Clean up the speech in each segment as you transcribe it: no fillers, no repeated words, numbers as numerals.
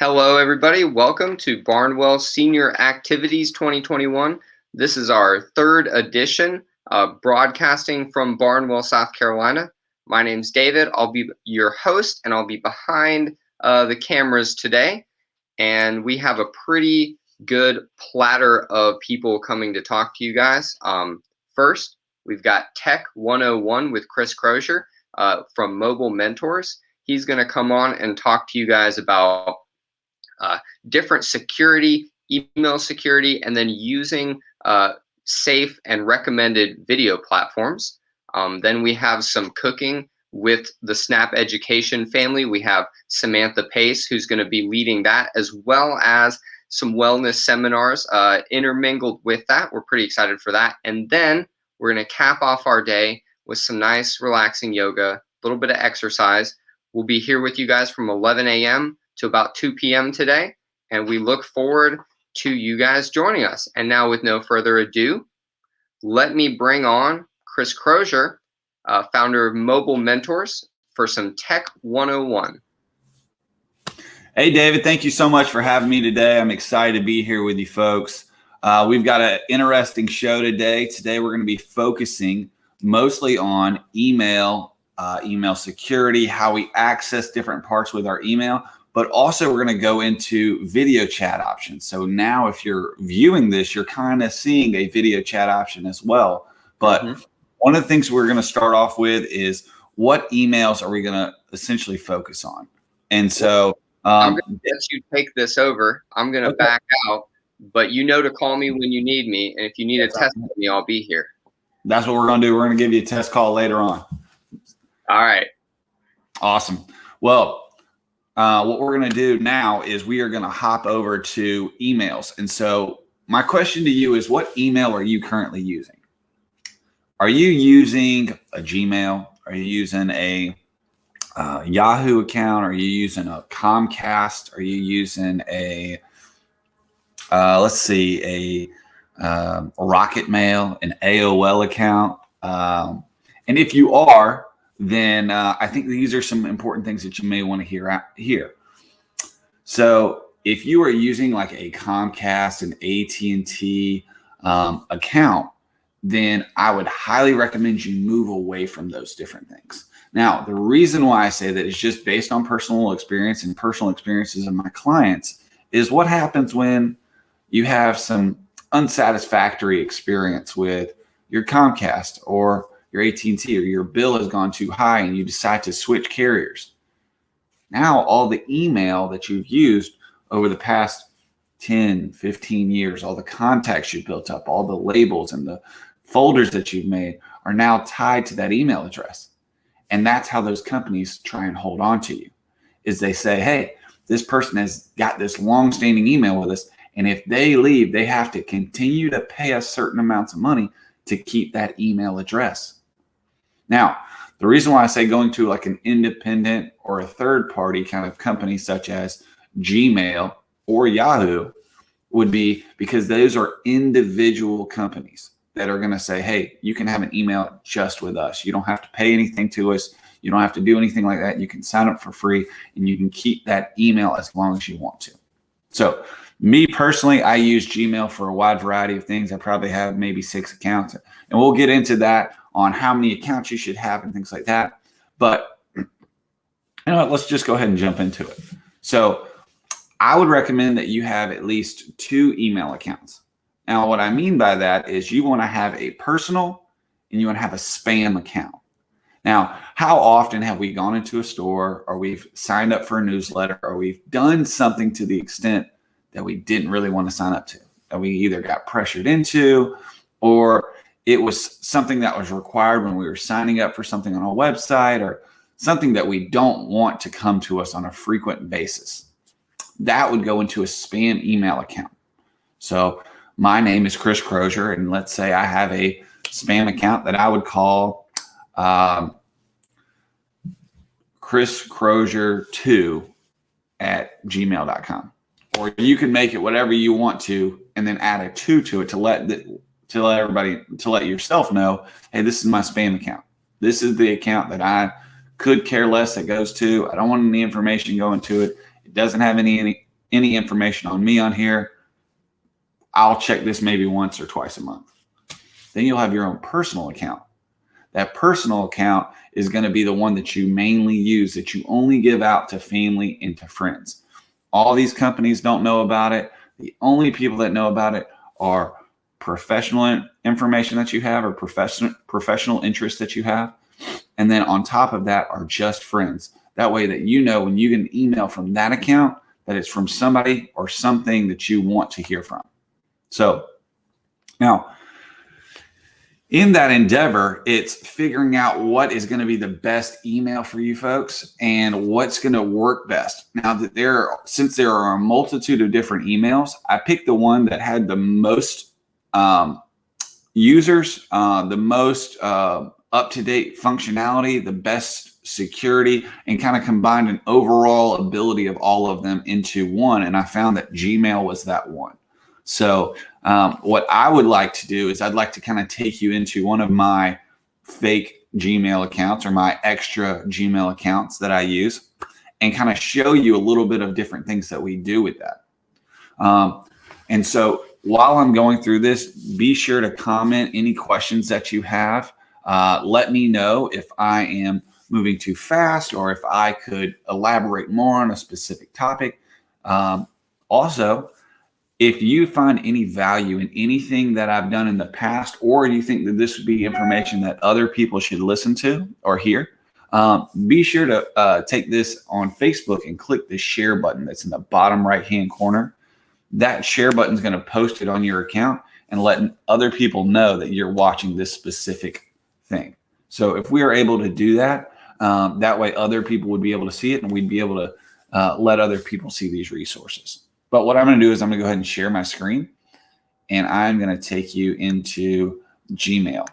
Hello, everybody. Welcome to Barnwell Senior Activities 2021. This is our third edition, broadcasting from Barnwell, South Carolina. My name's David. I'll be your host, and I'll be behind the cameras today. And we have a pretty good platter of people coming to talk to you guys. First, we've got Tech 101 with Chris Crozier from Mobile Mentors. He's going to come on and talk to you guys about different security, email security, and then using safe and recommended video platforms. Then we have some cooking with the SNAP education family. We have Samantha Pace, who's going to be leading that, as well as some wellness seminars intermingled with that. We're pretty excited for that. And then we're going to cap off our day with some nice relaxing yoga, a little bit of exercise. We'll be here with you guys from 11 a.m. to about 2 p.m. today, and we look forward to you guys joining us. And now, with no further ado, let me bring on Chris Crozier, founder of Mobile Mentors, for some Tech 101. Hey, David, thank you so much for having me today. I'm excited to be here with you folks. We've got an interesting show today. Today, we're going to be focusing mostly on email security, how we access different parts with our email. But also we're going to go into video chat options. So now if you're viewing this, you're kind of seeing a video chat option as well. But one of the things we're going to start off with is what emails are we going to essentially focus on? And so I'm going to let you take this over. I'm going to back out, but you know to call me when you need me. And if you need a test with me, I'll be here. That's what we're going to do. We're going to give you a test call later on. All right. Awesome. Well, what we're going to do now is we are going to hop over to emails. And so my question to you is, what email are you currently using? Are you using a Gmail? Are you using a Yahoo account? Are you using a Comcast? Are you using a, a Rocket Mail, an AOL account? And if you are, then I think these are some important things that you may want to hear here. So if you are using like a Comcast, an AT&T account, then I would highly recommend you move away from those different things. Now, the reason why I say that is just based on personal experience and personal experiences of my clients is what happens when you have some unsatisfactory experience with your Comcast or your AT&T, or your bill has gone too high and you decide to switch carriers. Now, all the email that you've used over the past 10, 15 years, all the contacts you've built up, all the labels and the folders that you've made are now tied to that email address. And that's how those companies try and hold on to you, is they say, hey, this person has got this long-standing email with us, and if they leave, they have to continue to pay us certain amounts of money to keep that email address. Now, the reason why I say going to like an independent or a third party kind of company such as Gmail or Yahoo would be because those are individual companies that are going to say, hey, you can have an email just with us. You don't have to pay anything to us. You don't have to do anything like that. You can sign up for free and you can keep that email as long as you want to. So me personally, I use Gmail for a wide variety of things. I probably have maybe 6 accounts, and we'll get into that on how many accounts you should have and things like that. But you know what, let's just go ahead and jump into it. So I would recommend that you have at least 2 email accounts. Now, what I mean by that is you want to have a personal and you want to have a spam account. Now, how often have we gone into a store, or we've signed up for a newsletter, or we've done something to the extent that we didn't really want to sign up to, that we either got pressured into, or it was something that was required when we were signing up for something on a website, or something that we don't want to come to us on a frequent basis? That would go into a spam email account. So my name is Chris Crozier, and let's say I have a spam account that I would call Chris Crozier 2 at gmail.com. Or you can make it whatever you want to, and then add a 2 to it to let yourself know, hey, this is my spam account. This is the account that I could care less that goes to. I don't want any information going to it. It doesn't have any any information on me on here, I'll check this maybe once or twice a month. Then you'll have your own personal account. That personal account is going to be the one that you mainly use, that you only give out to family and to friends. All these companies don't know about it. The only people that know about it are professional information that you have or professional interests that you have. And then on top of that are just friends. That way that you know when you get an email from that account that it's from somebody or something that you want to hear from. So now, in that endeavor, it's figuring out what is going to be the best email for you folks and what's going to work best. Now that since there are a multitude of different emails, I picked the one that had the most users, the most up-to-date functionality, the best security, and kind of combined an overall ability of all of them into one. And I found that Gmail was that one. So what I would like to do is I'd like to kind of take you into one of my fake Gmail accounts or my extra Gmail accounts that I use and kind of show you a little bit of different things that we do with that. And so while I'm going through this, be sure to comment any questions that you have. Let me know if I am moving too fast or if I could elaborate more on a specific topic. Also, if you find any value in anything that I've done in the past, or you think that this would be information that other people should listen to or hear, be sure to take this on Facebook and click the share button that's in the bottom right-hand corner. That share button is going to post it on your account and let other people know that you're watching this specific thing. So if we are able to do that, that way other people would be able to see it and we'd be able to let other people see these resources. But what I'm going to do is I'm going to go ahead and share my screen, and I'm going to take you into Gmail.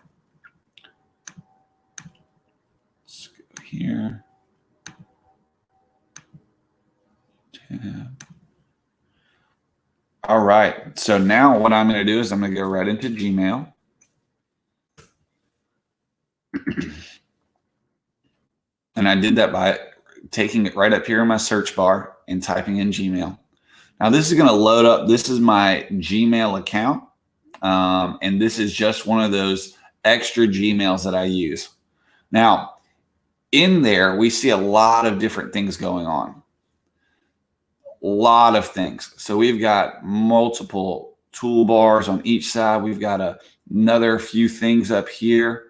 Let's go here. Tab. All right. So now what I'm going to do is I'm going to go right into Gmail. And I did that by taking it right up here in my search bar and typing in Gmail. Now this is going to load up. This is my Gmail account. And this is just one of those extra Gmails that I use. Now in there, we see a lot of different things going on. A lot of things. So we've got multiple toolbars on each side. We've got another few things up here.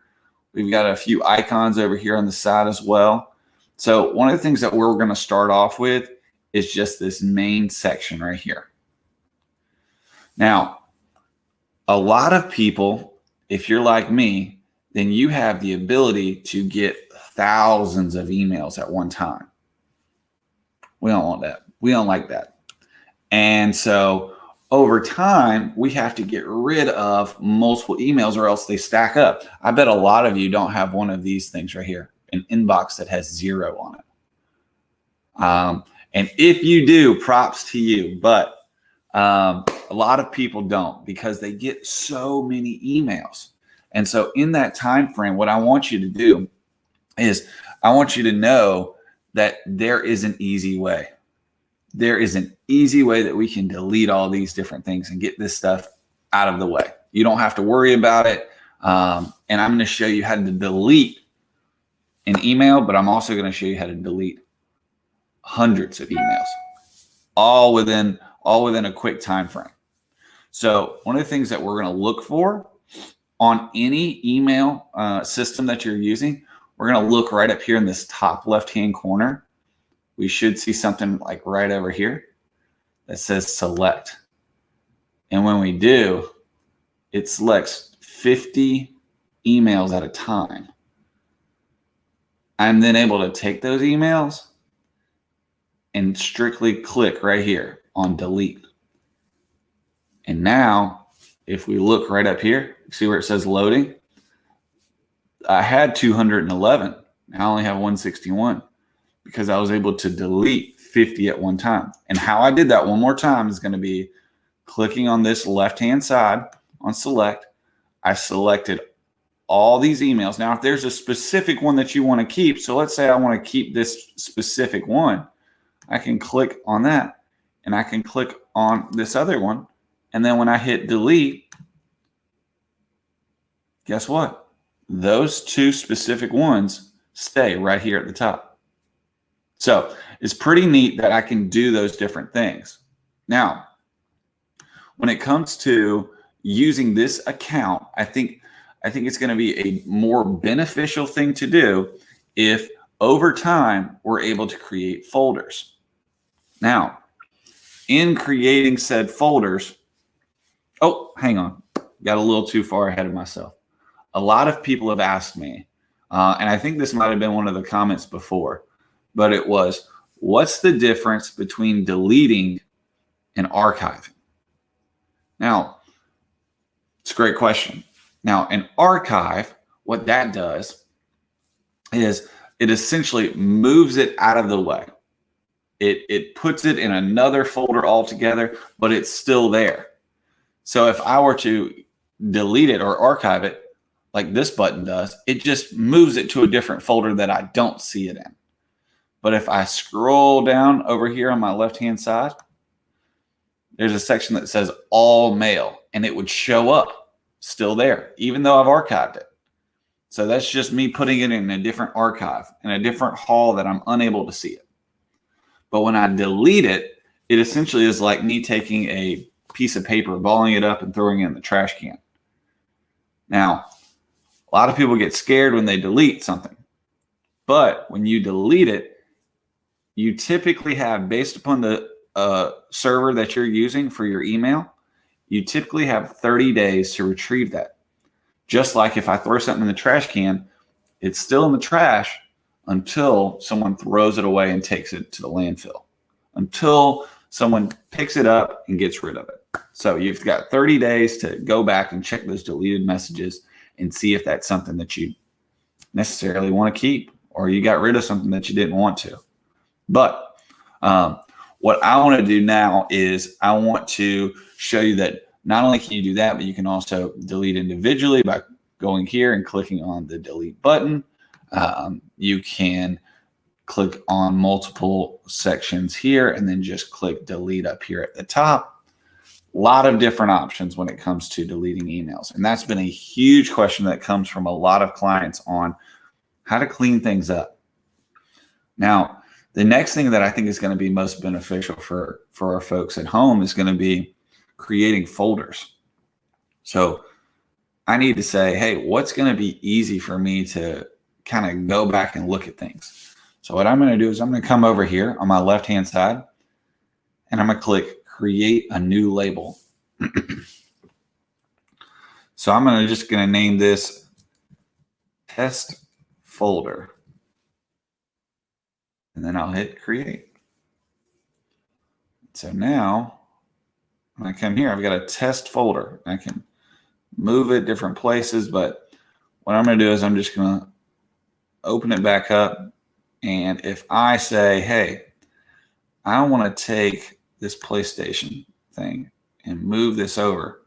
We've got a few icons over here on the side as well. So one of the things that we're going to start off with is just this main section right here. Now, a lot of people, if you're like me, then you have the ability to get thousands of emails at one time. We don't want that. We don't like that. And so over time, we have to get rid of multiple emails or else they stack up. I bet a lot of you don't have one of these things right here, an inbox that has 0 on it. And if you do, props to you. But a lot of people don't because they get so many emails. And so in that time frame, what I want you to do is I want you to know that there is an easy way. There is an easy way that we can delete all these different things and get this stuff out of the way. You don't have to worry about it. And I'm going to show you how to delete an email, but I'm also going to show you how to delete hundreds of emails, all within a quick time frame. So one of the things that we're going to look for on any email system that you're using, we're going to look right up here in this top left-hand corner. We should see something like right over here that says select. And when we do, it selects 50 emails at a time. I'm then able to take those emails and strictly click right here on delete. And now, if we look right up here, see where it says loading? I had 211. I only have 161 because I was able to delete 50 at one time. And how I did that one more time is going to be clicking on this left-hand side on select. I selected all these emails. Now, if there's a specific one that you want to keep, so let's say I want to keep this specific one, I can click on that and I can click on this other one. And then when I hit delete, guess what? Those two specific ones stay right here at the top. So it's pretty neat that I can do those different things. Now, when it comes to using this account, I think it's going to be a more beneficial thing to do if over time we're able to create folders. Now, in creating said folders, oh, hang on, got a little too far ahead of myself. A lot of people have asked me, and I think this might have been one of the comments before, but it was, what's the difference between deleting and archiving? Now, it's a great question. Now, an archive, what that does is it essentially moves it out of the way. It puts it in another folder altogether, but it's still there. So if I were to delete it or archive it, like this button does, it just moves it to a different folder that I don't see it in. But if I scroll down over here on my left-hand side, there's a section that says all mail, and it would show up still there, even though I've archived it. So that's just me putting it in a different archive, in a different hall that I'm unable to see it. But when I delete it, it essentially is like me taking a piece of paper, balling it up and throwing it in the trash can. Now, a lot of people get scared when they delete something. But when you delete it, you typically have, based upon the server that you're using for your email, you typically have 30 days to retrieve that. Just like if I throw something in the trash can, it's still in the trash until someone throws it away and takes it to the landfill, until someone picks it up and gets rid of it. So you've got 30 days to go back and check those deleted messages and see if that's something that you necessarily want to keep, or you got rid of something that you didn't want to. But what I want to do now is I want to show you that not only can you do that, but you can also delete individually by going here and clicking on the delete button. You can click on multiple sections here and then just click delete up here at the top. A lot of different options when it comes to deleting emails. And that's been a huge question that comes from a lot of clients on how to clean things up. Now, the next thing that I think is going to be most beneficial for our folks at home is going to be creating folders. So I need to say, hey, what's going to be easy for me to kind of go back and look at things? So what I'm going to do is I'm going to come over here on my left-hand side and I'm going to click create a new label. So I'm just going to name this test folder. And then I'll hit create. So now when I come here, I've got a test folder. I can move it different places, but what I'm going to do is I'm just going to open it back up. And if I say, hey, I want to take this PlayStation thing and move this over,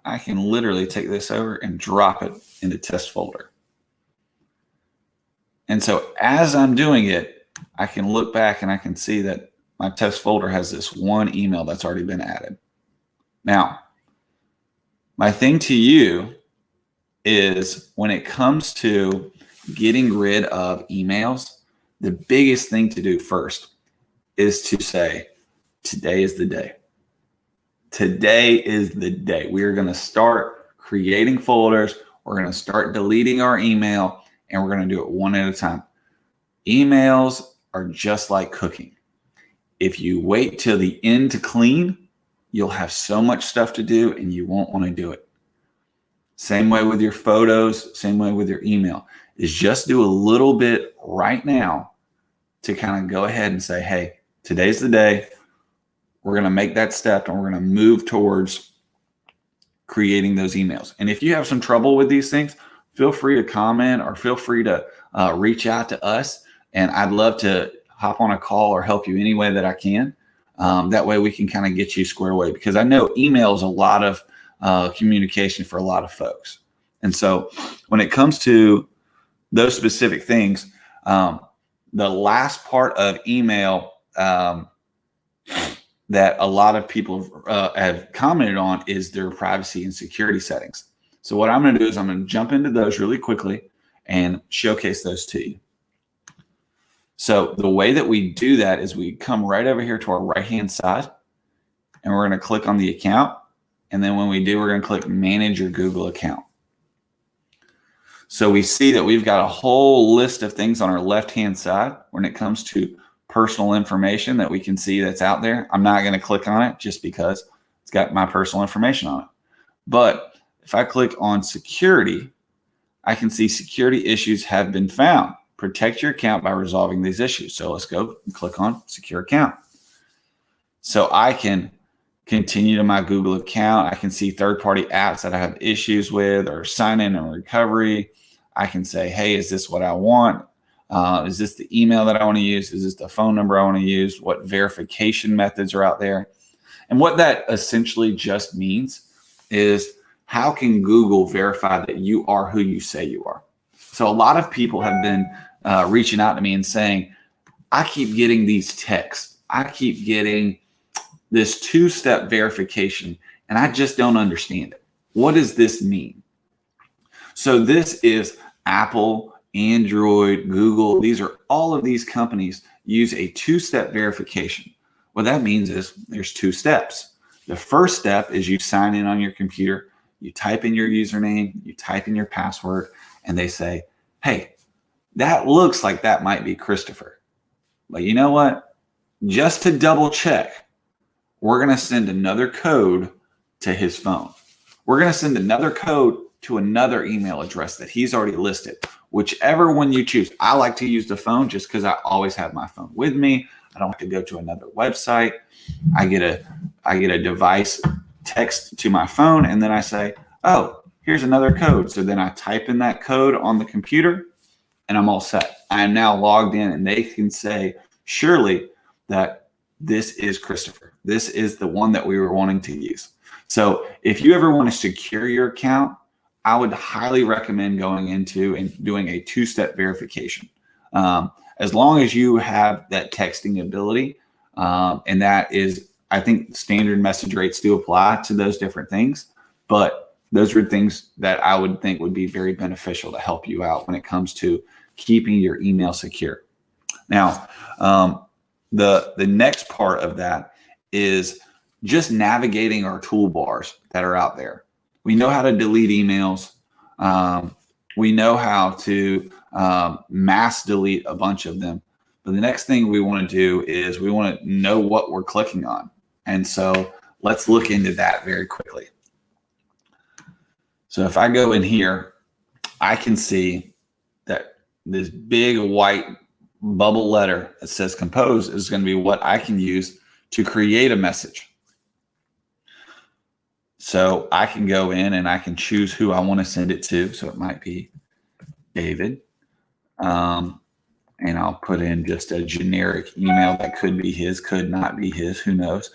I can literally take this over and drop it into test folder. And so as I'm doing it, I can look back and I can see that my test folder has this one email that's already been added. Now, my thing to you is when it comes to getting rid of emails, the biggest thing to do first is to say, today is the day. Today is the day. We are going to start creating folders. We're going to start deleting our email, and we're going to do it one at a time. Emails are just like cooking. If you wait till the end to clean, you'll have so much stuff to do and you won't want to do it. Same way with your photos, same way with your email, is just do a little bit right now to kind of go ahead and say, hey, today's the day. We're going to make that step and we're going to move towards creating those emails. And if you have some trouble with these things, feel free to comment or feel free to reach out to us. And I'd love to hop on a call or help you any way that I can. That way we can kind of get you squared away, because I know email is a lot of communication for a lot of folks. And so when it comes to those specific things, the last part of email, that a lot of people have commented on is their privacy and security settings. So what I'm going to do is I'm going to jump into those really quickly and showcase those to you. So the way that we do that is we come right over here to our right-hand side, and we're going to click on the account. And then when we do, we're going to click Manage Your Google Account. So we see that we've got a whole list of things on our left-hand side when it comes to personal information that we can see that's out there. I'm not going to click on it just because it's got my personal information on it. But if I click on security, I can see security issues have been found. Protect your account by resolving these issues. So let's go and click on secure account. So I can continue to my Google account. I can see third-party apps that I have issues with or sign in and recovery. I can say, hey, is this what I want? Is this the email that I want to use? Is this the phone number I want to use? What verification methods are out there? And what that essentially just means is, how can Google verify that you are who you say you are? So a lot of people have been reaching out to me and saying, I keep getting these texts. I keep getting this two-step verification, and I just don't understand it. What does this mean? So this is Apple, Android, Google. These are all of these companies use a two-step verification. What that means is there's two steps. The first step is you sign in on your computer, you type in your username, you type in your password, and they say, hey, that looks like that might be Christopher. But you know what? Just to double check, we're going to send another code to his phone. We're going to send another code to another email address that he's already listed, whichever one you choose. I like to use the phone just because I always have my phone with me. I don't have to go to another website. I get a device text to my phone, and then I say, oh, here's another code. So then I type in that code on the computer, and I'm all set. I am now logged in, and they can say, surely, that this is Christopher. This is the one that we were wanting to use. So if you ever want to secure your account, I would highly recommend going into and doing a two-step verification. As long as you have that texting ability, and that is, I think standard message rates do apply to those different things, but those are things that I would think would be very beneficial to help you out when it comes to keeping your email secure. Now, the next part of that is just navigating our toolbars that are out there. We know how to delete emails. We know how to mass delete a bunch of them. But the next thing we want to do is we want to know what we're clicking on. And so let's look into that very quickly. So if I go in here, I can see that this big white bubble letter that says compose is going to be what I can use to create a message. So I can go in and I can choose who I want to send it to. So it might be David. And I'll put in just a generic email that could be his, could not be his, who knows,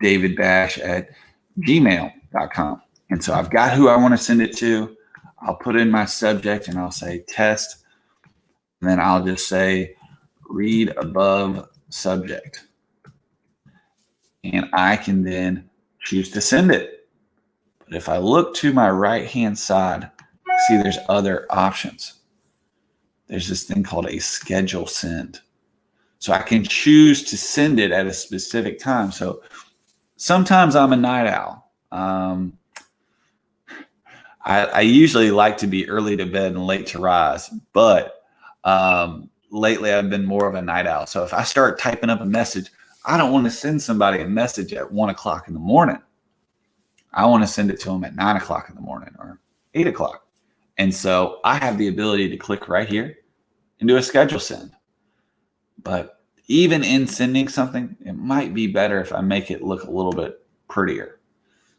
davidbash@gmail.com. And so I've got who I want to send it to. I'll put in my subject and I'll say test. And then I'll just say read above subject. And I can then choose to send it. But if I look to my right-hand side, see there's other options. There's this thing called a schedule send. So I can choose to send it at a specific time. So sometimes I'm a night owl. I usually like to be early to bed and late to rise, but lately I've been more of a night owl. So if I start typing up a message, I don't want to send somebody a message at 1 o'clock in the morning. I want to send it to them at 9 o'clock in the morning or 8 o'clock. And so I have the ability to click right here and do a schedule send. But even in sending something, it might be better if I make it look a little bit prettier.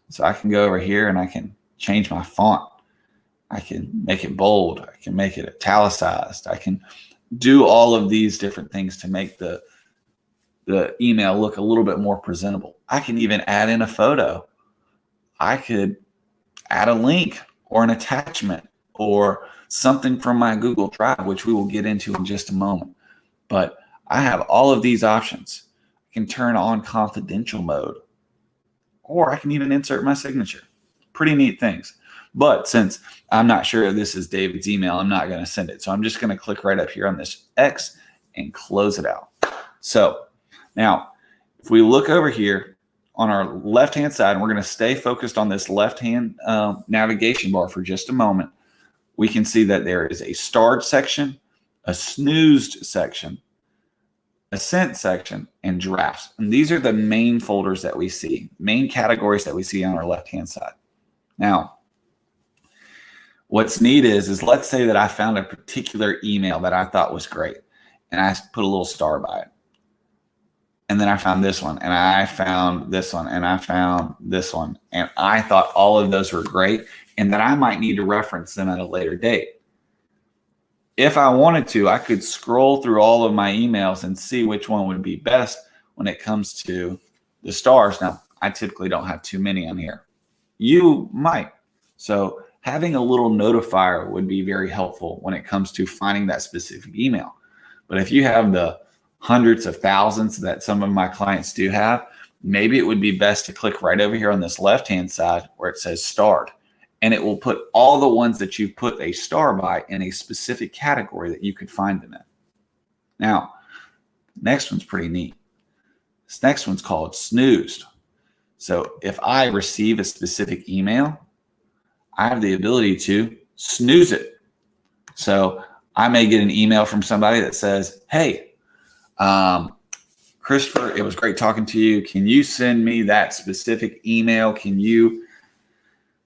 So I can go over here and I can change my font. I can make it bold. I can make it italicized. I can do all of these different things to make the email look a little bit more presentable. I can even add in a photo. I could add a link or an attachment or something from my Google Drive, which we will get into in just a moment. But I have all of these options. I can turn on confidential mode, or I can even insert my signature. Pretty neat things. But since I'm not sure if this is David's email, I'm not going to send it. So I'm just going to click right up here on this X and close it out. So now if we look over here on our left-hand side, and we're going to stay focused on this left-hand navigation bar for just a moment, we can see that there is a starred section, a snoozed section, a sent section, and drafts. And these are the main folders that we see, main categories that we see on our left-hand side. Now, what's neat is let's say that I found a particular email that I thought was great, and I put a little star by it. And then I found this one, and I found this one, and I found this one. And I thought all of those were great, and that I might need to reference them at a later date. If I wanted to, I could scroll through all of my emails and see which one would be best when it comes to the stars. Now, I typically don't have too many on here. You might. So having a little notifier would be very helpful when it comes to finding that specific email. But if you have the hundreds of thousands that some of my clients do have, maybe it would be best to click right over here on this left-hand side where it says starred. And it will put all the ones that you put a star by in a specific category that you could find them in. Now, next one's pretty neat. This next one's called snoozed. So if I receive a specific email, I have the ability to snooze it. So I may get an email from somebody that says, hey, Christopher, it was great talking to you. Can you send me that specific email? Can you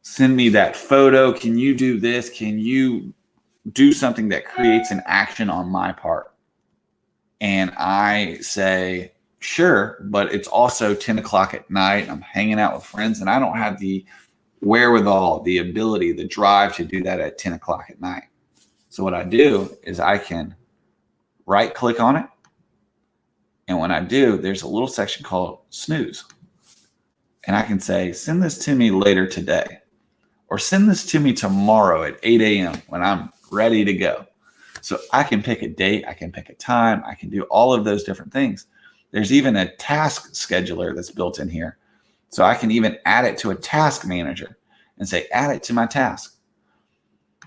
send me that photo? Can you do this? Can you do something that creates an action on my part? And I say, sure, but it's also 10 o'clock at night. I'm hanging out with friends, and I don't have the wherewithal, the ability, the drive to do that at 10 o'clock at night. So what I do is I can right click on it. And when I do, there's a little section called snooze. And I can say, send this to me later today, or send this to me tomorrow at 8 a.m. when I'm ready to go. So I can pick a date, I can pick a time, I can do all of those different things. There's even a task scheduler that's built in here. So I can even add it to a task manager and say, add it to my task.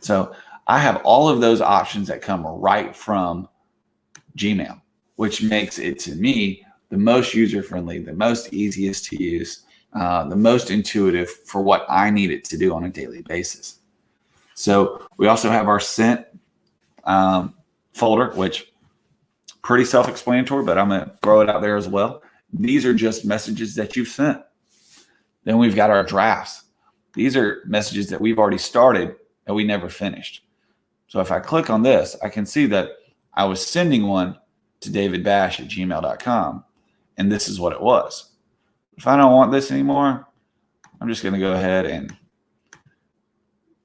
So I have all of those options that come right from Gmail, which makes it, to me, the most user-friendly, the most easiest to use, the most intuitive for what I need it to do on a daily basis. So we also have our sent folder, which pretty self-explanatory, but I'm going to throw it out there as well. These are just messages that you've sent. Then we've got our drafts. These are messages that we've already started and we never finished. So if I click on this, I can see that I was sending one to davidbash@gmail.com, and this is what it was. If I don't want this anymore, I'm just going to go ahead and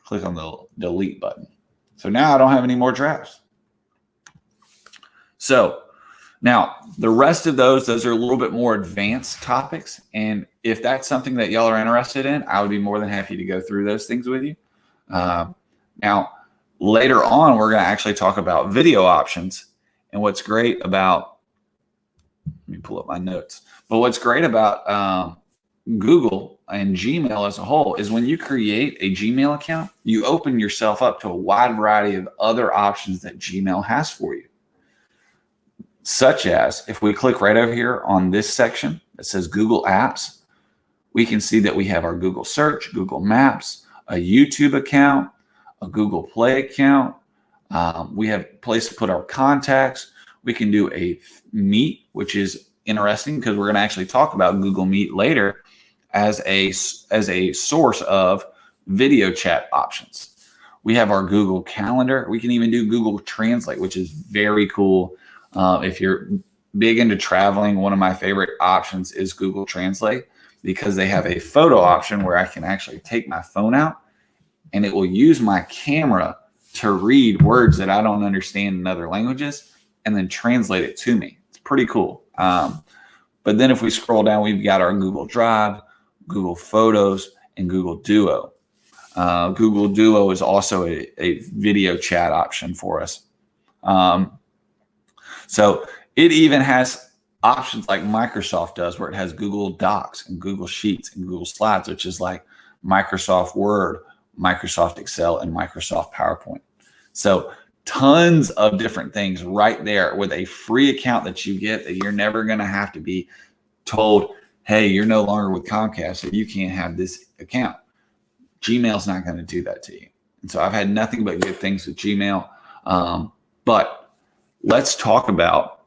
click on the delete button. So now I don't have any more drafts. So now the rest of those are a little bit more advanced topics. And if that's something that y'all are interested in, I would be more than happy to go through those things with you. Now, later on, we're going to actually talk about video options. And what's great about, let me pull up my notes. But what's great about Google and Gmail as a whole is when you create a Gmail account, you open yourself up to a wide variety of other options that Gmail has for you. Such as, if we click right over here on this section that says Google Apps, we can see that we have our Google Search, Google Maps, a YouTube account, a Google Play account. We have a place to put our contacts. We can do a Meet, which is interesting because we're going to actually talk about Google Meet later as a source of video chat options. We have our Google Calendar. We can even do Google Translate, which is very cool. If you're big into traveling, one of my favorite options is Google Translate because they have a photo option where I can actually take my phone out and it will use my camera to read words that I don't understand in other languages and then translate it to me. It's pretty cool. But then if we scroll down, we've got our Google Drive, Google Photos, and Google Duo. Google Duo is also a video chat option for us. So it even has options like Microsoft does, where it has Google Docs and Google Sheets and Google Slides, which is like Microsoft Word, Microsoft Excel, and Microsoft PowerPoint. So tons of different things right there with a free account that you get, that you're never going to have to be told, hey, you're no longer with Comcast, so you can't have this account. Gmail's not going to do that to you. And so I've had nothing but good things with Gmail. But let's talk about,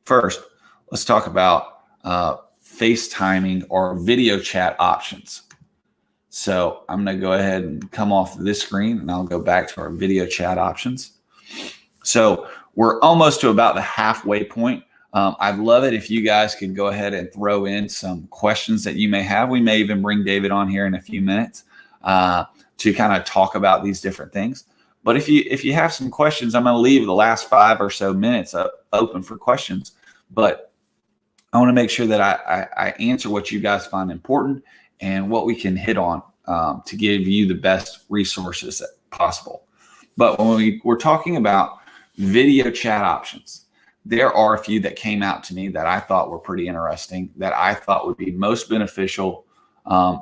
first, let's talk about FaceTiming or video chat options. So I'm going to go ahead and come off this screen, and I'll go back to our video chat options. So we're almost to about the halfway point. I'd love it if you guys could go ahead and throw in some questions that you may have. We may even bring David on here in a few minutes to kind of talk about these different things. But if you have some questions, I'm going to leave the last 5 or so minutes open for questions. But I want to make sure that I answer what you guys find important and what we can hit on to give you the best resources possible. But when we're talking about video chat options, there are a few that came out to me that I thought were pretty interesting, that I thought would be most beneficial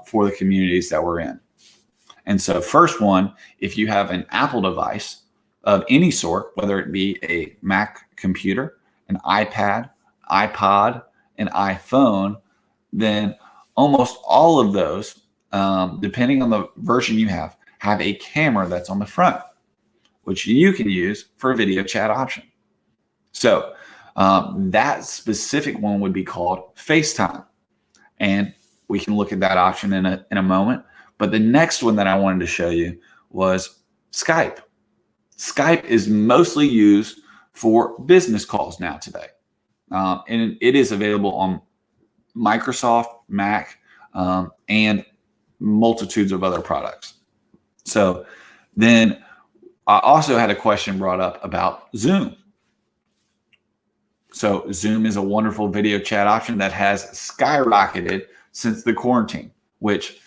for the communities that we're in. And so first one, if you have an Apple device of any sort, whether it be a Mac computer, an iPad, iPod, an iPhone, then almost all of those, depending on the version you have a camera that's on the front, which you can use for a video chat option. So that specific one would be called FaceTime. And we can look at that option in a moment. But the next one that I wanted to show you was Skype. Skype is mostly used for business calls now today. And it is available on Microsoft, Mac, and multitudes of other products. So then I also had a question brought up about Zoom. So Zoom is a wonderful video chat option that has skyrocketed since the quarantine, which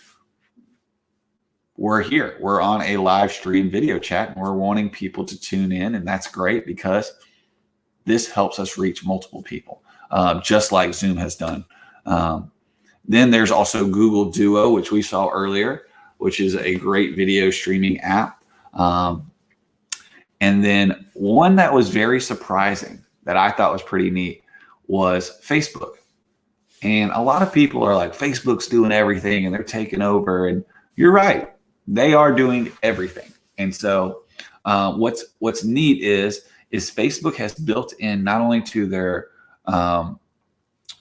we're here. We're on a live stream video chat, and we're wanting people to tune in, and that's great because this helps us reach multiple people, just like Zoom has done. Then there's also Google Duo, which we saw earlier, which is a great video streaming app. And then one that was very surprising that I thought was pretty neat was Facebook. And a lot of people are like, Facebook's doing everything and they're taking over. And you're right. They are doing everything. And so what's neat is Facebook has built in not only to their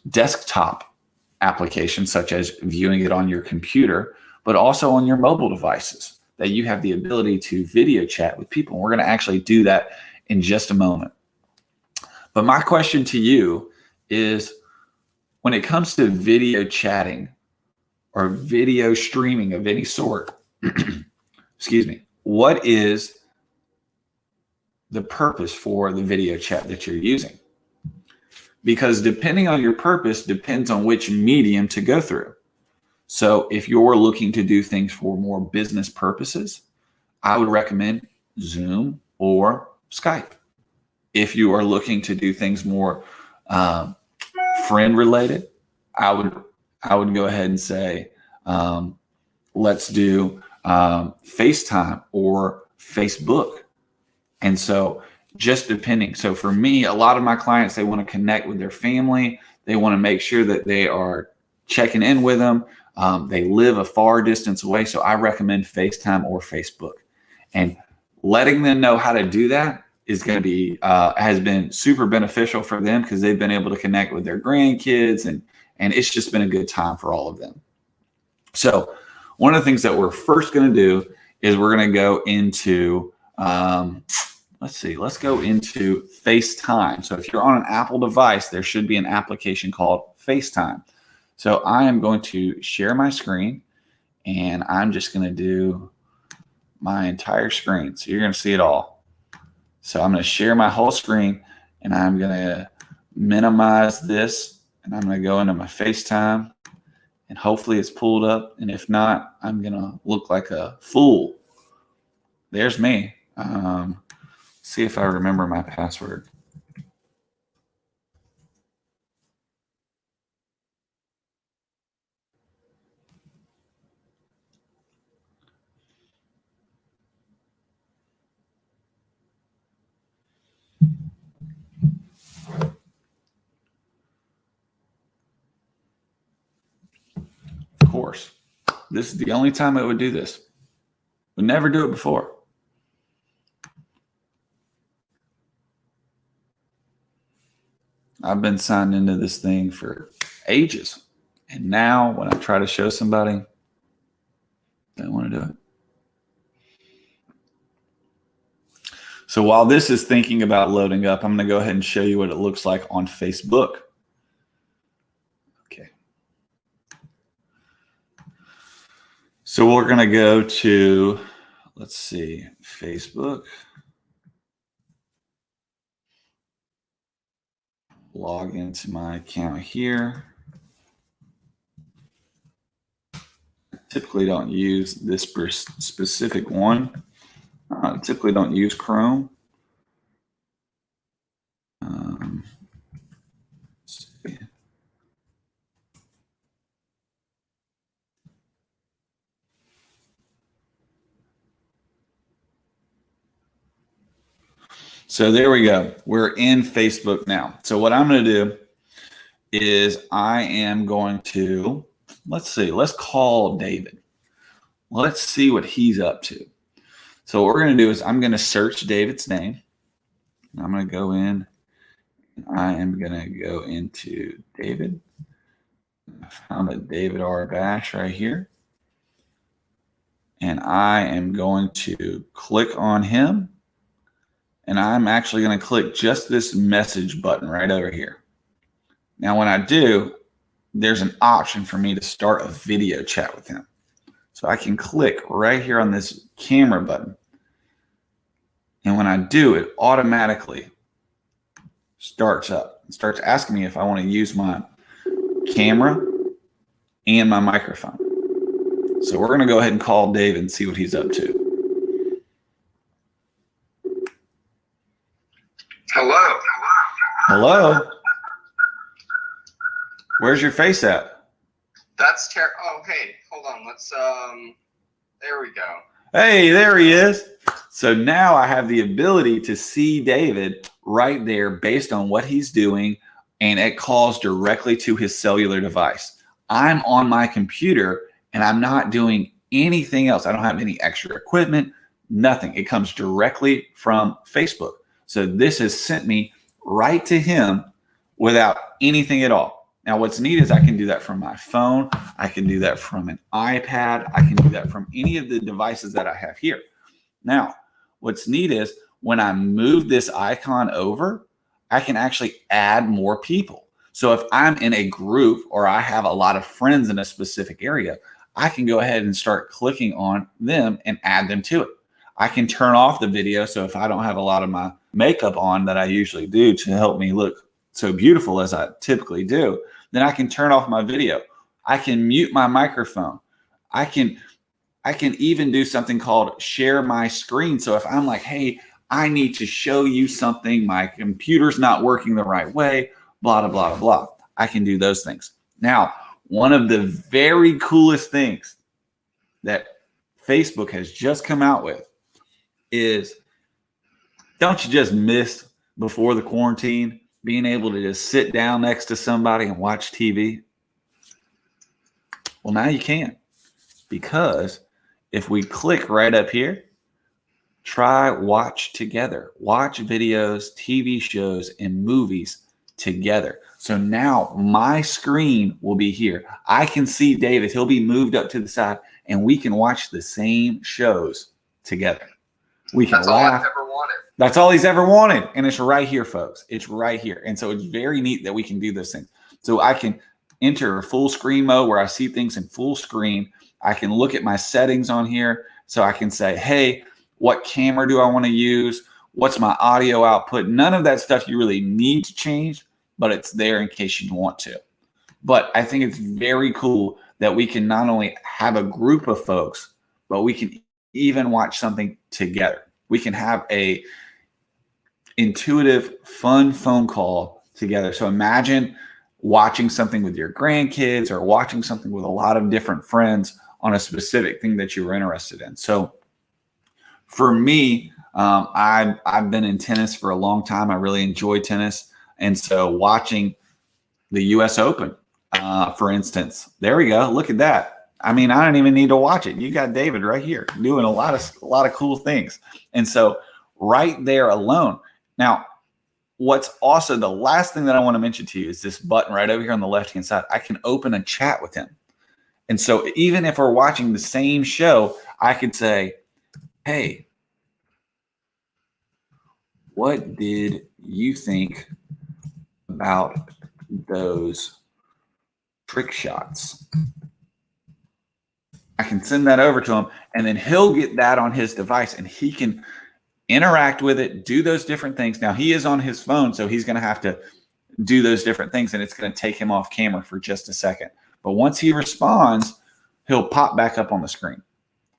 desktop applications, such as viewing it on your computer, but also on your mobile devices, that you have the ability to video chat with people. We're going to actually do that in just a moment. But my question to you is, when it comes to video chatting or video streaming of any sort, excuse me, what is the purpose for the video chat that you're using? Because depending on your purpose depends on which medium to go through. So if you're looking to do things for more business purposes, I would recommend Zoom or Skype. If you are looking to do things more friend related, I would go ahead and say, let's do FaceTime or Facebook. And so just depending. So for me, a lot of my clients, they want to connect with their family. They want to make sure that they are checking in with them. They live a far distance away. So I recommend FaceTime or Facebook. And letting them know how to do that is going to be, has been super beneficial for them, because they've been able to connect with their grandkids, and it's just been a good time for all of them. So one of the things that we're first going to do is we're going to go into, let's go into FaceTime. So if you're on an Apple device, there should be an application called FaceTime. So I am going to share my screen, and I'm just going to do my entire screen. So you're going to see it all. So I'm going to share my whole screen, and I'm going to minimize this, and I'm going to go into my FaceTime, and hopefully it's pulled up. And if not, I'm going to look like a fool. There's me. See if I remember my password. course. This is the only time it would do this. Would never do it before. I've been signed into this thing for ages. And now when I try to show somebody, they don't want to do it. So while this is thinking about loading up, I'm going to go ahead and show you what it looks like on Facebook. Okay. So we're going to go to, let's see, Facebook. Log into my account here. Typically don't use this specific one. Typically don't use Chrome. Let's see. So there we go. We're in Facebook now. So what I'm going to do is I am going to, let's see, let's call David. Let's see what he's up to. So what we're going to do is I'm going to search David's name. I'm going to go in. I am going to go into David. I found a David R. Bash right here. And I am going to click on him. And I'm actually going to click just this message button right over here. Now, when I do, there's an option for me to start a video chat with him. So I can click right here on this camera button. And when I do, it automatically starts up. It starts asking me if I want to use my camera and my microphone. So we're going to go ahead and call David and see what he's up to. Hello. Hello. Where's your face at? That's terrible. Oh, hey, hold on. Let's, there we go. Hey, there he is. So now I have the ability to see David right there based on what he's doing, and it calls directly to his cellular device. I'm on my computer and I'm not doing anything else. I don't have any extra equipment, nothing. It comes directly from Facebook. So this has sent me right to him without anything at all. Now, what's neat is I can do that from my phone. I can do that from an iPad. I can do that from any of the devices that I have here. Now, what's neat is when I move this icon over, I can actually add more people. So if I'm in a group or I have a lot of friends in a specific area, I can go ahead and start clicking on them and add them to it. I can turn off the video. So if I don't have a lot of my makeup on that I usually do to help me look so beautiful as I typically do, then I can turn off my video. I can mute my microphone. I can even do something called share my screen. So if I'm like, hey, I need to show you something, my computer's not working the right way, blah, blah, blah, blah. I can do those things. Now, one of the very coolest things that Facebook has just come out with is, don't you just miss before the quarantine being able to just sit down next to somebody and watch TV? Well, now you can, because if we click right up here, try watch together, watch videos, TV shows, and movies together. So now my screen will be here. I can see David. He'll be moved up to the side, and we can watch the same shows together. We can That's laugh. all I've ever wanted. That's all he's ever wanted. And it's right here, folks. It's right here. And so it's very neat that we can do those things. So I can enter a full screen mode where I see things in full screen. I can look at my settings on here. So I can say, hey, what camera do I want to use? What's my audio output? None of that stuff you really need to change, but it's there in case you want to. But I think it's very cool that we can not only have a group of folks, but we can even watch something together. We can have a intuitive, fun phone call together. So imagine watching something with your grandkids or watching something with a lot of different friends on a specific thing that you were interested in. So for me, I've been in tennis for a long time. I really enjoy tennis. And so watching the US Open, for instance, there we go. Look at that. I mean, I don't even need to watch it. You got David right here doing a lot of cool things. And so right there alone. Now, what's also the last thing that I want to mention to you is this button right over here on the left-hand side. I can open a chat with him. And so even if we're watching the same show, I could say, hey, what did you think about those trick shots? I can send that over to him, and then he'll get that on his device, and he can interact with it, do those different things. Now, he is on his phone, so he's going to have to do those different things, and it's going to take him off camera for just a second. But once he responds, he'll pop back up on the screen.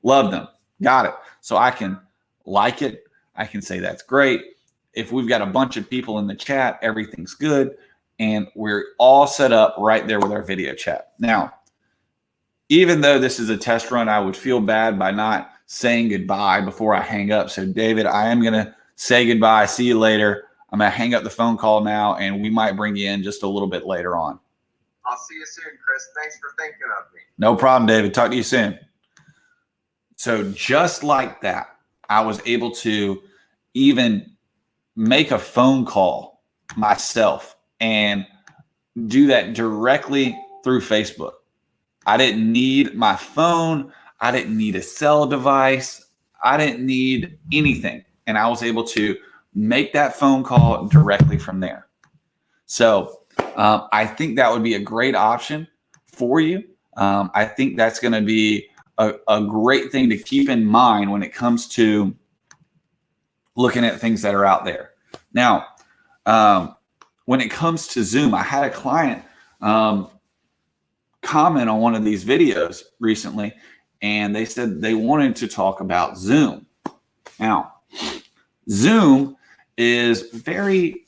Love them. Got it. So I can like it. I can say that's great. If we've got a bunch of people in the chat, everything's good. And we're all set up right there with our video chat. Now, even though this is a test run, I would feel bad by not saying goodbye before I hang up. So, David, I am going to say goodbye. See you later. I'm going to hang up the phone call now, and we might bring you in just a little bit later on. I'll see you soon, Chris. Thanks for thinking of me. No problem, David. Talk to you soon. So just like that, I was able to even make a phone call myself and do that directly through Facebook. I didn't need my phone. I didn't need a cell device. I didn't need anything. And I was able to make that phone call directly from there. So I think that would be a great option for you. I think that's going to be a great thing to keep in mind when it comes to looking at things that are out there. Now, when it comes to Zoom, I had a client comment on one of these videos recently, and they said they wanted to talk about Zoom. Now, Zoom is very,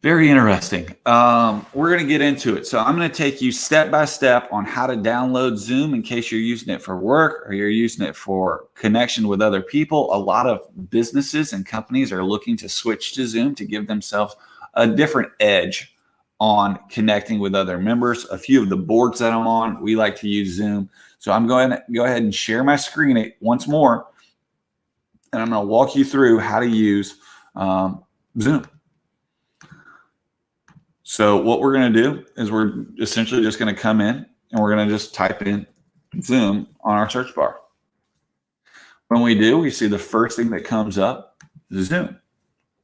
very interesting. We're going to get into it. So I'm going to take you step by step on how to download Zoom in case you're using it for work or you're using it for connection with other people. A lot of businesses and companies are looking to switch to Zoom to give themselves a different edge on connecting with other members. A few of the boards that I'm on, we like to use Zoom. So I'm going to go ahead and share my screen once more, and I'm going to walk you through how to use Zoom. So what we're going to do is we're essentially just going to come in and we're going to just type in Zoom on our search bar. When we do, we see the first thing that comes up is Zoom.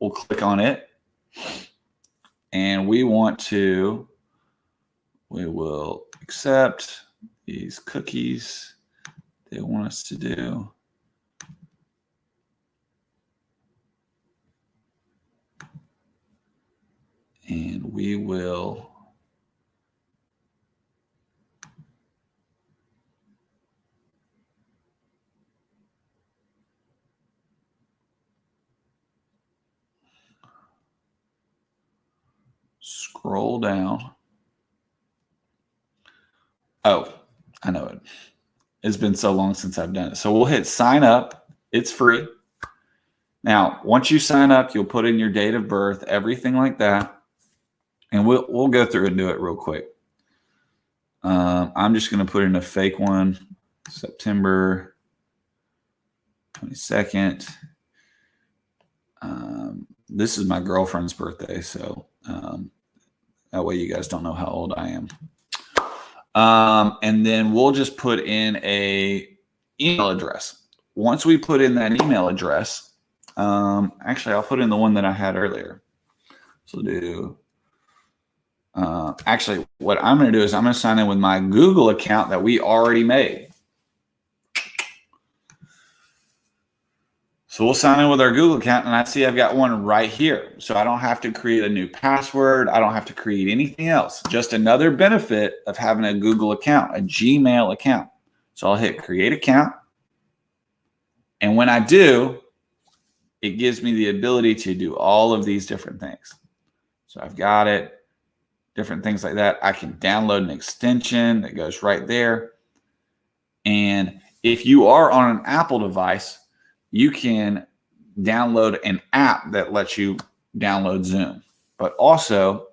We'll click on it, and we will accept these cookies they want us to do. And we will scroll down. Oh, I know it. It's been so long since I've done it. So we'll hit sign up. It's free. Now, once you sign up, you'll put in your date of birth, everything like that. And we'll go through and do it real quick. I'm just going to put in a fake one, September 22nd. This is my girlfriend's birthday, so that way you guys don't know how old I am. And then we'll just put in a email address. Once we put in that email address, actually, I'll put in the one that I had earlier. So do. Actually, what I'm going to do is I'm going to sign in with my Google account that we already made. So we'll sign in with our Google account, and I see I've got one right here. So I don't have to create a new password. I don't have to create anything else. Just another benefit of having a Google account, a Gmail account. So I'll hit create account. And when I do, it gives me the ability to do all of these different things. So I've got it. Different things like that. I can download an extension that goes right there. And if you are on an Apple device, you can download an app that lets you download Zoom. But also,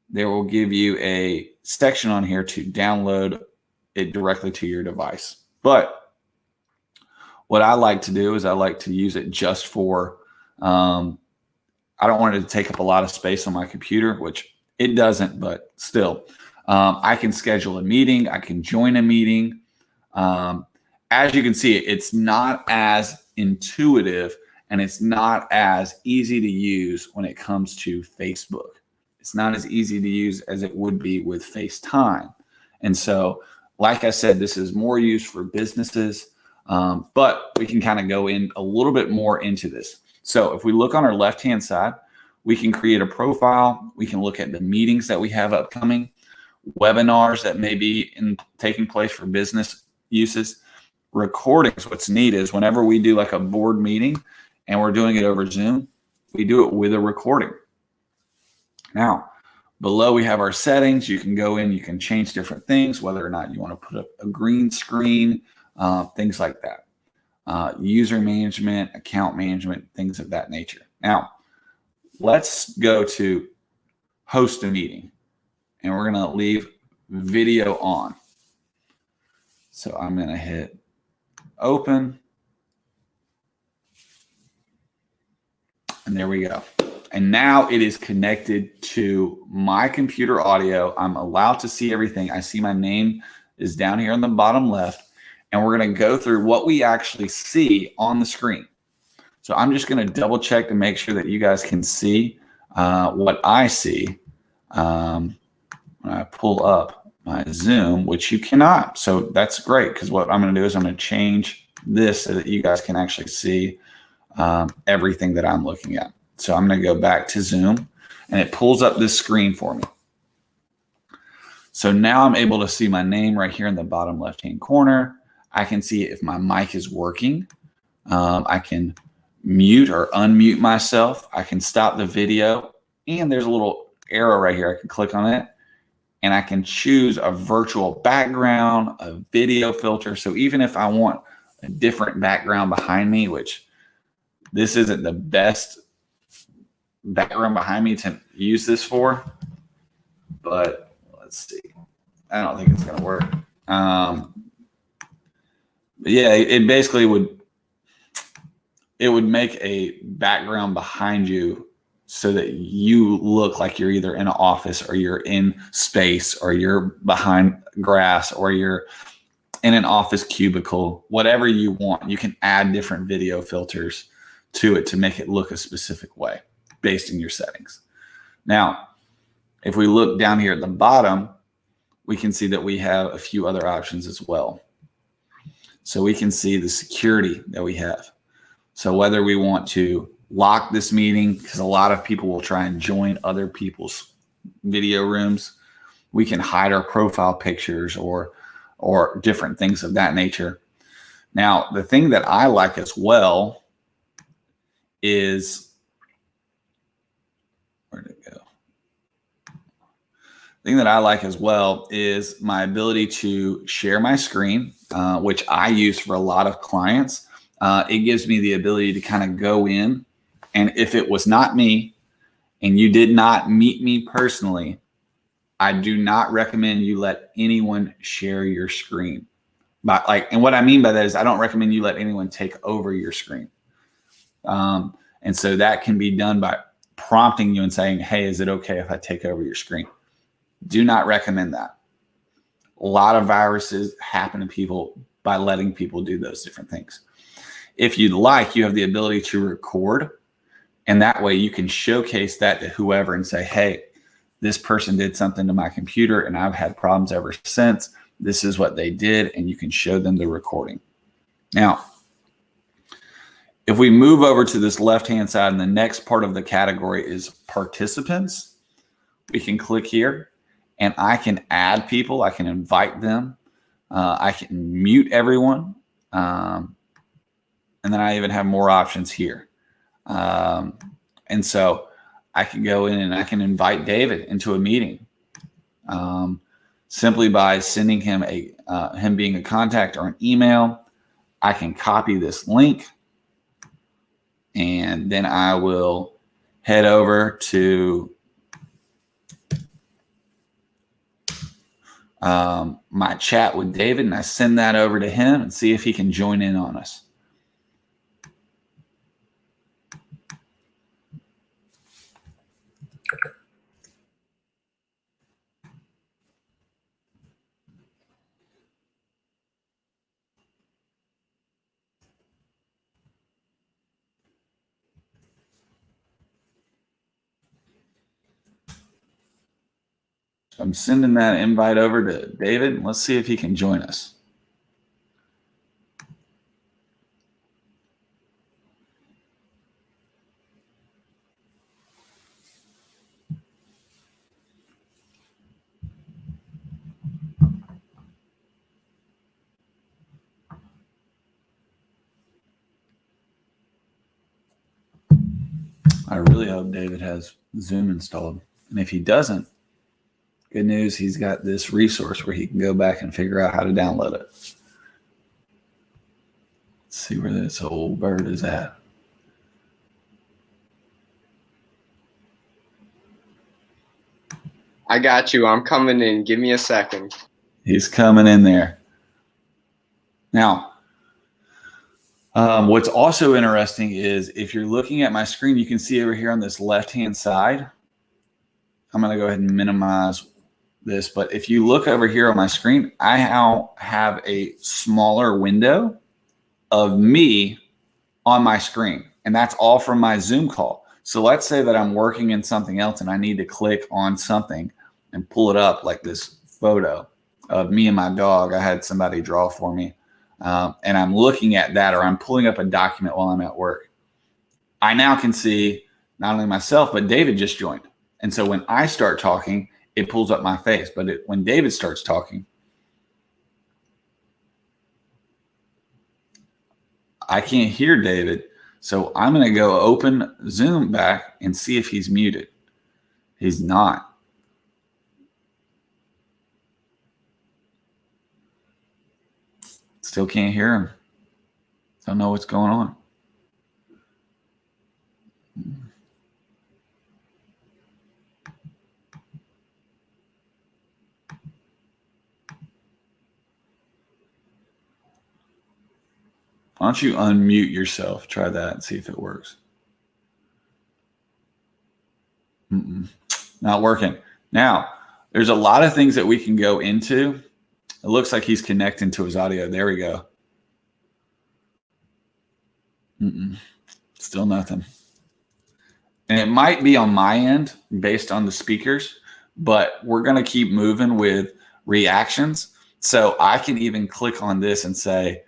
they will give you a section on here to download it directly to your device. But what I like to do is I like to use it just for, I don't want it to take up a lot of space on my computer, which it doesn't, but still, I can schedule a meeting. I can join a meeting. As you can see, it's not as intuitive and it's not as easy to use when it comes to Facebook. It's not as easy to use as it would be with FaceTime. And so, like I said, this is more used for businesses, but we can kind of go in a little bit more into this. So if we look on our left-hand side, we can create a profile. We can look at the meetings that we have upcoming, webinars that may be taking place for business uses, recordings. What's neat is whenever we do like a board meeting and we're doing it over Zoom, we do it with a recording. Now, below we have our settings. You can go in, you can change different things, whether or not you want to put up a green screen, things like that. User management, account management, things of that nature. Now, let's go to host a meeting, and we're going to leave video on. So I'm going to hit open, and there we go. And now it is connected to my computer audio. I'm allowed to see everything. I see my name is down here on the bottom left. And we're going to go through what we actually see on the screen. So I'm just going to double check to make sure that you guys can see what I see when I pull up my Zoom, which you cannot. So that's great, because what I'm going to do is I'm going to change this so that you guys can actually see everything that I'm looking at. So I'm going to go back to Zoom, and it pulls up this screen for me. So now I'm able to see my name right here in the bottom left-hand corner. I can see if my mic is working. I can mute or unmute myself. I can stop the video. And there's a little arrow right here. I can click on it. And I can choose a virtual background, a video filter. So even if I want a different background behind me, which this isn't the best background behind me to use this for, but let's see. I don't think it's going to work. But yeah, it basically would make a background behind you so that you look like you're either in an office, or you're in space, or you're behind grass, or you're in an office cubicle, whatever you want. You can add different video filters to it to make it look a specific way based on your settings. Now, if we look down here at the bottom, we can see that we have a few other options as well. So we can see the security that we have. So whether we want to lock this meeting, because a lot of people will try and join other people's video rooms, we can hide our profile pictures or different things of that nature. Now, the thing that I like as well is, where'd it go? Thing that I like as well is my ability to share my screen, which I use for a lot of clients. It gives me the ability to kind of go in, and if it was not me and you did not meet me personally, I do not recommend you let anyone share your screen. And what I mean by that is I don't recommend you let anyone take over your screen. And so that can be done by prompting you and saying, hey, is it okay if I take over your screen? Do not recommend that. A lot of viruses happen to people by letting people do those different things. If you'd like, you have the ability to record, and that way you can showcase that to whoever and say, hey, this person did something to my computer and I've had problems ever since. This is what they did, and you can show them the recording. Now, if we move over to this left-hand side, and the next part of the category is participants, we can click here. And I can add people. I can invite them. I can mute everyone. And then I even have more options here. And so I can go in and I can invite David into a meeting simply by sending him him being a contact or an email. I can copy this link, and then I will head over to my chat with David, and I send that over to him and see if he can join in on us. So I'm sending that invite over to David. Let's see if he can join us. I really hope David has Zoom installed. And if he doesn't, good news, he's got this resource where he can go back and figure out how to download it. Let's see where this old bird is at. I got you. I'm coming in. Give me a second. He's coming in there. Now, what's also interesting is if you're looking at my screen, you can see over here on this left-hand side, I'm going to go ahead and minimize this, but if you look over here on my screen, I now have a smaller window of me on my screen, and that's all from my Zoom call. So let's say that I'm working in something else and I need to click on something and pull it up, like this photo of me and my dog. I had somebody draw for me. And I'm looking at that, or I'm pulling up a document while I'm at work. I now can see not only myself, but David just joined. And so when I start talking, it pulls up my face. But when David starts talking, I can't hear David. So I'm going to go open Zoom back and see if he's muted. He's not. Still can't hear him. Don't know what's going on. Why don't you unmute yourself? Try that and see if it works. Not working. Now, there's a lot of things that we can go into. It looks like he's connecting to his audio. There we go. Still nothing. And it might be on my end based on the speakers, but we're going to keep moving with reactions. So I can even click on this and say,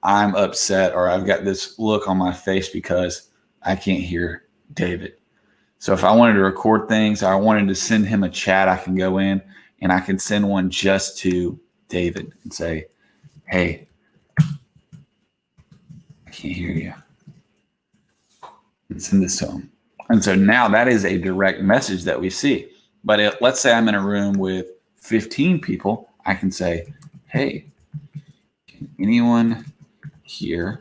I'm upset, or I've got this look on my face because I can't hear David. So if I wanted to record things, or I wanted to send him a chat, I can go in and I can send one just to David and say, hey, I can't hear you. And send this to him. And so now that is a direct message that we see. But let's say I'm in a room with 15 people. I can say, hey, can anyone hear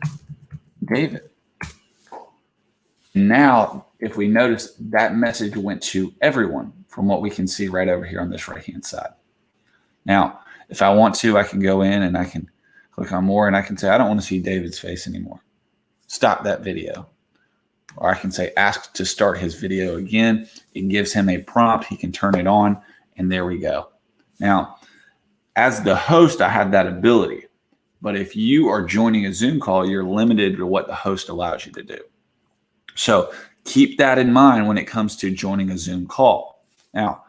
David? Now, if we notice, that message went to everyone from what we can see right over here on this right-hand side. Now, if I want to, I can go in and I can click on more and I can say, I don't want to see David's face anymore. Stop that video. Or I can say, ask to start his video again. It gives him a prompt. He can turn it on, and there we go. Now, as the host, I have that ability. But if you are joining a Zoom call, you're limited to what the host allows you to do. So keep that in mind when it comes to joining a Zoom call. Now,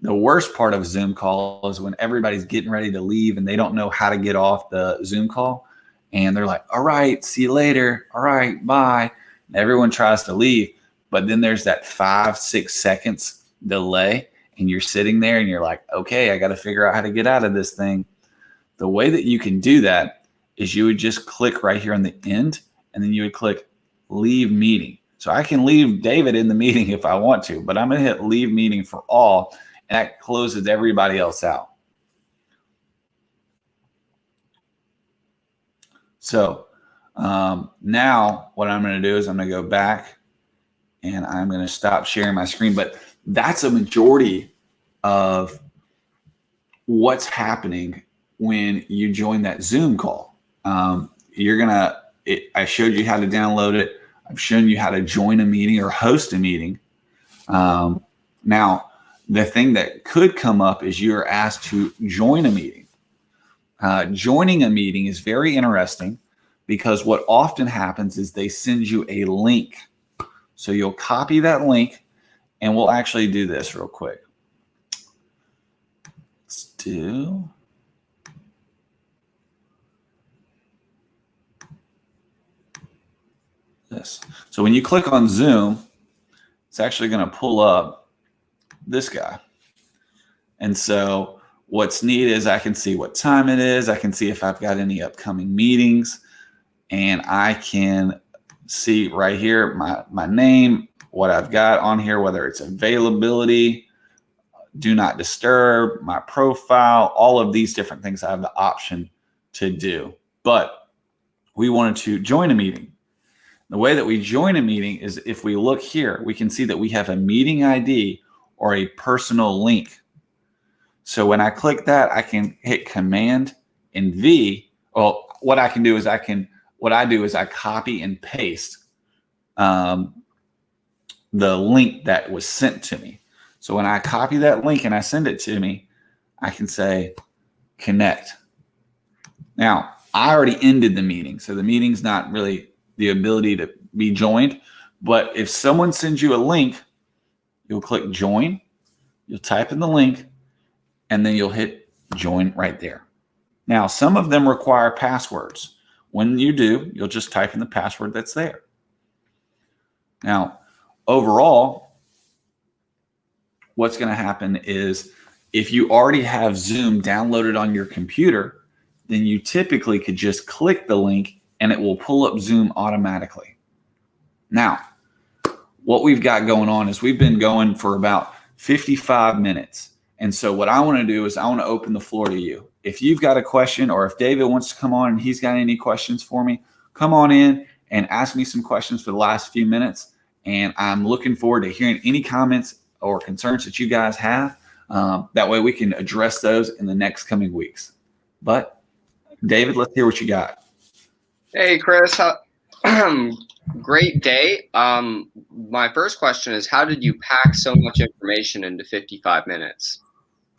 the worst part of a Zoom call is when everybody's getting ready to leave and they don't know how to get off the Zoom call. And they're like, all right, see you later. All right, bye. And everyone tries to leave. But then there's that 5-6 seconds delay. And you're sitting there and you're like, okay, I got to figure out how to get out of this thing. The way that you can do that is you would just click right here on the end. And then you would click leave meeting. So I can leave David in the meeting if I want to, but I'm going to hit leave meeting for all, and that closes everybody else out. So now what I'm going to do is I'm going to go back and I'm going to stop sharing my screen, but that's a majority of what's happening when you join that Zoom call. I showed you how to download it. I've shown you how to join a meeting or host a meeting. Now, the thing that could come up is you're asked to join a meeting. Joining a meeting is very interesting because what often happens is they send you a link. So you'll copy that link, and we'll actually do this real quick. Let's do this. So when you click on Zoom, it's actually going to pull up this guy. And so what's neat is I can see what time it is. I can see if I've got any upcoming meetings, and I can see right here my name, what I've got on here, whether it's availability, do not disturb, my profile, all of these different things I have the option to do. But we wanted to join a meeting. The way that we join a meeting is if we look here, we can see that we have a meeting ID or a personal link. So when I click that, I can hit Command and V. Well, what I do is I copy and paste the link that was sent to me. So when I copy that link and I send it to me, I can say connect. Now, I already ended the meeting, so the meeting's not really the ability to be joined. But if someone sends you a link, you'll click join, you'll type in the link, and then you'll hit join right there. Now, some of them require passwords. When you do, you'll just type in the password that's there. Now, overall, what's going to happen is if you already have Zoom downloaded on your computer, then you typically could just click the link and it will pull up Zoom automatically. Now, what we've got going on is we've been going for about 55 minutes. And so what I want to do is I want to open the floor to you. If you've got a question, or if David wants to come on and he's got any questions for me, come on in and ask me some questions for the last few minutes. And I'm looking forward to hearing any comments or concerns that you guys have. That way we can address those in the next coming weeks. But David, let's hear what you got. Hey, Chris. Great day. My first question is, how did you pack so much information into 55 minutes?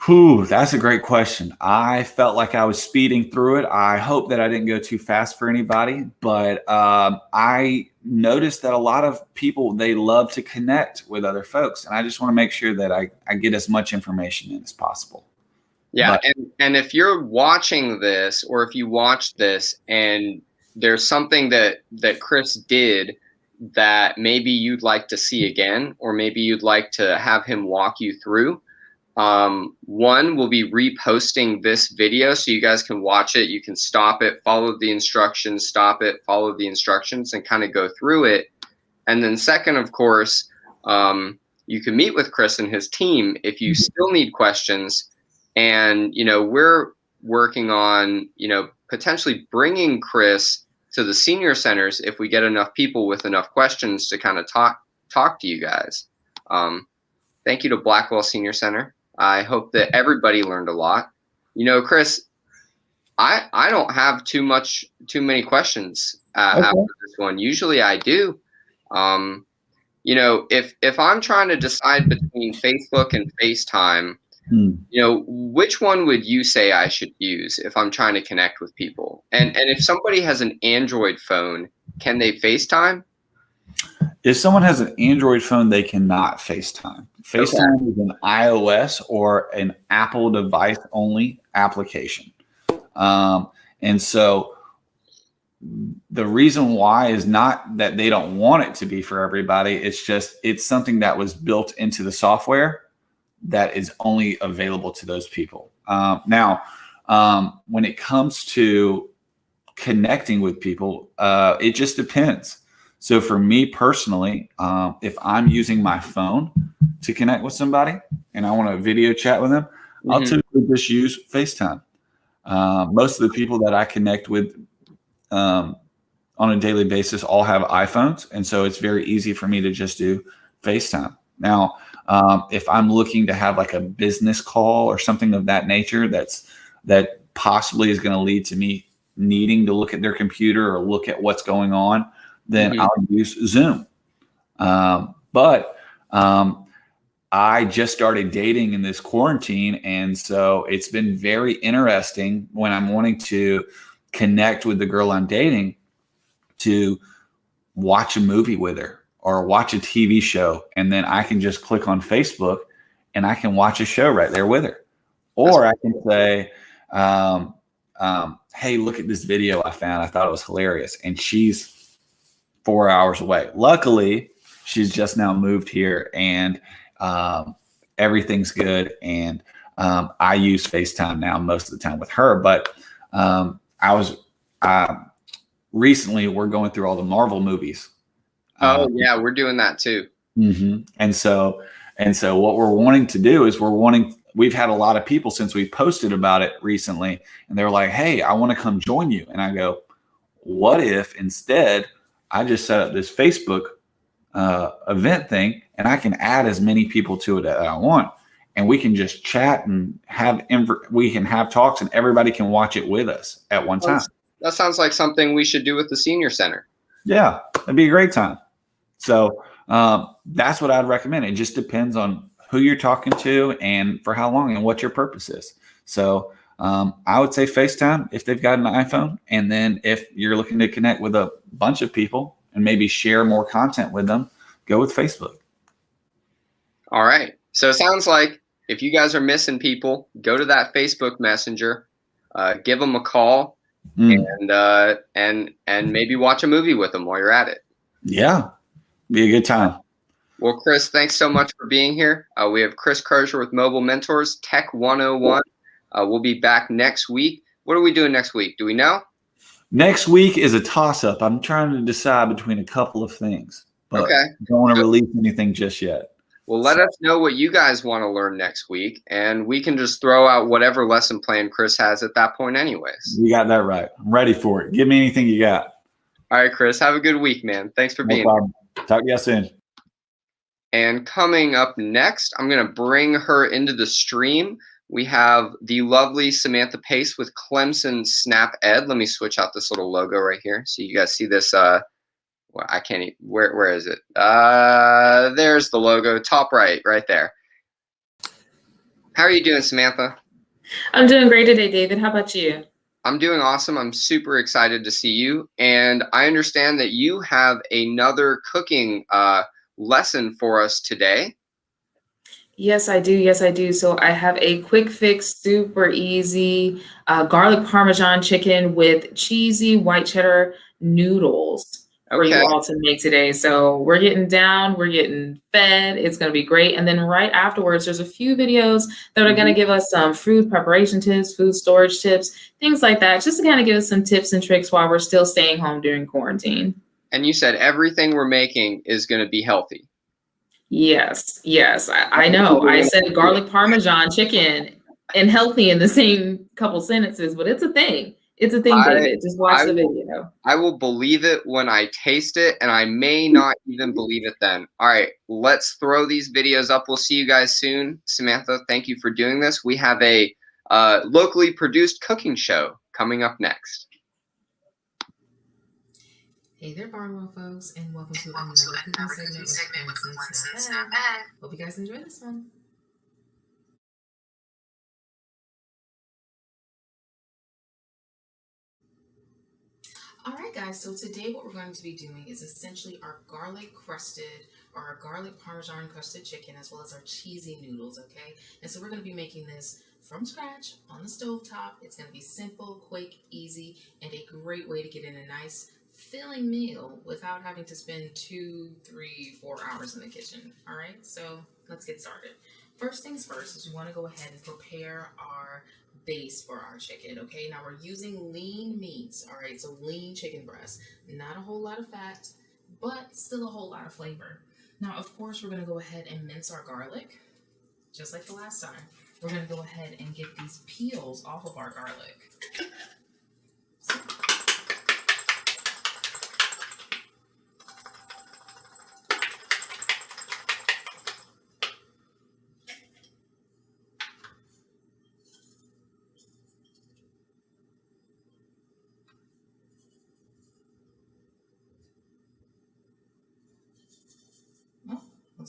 Whew, that's a great question. I felt like I was speeding through it. I hope that I didn't go too fast for anybody, but I noticed that a lot of people, they love to connect with other folks. And I just want to make sure that I get as much information in as possible. Yeah. And if you're watching this, or if you watch this and there's something that Chris did that maybe you'd like to see again, or maybe you'd like to have him walk you through, one, we'll be reposting this video so you guys can watch it. You can stop it, follow the instructions, stop it, follow the instructions, and kind of go through it. And then second, of course, you can meet with Chris and his team if you still need questions. And, we're working on, potentially bringing Chris to the senior centers if we get enough people with enough questions to kind of talk to you guys. Thank you to Blackwell Senior Center. I hope that everybody learned a lot. Chris, I don't have too many questions after this one. Usually I do. If I'm trying to decide between Facebook and FaceTime, which one would you say I should use if I'm trying to connect with people? And if somebody has an Android phone, can they FaceTime? If someone has an Android phone, they cannot FaceTime. FaceTime is an iOS or an Apple device only application. And so the reason why is not that they don't want it to be for everybody. It's something that was built into the software that is only available to those people. Now, when it comes to connecting with people, it just depends. So for me personally, if I'm using my phone to connect with somebody and I want to video chat with them, I'll typically just use FaceTime. Most of the people that I connect with on a daily basis all have iPhones. And so it's very easy for me to just do FaceTime. Now, If I'm looking to have like a business call or something of that nature, that possibly is going to lead to me needing to look at their computer or look at what's going on, then I'll use Zoom. But I just started dating in this quarantine. And so it's been very interesting when I'm wanting to connect with the girl I'm dating to watch a movie with her or watch a TV show. And then I can just click on Facebook and I can watch a show right there with her. Or I can say, hey, look at this video I found. I thought it was hilarious. And she's 4 hours away. Luckily, she's just now moved here and everything's good. And I use FaceTime now most of the time with her. But recently we're going through all the Marvel movies. Oh yeah, we're doing that too. And so what we're wanting to do is we've had a lot of people since we posted about it recently, and they're like, hey, I want to come join you. And I go, what if instead I just set up this Facebook event thing and I can add as many people to it as I want, and we can just chat and we can have talks and everybody can watch it with us at one time. That sounds like something we should do with the senior center. Yeah, it'd be a great time. So that's what I'd recommend. It just depends on who you're talking to and for how long and what your purpose is. So I would say FaceTime if they've got an iPhone. And then if you're looking to connect with a bunch of people and maybe share more content with them, go with Facebook. All right. So it sounds like if you guys are missing people, go to that Facebook Messenger, give them a call, and maybe watch a movie with them while you're at it. Yeah, be a good time. Well, Chris, thanks so much for being here. We have Chris Crozier with Mobile Mentors Tech 101. We'll be back next week. What are we doing next week? Do we know? Next week is a toss-up. I'm trying to decide between a couple of things, but I don't want to release anything just yet. Well, let us know what you guys want to learn next week, and we can just throw out whatever lesson plan Chris has at that point anyways. You got that right. I'm ready for it. Give me anything you got. All right, Chris. Have a good week, man. Thanks for being here. Talk to you soon. And coming up next, I'm going to bring her into the stream. We have the lovely Samantha Pace with Clemson SNAP-ED. Let me switch out this little logo right here so you guys see this. Well, I can't even, where is it? There's the logo, top right there. How are you doing, Samantha? I'm doing great today, David. How about you? I'm doing awesome. I'm super excited to see you. And I understand that you have another cooking lesson for us today. Yes, I do. Yes, I do. So I have a quick fix, super easy garlic Parmesan chicken with cheesy white cheddar noodles for you all to make today. So we're getting down, we're getting fed. It's going to be great. And then right afterwards, there's a few videos that are going to give us some food preparation tips, food storage tips, things like that, just to kind of give us some tips and tricks while we're still staying home during quarantine. And you said everything we're making is going to be healthy. Yes, I know. I said garlic Parmesan chicken and healthy in the same couple sentences, but it's a thing. It's a thing, David. Just watch the video. I will believe it when I taste it, and I may not even believe it then. All right, let's throw these videos up. We'll see you guys soon. Samantha, thank you for doing this. We have a locally produced cooking show coming up next. Hey there, Barnwell folks, and welcome to another cooking segment with Clemson SNAP-ED. Hope you guys enjoy this one. All right, guys, so today what we're going to be doing is essentially our garlic Parmesan crusted chicken, as well as our cheesy noodles, okay? And so we're going to be making this from scratch on the stovetop. It's going to be simple, quick, easy, and a great way to get in a nice filling meal without having to spend 2, 3, 4 hours in the kitchen. All right, so let's get started. First things first is we want to go ahead and prepare our base for our chicken. Okay, now we're using lean meats. All right, so lean chicken breast, not a whole lot of fat, but still a whole lot of flavor. Now, of course, we're going to go ahead and mince our garlic just like the last time. We're going to go ahead and get these peels off of our garlic.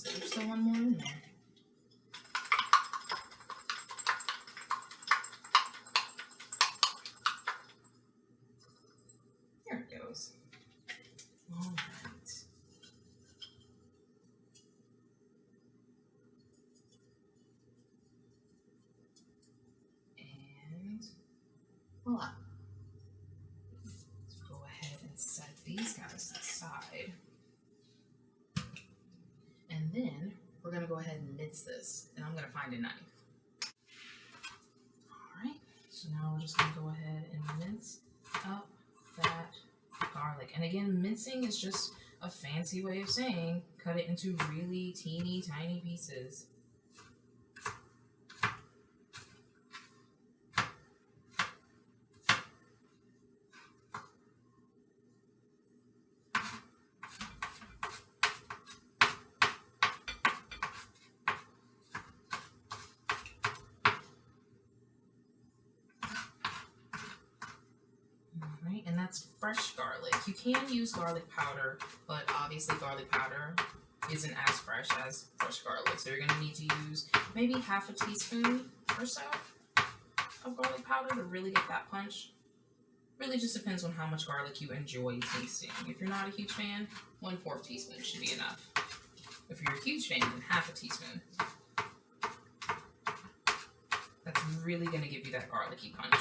Looks like there's still one more in there. There it goes. All right. And voila. Let's go ahead and set these guys to the side. And then we're going to go ahead and mince this. And I'm going to find a knife. All right. So now we're just going to go ahead and mince up that garlic. And again, mincing is just a fancy way of saying cut it into really teeny tiny pieces. Right, and that's fresh garlic. You can use garlic powder, but obviously garlic powder isn't as fresh as fresh garlic. So you're going to need to use maybe half a teaspoon or so of garlic powder to really get that punch. Really just depends on how much garlic you enjoy tasting. If you're not a huge fan, 1/4 teaspoon should be enough. If you're a huge fan, then half a teaspoon. That's really going to give you that garlicky punch.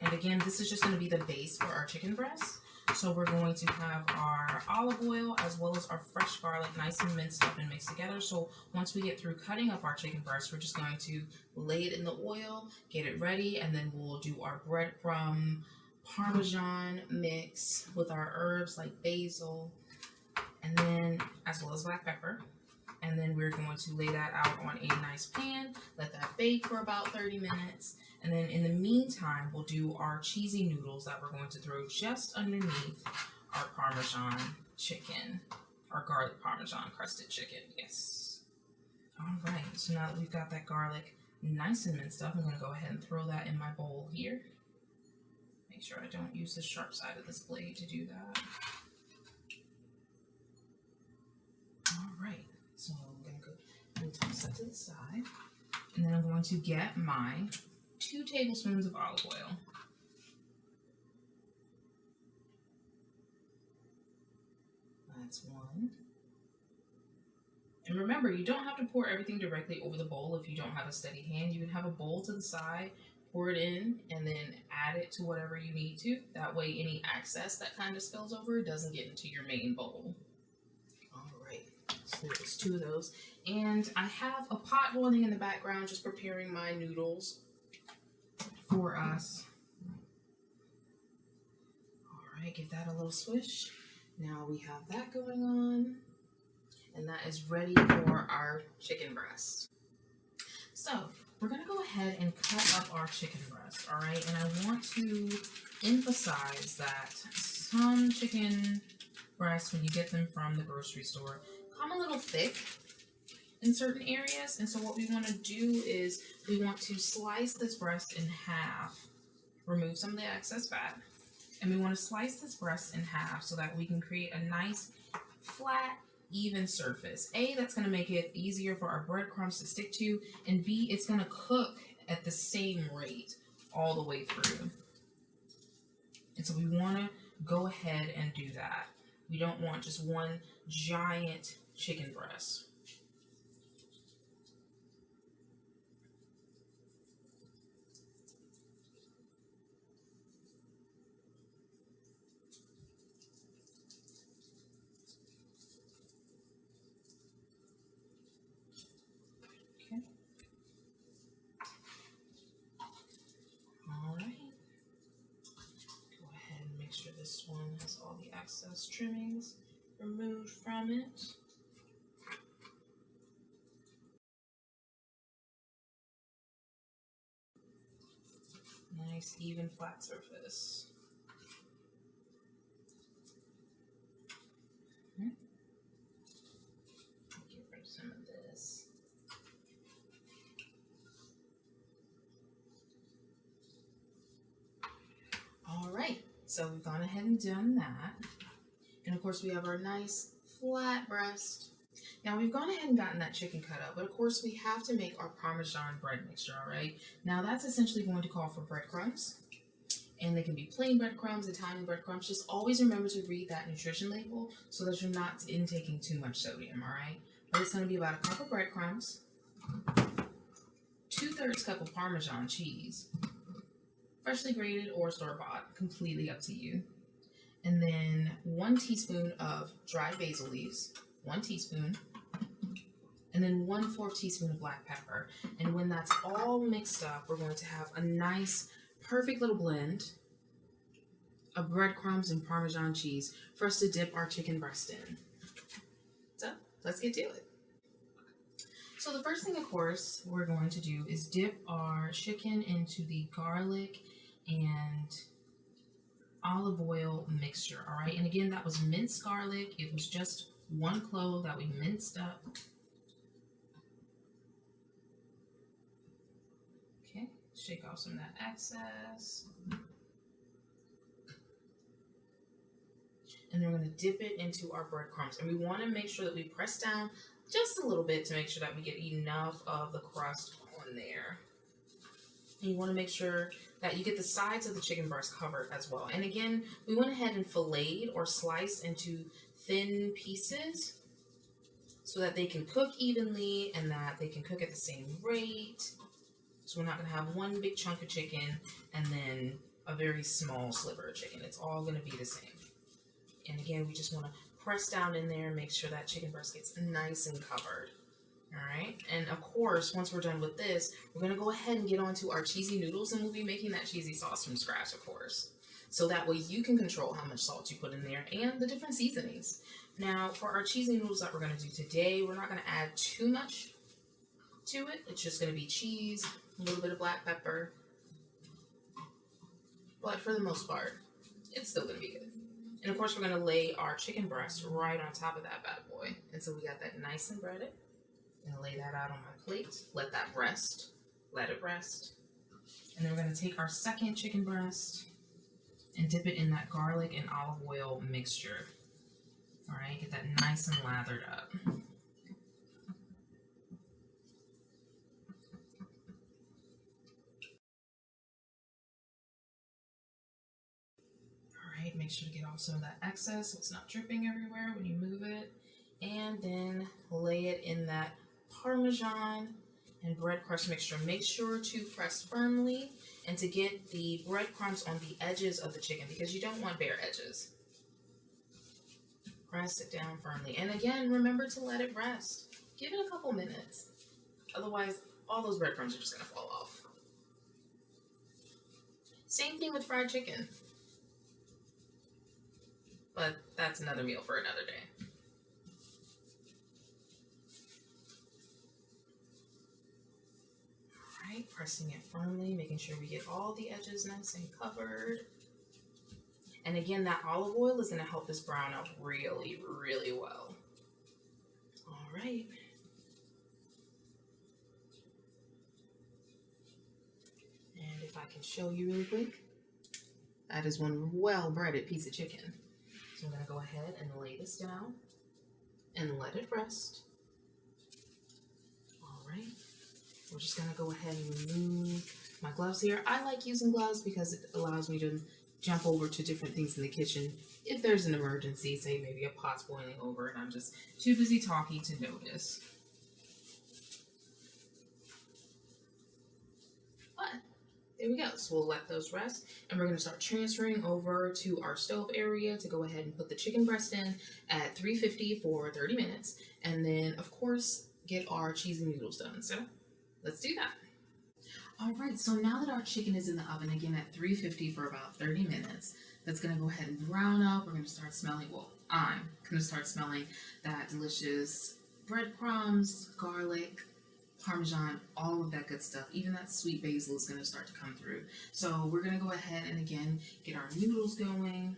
And again, this is just going to be the base for our chicken breast. So we're going to have our olive oil as well as our fresh garlic nice and minced up and mixed together. So once we get through cutting up our chicken breast, we're just going to lay it in the oil, get it ready, and then we'll do our breadcrumb Parmesan mix with our herbs like basil, and then as well as black pepper. And then we're going to lay that out on a nice pan, let that bake for about 30 minutes. And then in the meantime, we'll do our cheesy noodles that we're going to throw just underneath our Parmesan chicken, our garlic Parmesan crusted chicken, yes. All right, so now that we've got that garlic nice and minced up, I'm gonna go ahead and throw that in my bowl here. Make sure I don't use the sharp side of this blade to do that. All right. So I'm going to go toss that to the side. And then I'm going to get my 2 tablespoons of olive oil. That's 1. And remember, you don't have to pour everything directly over the bowl if you don't have a steady hand. You can have a bowl to the side, pour it in, and then add it to whatever you need to. That way any excess that kind of spills over doesn't get into your main bowl. So there's 2 of those. And I have a pot boiling in the background, just preparing my noodles for us. All right, give that a little swish. Now we have that going on. And that is ready for our chicken breast. So we're going to go ahead and cut up our chicken breast, all right? And I want to emphasize that some chicken breasts, when you get them from the grocery store, come a little thick in certain areas. And so what we want to do is we want to slice this breast in half, remove some of the excess fat, and we want to slice this breast in half so that we can create a nice flat, even surface. A, that's going to make it easier for our breadcrumbs to stick to, and B, it's going to cook at the same rate all the way through. And so we want to go ahead and do that. We don't want just one giant chicken breast. Okay. All right. Go ahead and make sure this one has all the excess trimmings removed from it. Nice, even, flat surface. Get rid of some of this. So we've gone ahead and done that. And of course we have our nice flat breast. Now we've gone ahead and gotten that chicken cut up, but of course we have to make our Parmesan bread mixture, all right? Now that's essentially going to call for breadcrumbs. And they can be plain breadcrumbs, Italian breadcrumbs. Just always remember to read that nutrition label so that you're not intaking too much sodium, all right? But it's going to be about a cup of breadcrumbs, 2/3 cup of Parmesan cheese, freshly grated or store-bought, completely up to you. And then 1 teaspoon of dried basil leaves, 1 teaspoon, and then 1/4 teaspoon of black pepper. And when that's all mixed up, we're going to have a nice, perfect little blend of breadcrumbs and Parmesan cheese for us to dip our chicken breast in. So let's get to it. So the first thing, of course, we're going to do is dip our chicken into the garlic and olive oil mixture, all right? And again, that was minced garlic. It was just 1 clove that we minced up. Okay, shake off some of that excess. And then we're going to dip it into our breadcrumbs. And we want to make sure that we press down just a little bit to make sure that we get enough of the crust on there. And you want to make sure that you get the sides of the chicken breast covered as well. And again, we went ahead and filleted or sliced into thin pieces so that they can cook evenly and that they can cook at the same rate. So we're not going to have one big chunk of chicken and then a very small sliver of chicken. It's all going to be the same. And again, we just want to press down in there and make sure that chicken breast gets nice and covered. All right. And of course, once we're done with this, we're going to go ahead and get onto our cheesy noodles, and we'll be making that cheesy sauce from scratch, of course. So that way you can control how much salt you put in there and the different seasonings. Now, for our cheesy noodles that we're going to do today, we're not going to add too much to it. It's just going to be cheese, a little bit of black pepper. But for the most part, it's still going to be good. And of course, we're going to lay our chicken breast right on top of that bad boy. And so we got that nice and breaded. I'm going to lay that out on my plate. Let that rest. Let it rest. And then we're going to take our second chicken breast and dip it in that garlic and olive oil mixture. All right, get that nice and lathered up. Make sure to get off some of that excess so it's not dripping everywhere when you move it. And then lay it in that Parmesan and bread crust mixture. Make sure to press firmly and to get the breadcrumbs on the edges of the chicken because you don't want bare edges. Press it down firmly. And again, remember to let it rest. Give it a couple minutes. Otherwise, all those breadcrumbs are just going to fall off. Same thing with fried chicken. But that's another meal for another day. All right, pressing it firmly, making sure we get all the edges nice and covered. And again, that olive oil is going to help this brown up really, really well. All right. And if I can show you really quick, that is one well-breaded piece of chicken. So I'm going to go ahead and lay this down and let it rest. All right. We're just going to go ahead and remove my gloves here. I like using gloves because it allows me to jump over to different things in the kitchen if there's an emergency, say maybe a pot's boiling over and I'm just too busy talking to notice. But there we go. So we'll let those rest, and we're going to start transferring over to our stove area to go ahead and put the chicken breast in at 350 for 30 minutes, and then of course get our cheesy noodles done. So let's do that. All right, so now that our chicken is in the oven again at 350 for about 30 minutes, that's going to go ahead and brown up. We're going to start smelling, well, I'm going to start smelling that delicious breadcrumbs, garlic, Parmesan, all of that good stuff. Even that sweet basil is going to start to come through. So we're going to go ahead and again get our noodles going.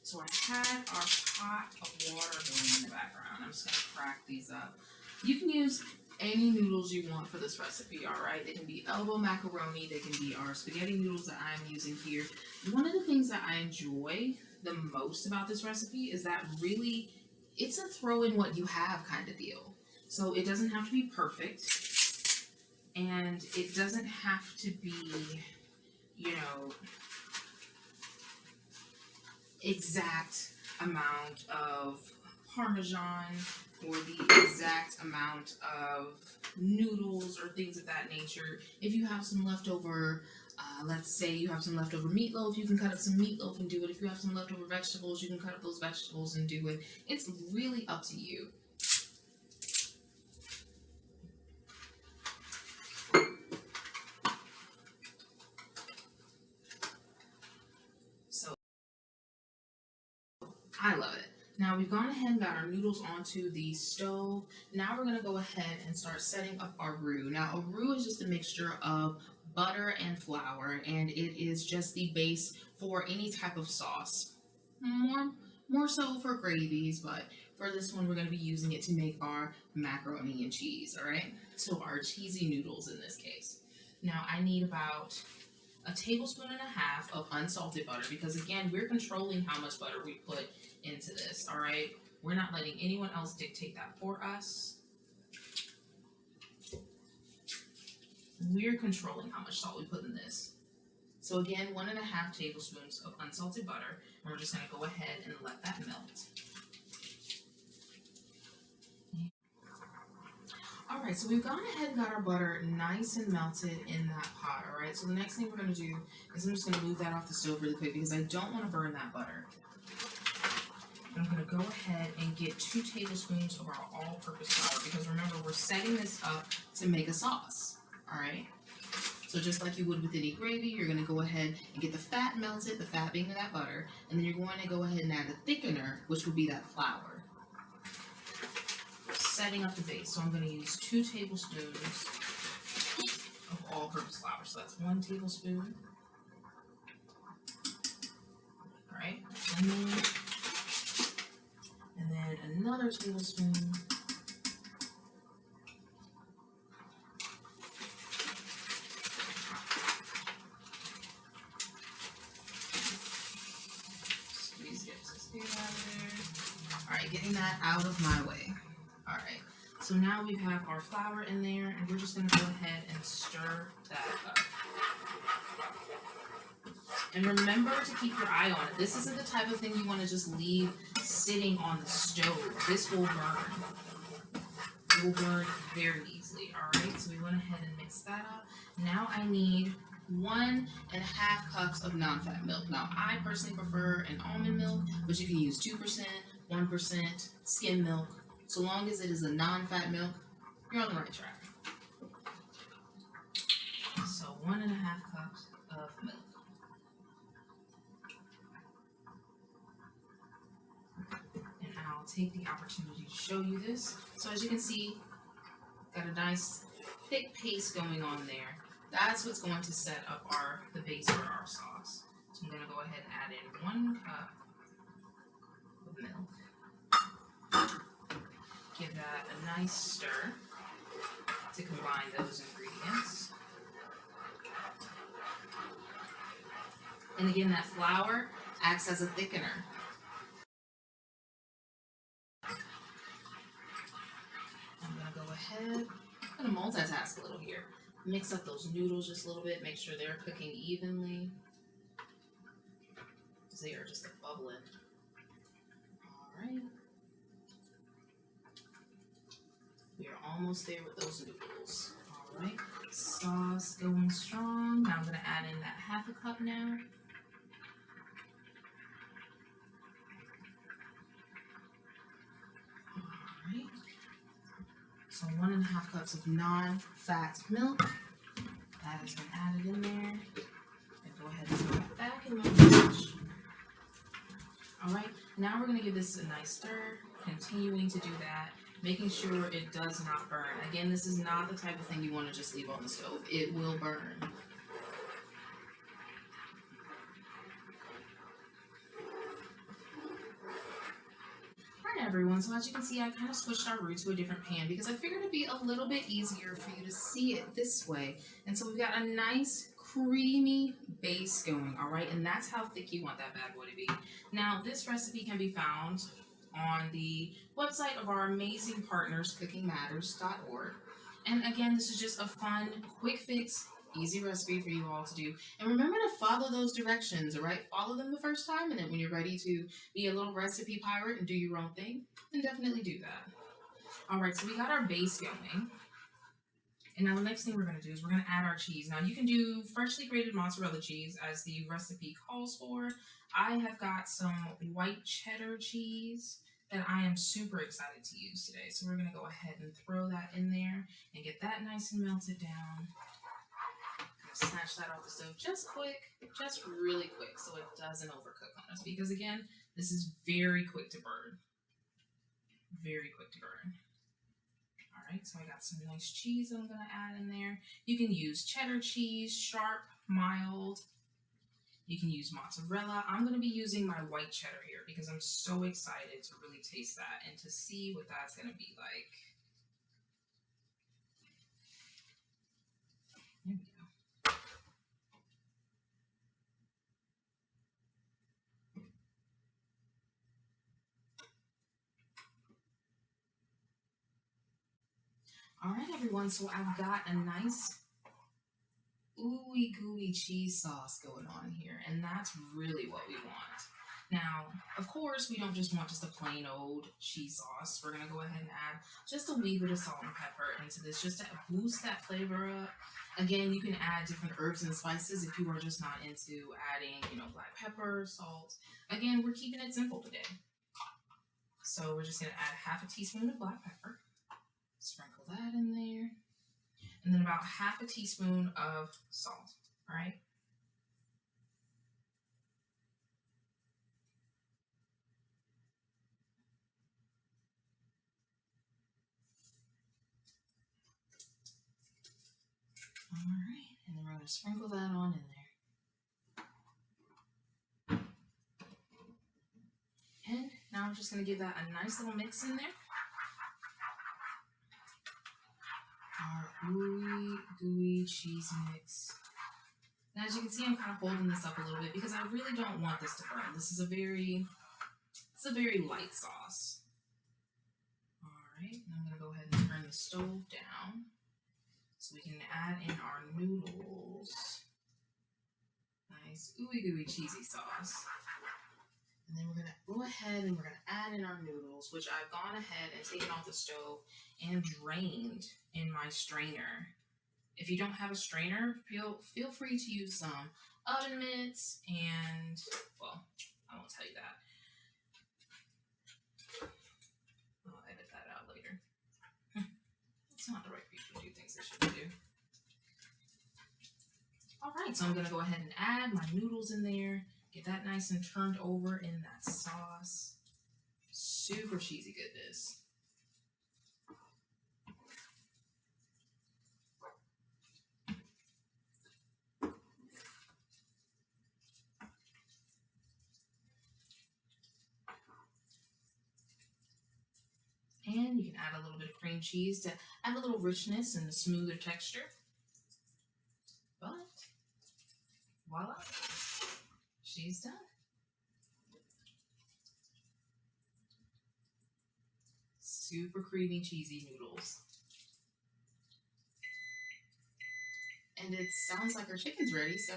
So I had our pot of water going in the background. I'm just going to crack these up. You can use any noodles you want for this recipe, all right? They can be elbow macaroni, they can be our spaghetti noodles that I'm using here. One of the things that I enjoy the most about this recipe is that really it's a throw in what you have kind of deal. So it doesn't have to be perfect, and it doesn't have to be, you know, exact amount of Parmesan or the exact amount of noodles or things of that nature. If you have some leftover, let's say you have some leftover meatloaf, you can cut up some meatloaf and do it. If you have some leftover vegetables, you can cut up those vegetables and do it. It's really up to you. So I love it. Now we've gone ahead and got our noodles onto the stove. Now we're going to go ahead and start setting up our roux. Now a roux is just a mixture of butter and flour, and it is just the base for any type of sauce. More so for gravies, but for this one we're going to be using it to make our macaroni and cheese, all right? So our cheesy noodles in this case. Now I need about a tablespoon and a half of unsalted butter, because again, we're controlling how much butter we put into this, all right? We're not letting anyone else dictate that for us. We're controlling how much salt we put in this. So again, 1.5 tablespoons of unsalted butter, and we're just gonna go ahead and let that melt. All right, so we've gone ahead and got our butter nice and melted in that pot, all right? So the next thing we're gonna do is I'm just gonna move that off the stove really quick because I don't wanna burn that butter. I'm gonna go ahead and get 2 tablespoons of our all-purpose flour, because remember, we're setting this up to make a sauce, all right? So just like you would with any gravy, you're gonna go ahead and get the fat melted, the fat being that butter, and then you're going to go ahead and add the thickener, which would be that flour. Setting up the base, so I'm gonna use 2 tablespoons of all-purpose flour. So that's 1 tablespoon. All right, and then another tablespoon. Squeeze it out of there. All right, getting that out of my way. All right, so now we have our flour in there, and we're just gonna go ahead and stir that up. And remember to keep your eye on it. This isn't the type of thing you want to just leave sitting on the stove. This will burn. It will burn very easily, all right? So we went ahead and mixed that up. Now I need 1.5 cups of non-fat milk. Now, I personally prefer an almond milk, but you can use 2%, 1%, skim milk. So long as it is a non-fat milk, you're on the right track. So 1.5 cups of milk. And I'll take the opportunity to show you this. So as you can see, got a nice thick paste going on there. That's what's going to set up the base for our sauce. So I'm going to go ahead and add in 1 cup of milk. Give that a nice stir to combine those ingredients. And again, that flour acts as a thickener. I'm gonna go ahead, I'm gonna multitask a little here. Mix up those noodles just a little bit, make sure they're cooking evenly, because they are just bubbling. All right. We are almost there with those noodles. All right, sauce going strong. Now I'm gonna add in that 1/2 cup now. All right, so 1.5 cups of non-fat milk. That has been added in there. And go ahead and put that back in my dish. All right, now we're gonna give this a nice stir, continuing to do that, making sure it does not burn. Again, this is not the type of thing you want to just leave on the stove. It will burn. All right, everyone, so as you can see, I kind of switched our roux to a different pan because I figured it'd be a little bit easier for you to see it this way. And so we've got a nice creamy base going, all right? And that's how thick you want that bad boy to be. Now, this recipe can be found on the website of our amazing partners, cookingmatters.org. And again, this is just a fun, quick fix, easy recipe for you all to do. And remember to follow those directions, all right? Follow them the first time, and then when you're ready to be a little recipe pirate and do your own thing, then definitely do that. All right, so we got our base going. And now the next thing we're going to do is we're going to add our cheese. Now you can do freshly grated mozzarella cheese as the recipe calls for. I have got some white cheddar cheese that I am super excited to use today. So we're going to go ahead and throw that in there and get that nice and melted down. Snatch that off the stove just quick, just really quick, so it doesn't overcook on us, because again, this is very quick to burn. Very quick to burn. All right, so I got some nice cheese I'm gonna add in there. You can use cheddar cheese, sharp, mild. You can use mozzarella. I'm gonna be using my white cheddar here because I'm so excited to really taste that and to see what that's gonna be like. There we go. All right, everyone, so I've got a nice ooey gooey cheese sauce going on here, and that's really what we want. Now, of course, we don't just want just a plain old cheese sauce. We're gonna go ahead and add just a wee bit of salt and pepper into this just to boost that flavor up. Again, you can add different herbs and spices if you are just not into adding, black pepper, salt. Again, we're keeping it simple today. So we're just gonna add half a teaspoon of black pepper. Sprinkle that in there. And then about half a teaspoon of salt, all right? All right, and then we're gonna sprinkle that on in there. And now I'm just gonna give that a nice little mix in there. Our ooey gooey cheese mix. And as you can see, I'm kind of holding this up a little bit because I really don't want this to burn. This is a very light sauce. All right, and I'm gonna go ahead and turn the stove down so we can add in our noodles. Nice ooey gooey cheesy sauce. And then we're gonna go ahead and we're gonna add in our noodles, which I've gone ahead and taken off the stove and drained in my strainer. If you don't have a strainer, feel free to use some oven mitts and, well, I won't tell you that. I'll edit that out later. It's not the right people to do things they shouldn't do. All right, so I'm gonna go ahead and add my noodles in there. Get that nice and turned over in that sauce. Super cheesy goodness. And you can add a little bit of cream cheese to add a little richness and a smoother texture. But voila, she's done. Super creamy, cheesy noodles. And it sounds like our chicken's ready, so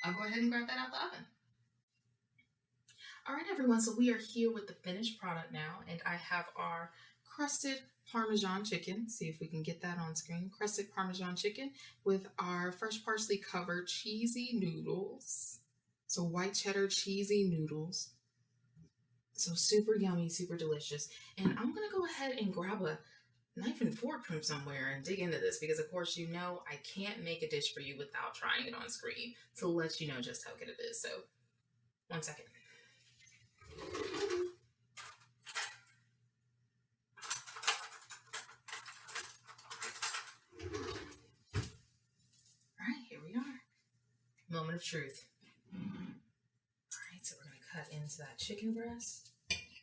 I'll go ahead and grab that out the oven. All right, everyone, so we are here with the finished product now, and I have our crusted Parmesan chicken. See if we can get that on screen. Crusted Parmesan chicken with our fresh parsley covered cheesy noodles. So white cheddar cheesy noodles. So super yummy, super delicious. And I'm gonna go ahead and grab a knife and fork from somewhere and dig into this because of course I can't make a dish for you without trying it on screen to let you know just how good it is. So 1 second. Moment of truth. All right, so we're going to cut into that chicken breast.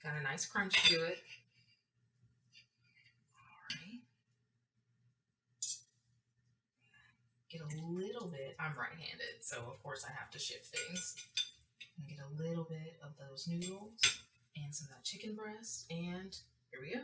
Got a nice crunch to it. get a little bit, I'm right-handed, so of course I have to shift things. And get a little bit of those noodles and some of that chicken breast, and here we go.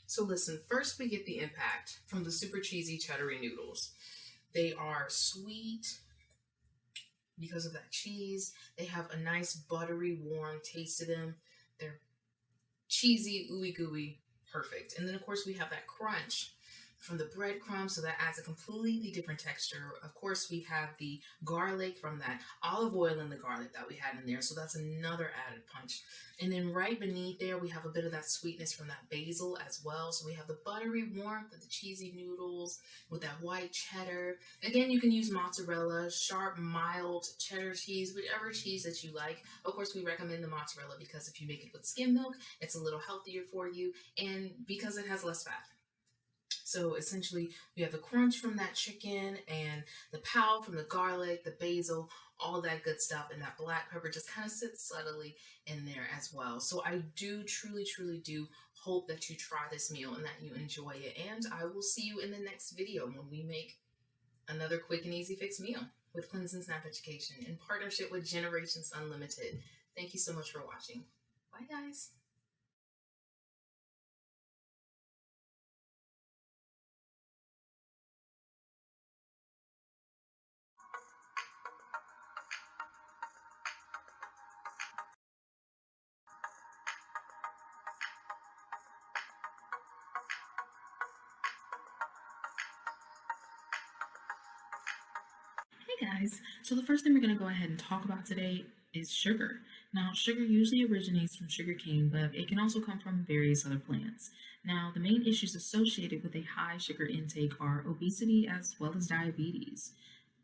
So listen, first we get the impact from the super cheesy cheddary noodles. They are sweet because of that cheese. They have a nice buttery, warm taste to them. They're cheesy, ooey gooey, perfect. And then of course we have that crunch from the breadcrumbs, so that adds a completely different texture. Of course we have the garlic from that olive oil and the garlic that we had in there, so that's another added punch. And then right beneath there we have a bit of that sweetness from that basil as well. So we have the buttery warmth of the cheesy noodles with that white cheddar. Again, you can use mozzarella, sharp, mild cheddar cheese, whichever cheese that you like. Of course, we recommend the mozzarella because if you make it with skim milk, it's a little healthier for you, and because it has less fat. So essentially, we have the crunch from that chicken and the pow from the garlic, the basil, all that good stuff, and that black pepper just kind of sits subtly in there as well. So I do truly do hope that you try this meal and that you enjoy it. And I will see you in the next video when we make another quick and easy fix meal with Clemson SNAP Education in partnership with Generations Unlimited. Thank you so much for watching. Bye, guys. Hey guys, so the first thing we're going to go ahead and talk about today is sugar. Now, sugar usually originates from sugarcane, but it can also come from various other plants. Now, the main issues associated with a high sugar intake are obesity as well as diabetes.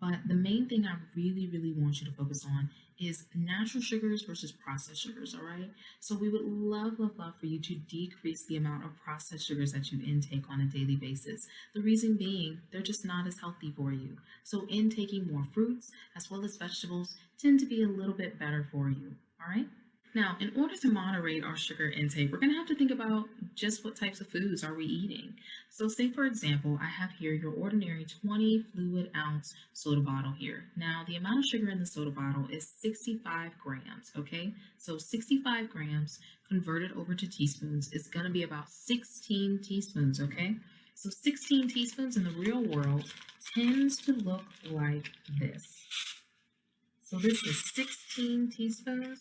But the main thing I really want you to focus on is natural sugars versus processed sugars, all right? So we would love for you to decrease the amount of processed sugars that you intake on a daily basis. The reason being, they're just not as healthy for you. So intaking more fruits as well as vegetables tend to be a little bit better for you, all right? Now, in order to moderate our sugar intake, we're going to have to think about just what types of foods are we eating. So say, for example, I have here your ordinary 20 fluid ounce soda bottle here. Now, the amount of sugar in the soda bottle is 65 grams, okay? So 65 grams converted over to teaspoons is going to be about 16 teaspoons, okay? So 16 teaspoons in the real world tends to look like this. So this is 16 teaspoons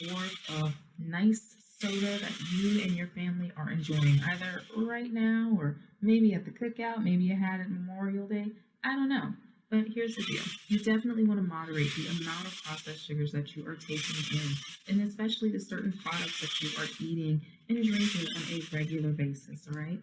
worth of nice soda that you and your family are enjoying either right now or maybe at the cookout, maybe you had it Memorial Day, I don't know. But here's the deal. You definitely want to moderate the amount of processed sugars that you are taking in, and especially the certain products that you are eating and drinking on a regular basis, all right?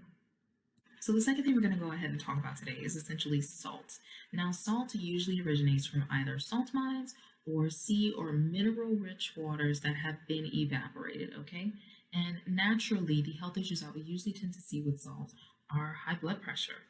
So the second thing we're going to go ahead and talk about today is essentially salt. Now, salt usually originates from either salt mines or sea or mineral-rich waters that have been evaporated, okay? And naturally, the health issues that we usually tend to see with salt are high blood pressure.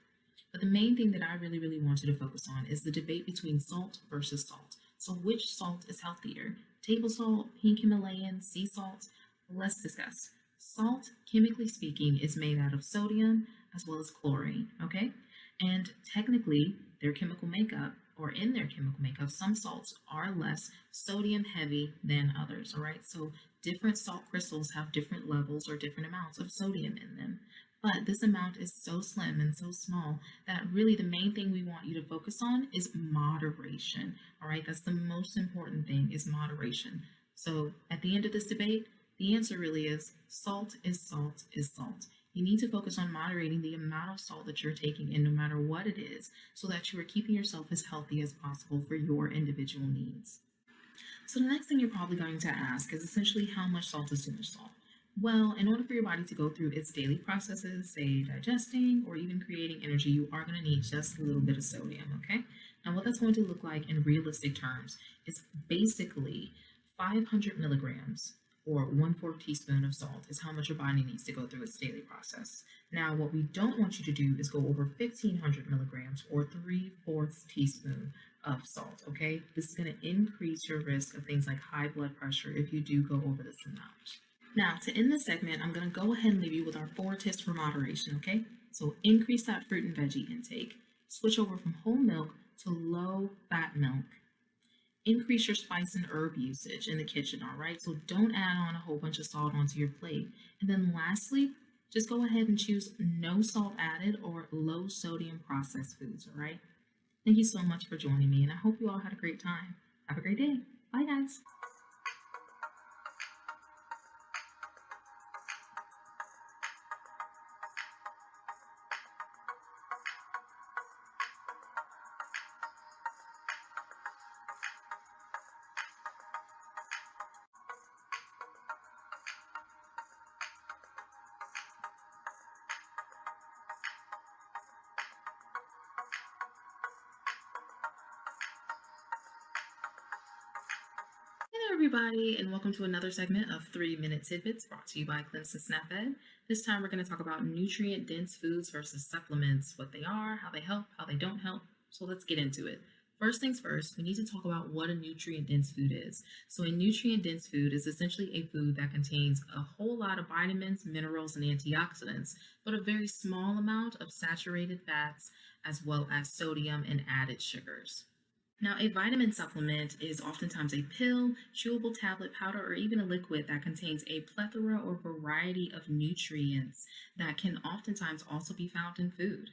But the main thing that I really want you to focus on is the debate between salt versus salt. So which salt is healthier? Table salt, pink Himalayan, sea salt? Let's discuss. Salt, chemically speaking, is made out of sodium as well as chlorine, okay? And technically, their chemical makeup, or in their chemical makeup, some salts are less sodium heavy than others, all right? So different salt crystals have different levels or different amounts of sodium in them. But this amount is so slim and so small that really the main thing we want you to focus on is moderation, all right? That's the most important thing, is moderation. So at the end of this debate, the answer really is salt is salt is salt. You need to focus on moderating the amount of salt that you're taking in, no matter what it is, so that you are keeping yourself as healthy as possible for your individual needs. So the next thing you're probably going to ask is essentially how much salt is too much salt? Well, in order for your body to go through its daily processes, say digesting or even creating energy, you are going to need just a little bit of sodium, okay? Now what that's going to look like in realistic terms is basically 500 milligrams or 1/4 teaspoon of salt is how much your body needs to go through its daily process. Now, what we don't want you to do is go over 1,500 milligrams or 3/4 teaspoon of salt, okay? This is going to increase your risk of things like high blood pressure if you do go over this amount. Now, to end this segment, I'm going to go ahead and leave you with our 4 tips for moderation, okay? So increase that fruit and veggie intake. Switch over from whole milk to low-fat milk. Increase your spice and herb usage in the kitchen, all right? So don't add on a whole bunch of salt onto your plate. And then lastly, just go ahead and choose no salt added or low sodium processed foods, all right? Thank you so much for joining me, and I hope you all had a great time. Have a great day. Bye, guys. Hello, everybody, and welcome to another segment of 3-Minute Tidbits brought to you by Clemson SNAP-ED. This time we're going to talk about nutrient-dense foods versus supplements, what they are, how they help, how they don't help. So let's get into it. First things first, we need to talk about what a nutrient-dense food is. So a nutrient-dense food is essentially a food that contains a whole lot of vitamins, minerals, and antioxidants, but a very small amount of saturated fats, as well as sodium and added sugars. Now, a vitamin supplement is oftentimes a pill, chewable tablet, powder, or even a liquid that contains a plethora or variety of nutrients that can oftentimes also be found in food.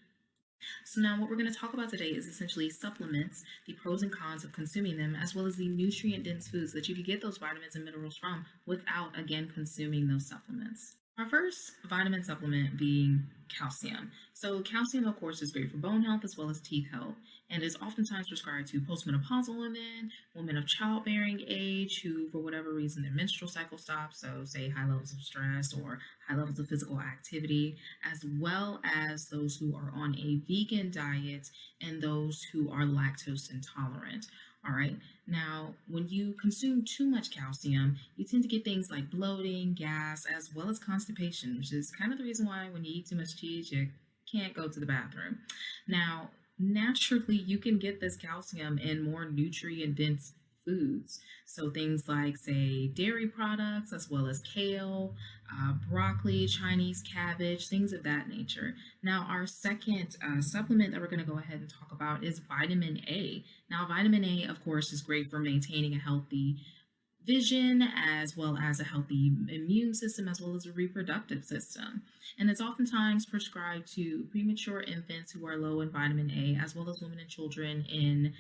So now what we're going to talk about today is essentially supplements, the pros and cons of consuming them, as well as the nutrient-dense foods that you can get those vitamins and minerals from without, again, consuming those supplements. Our first vitamin supplement being calcium. So calcium, of course, is great for bone health as well as teeth health, and is oftentimes prescribed to postmenopausal women, women of childbearing age who, for whatever reason, their menstrual cycle stops, so say high levels of stress or high levels of physical activity, as well as those who are on a vegan diet and those who are lactose intolerant. All right. Now, when you consume too much calcium, you tend to get things like bloating, gas, as well as constipation, which is kind of the reason why when you eat too much cheese, you can't go to the bathroom. Now, naturally, you can get this calcium in more nutrient-dense foods. So things like, say, dairy products, as well as kale, broccoli, Chinese cabbage, things of that nature. Now, our second supplement that we're going to go ahead and talk about is vitamin A. Now, vitamin A, of course, is great for maintaining a healthy vision, as well as a healthy immune system, as well as a reproductive system. And it's oftentimes prescribed to premature infants who are low in vitamin A, as well as women and children in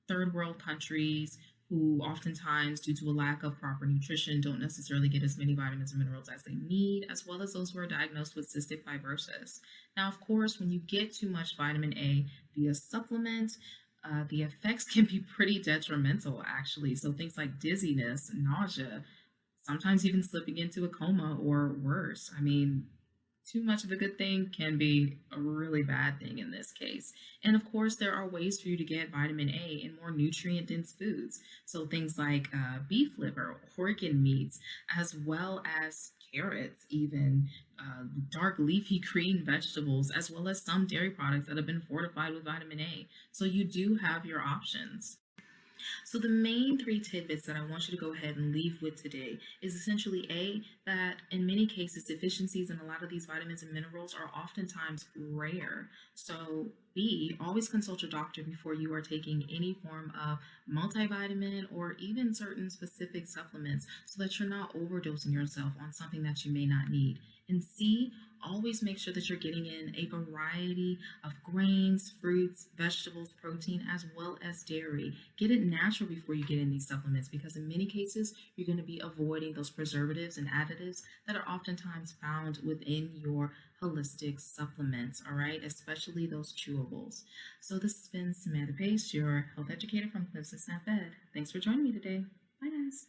third world countries who oftentimes, due to a lack of proper nutrition, don't necessarily get as many vitamins and minerals as they need, as well as those who are diagnosed with cystic fibrosis. Now, of course, when you get too much vitamin A via supplement, the effects can be pretty detrimental, actually. So things like dizziness, nausea, sometimes even slipping into a coma or worse. I mean, too much of a good thing can be a really bad thing in this case. And of course, there are ways for you to get vitamin A in more nutrient-dense foods. So things like beef liver, organ meats, as well as carrots, even dark leafy green vegetables, as well as some dairy products that have been fortified with vitamin A. So you do have your options. So the main 3 tidbits that I want you to go ahead and leave with today is essentially A, that in many cases, deficiencies in a lot of these vitamins and minerals are oftentimes rare. So B, always consult your doctor before you are taking any form of multivitamin or even certain specific supplements so that you're not overdosing yourself on something that you may not need. And C, always make sure that you're getting in a variety of grains, fruits, vegetables, protein, as well as dairy. Get it natural before you get in these supplements, because in many cases, you're going to be avoiding those preservatives and additives that are oftentimes found within your holistic supplements, all right, especially those chewables. So this has been Samantha Pace, your health educator from Clemson SNAP-ED. Thanks for joining me today. Bye, guys.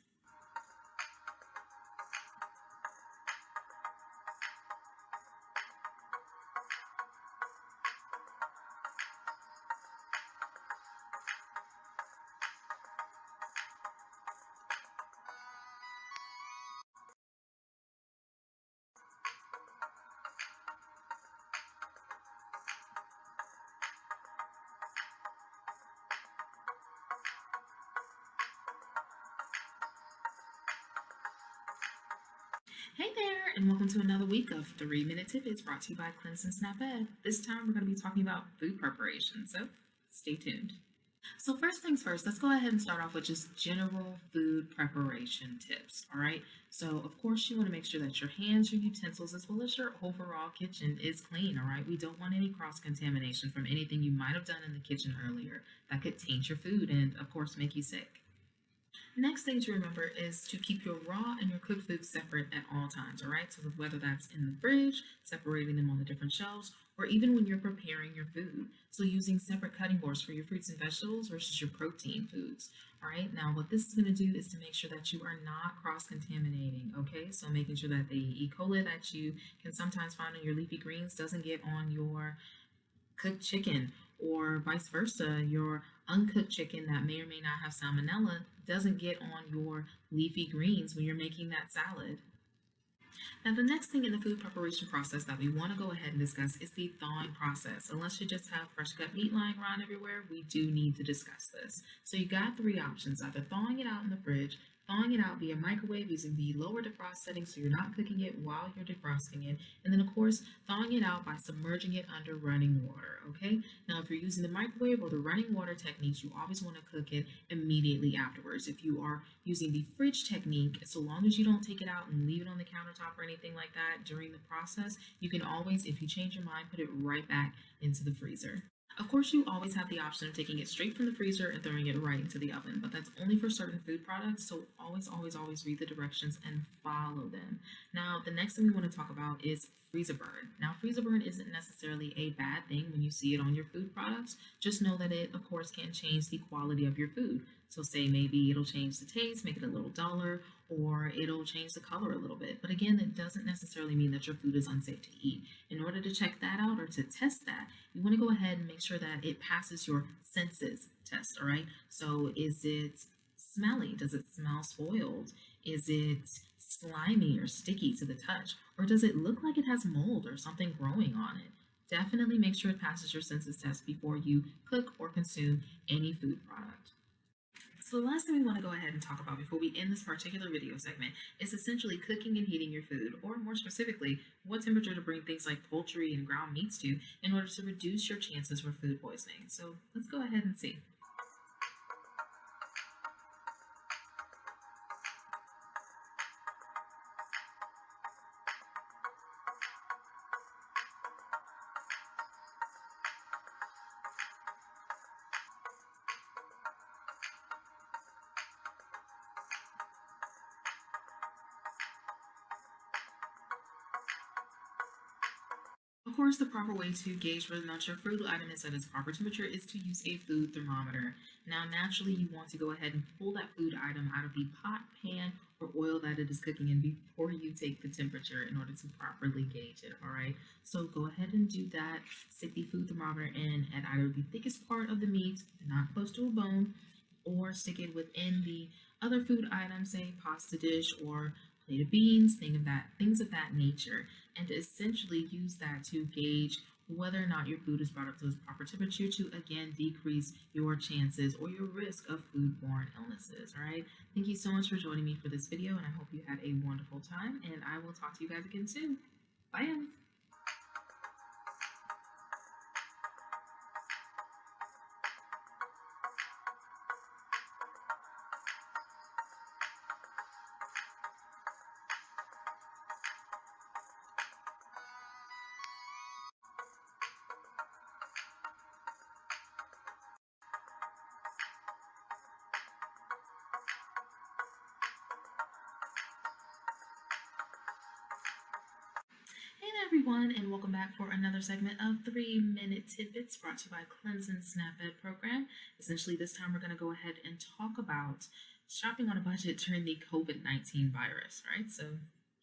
Hey there, and welcome to another week of 3-Minute Tidbits brought to you by Clemson SNAP-ED. This time we're going to be talking about food preparation, so stay tuned. So first things first, let's go ahead and start off with just general food preparation tips, all right? So of course you want to make sure that your hands, your utensils, as well as your overall kitchen is clean, all right? We don't want any cross-contamination from anything you might have done in the kitchen earlier that could taint your food and of course make you sick. Next thing to remember is to keep your raw and your cooked foods separate at all times, all right? So whether that's in the fridge, separating them on the different shelves, or even when you're preparing your food. So using separate cutting boards for your fruits and vegetables versus your protein foods, all right? Now, what this is going to do is to make sure that you are not cross-contaminating, okay? So making sure that the E. coli that you can sometimes find in your leafy greens doesn't get on your cooked chicken, or vice versa, your uncooked chicken that may or may not have salmonella doesn't get on your leafy greens when you're making that salad. Now, the next thing in the food preparation process that we want to go ahead and discuss is the thawing process. Unless you just have fresh cut meat lying around everywhere, we do need to discuss this. So you got three options: either thawing it out in the fridge, thawing it out via microwave using the lower defrost setting so you're not cooking it while you're defrosting it, and then of course thawing it out by submerging it under running water, okay? Now if you're using the microwave or the running water techniques, you always want to cook it immediately afterwards. If you are using the fridge technique, so long as you don't take it out and leave it on the countertop or anything like that during the process, you can always, if you change your mind, put it right back into the freezer. Of course, you always have the option of taking it straight from the freezer and throwing it right into the oven, but that's only for certain food products, so always read the directions and follow them. Now, the next thing we want to talk about is freezer burn. Now, freezer burn isn't necessarily a bad thing when you see it on your food products. Just know that it, of course, can change the quality of your food. So say maybe it'll change the taste, make it a little duller, or it'll change the color a little bit. But again, it doesn't necessarily mean that your food is unsafe to eat. In order to check that out or to test that, you want to go ahead and make sure that it passes your senses test, all right? So is it smelly? Does it smell spoiled? Is it slimy or sticky to the touch? Or does it look like it has mold or something growing on it? Definitely make sure it passes your senses test before you cook or consume any food product. So the last thing we want to go ahead and talk about before we end this particular video segment is essentially cooking and heating your food, or more specifically, what temperature to bring things like poultry and ground meats to in order to reduce your chances for food poisoning. So let's go ahead and see. Of course, the proper way to gauge whether or not your food item is at its proper temperature is to use a food thermometer. Now, naturally, you want to go ahead and pull that food item out of the pot, pan, or oil that it is cooking in before you take the temperature in order to properly gauge it, all right? So go ahead and do that. Stick the food thermometer in at either the thickest part of the meat, not close to a bone, or stick it within the other food items, say pasta dish or plate of beans, things of that nature, and essentially use that to gauge whether or not your food is brought up to its proper temperature to again decrease your chances or your risk of foodborne illnesses. All right. Thank you so much for joining me for this video, and I hope you had a wonderful time, and I will talk to you guys again soon. Bye. Hey there, everyone, and welcome back for another segment of 3-Minute Tidbits brought to you by Clemson SNAP-ED program. Essentially, this time we're going to go ahead and talk about shopping on a budget during the COVID-19 virus, right? So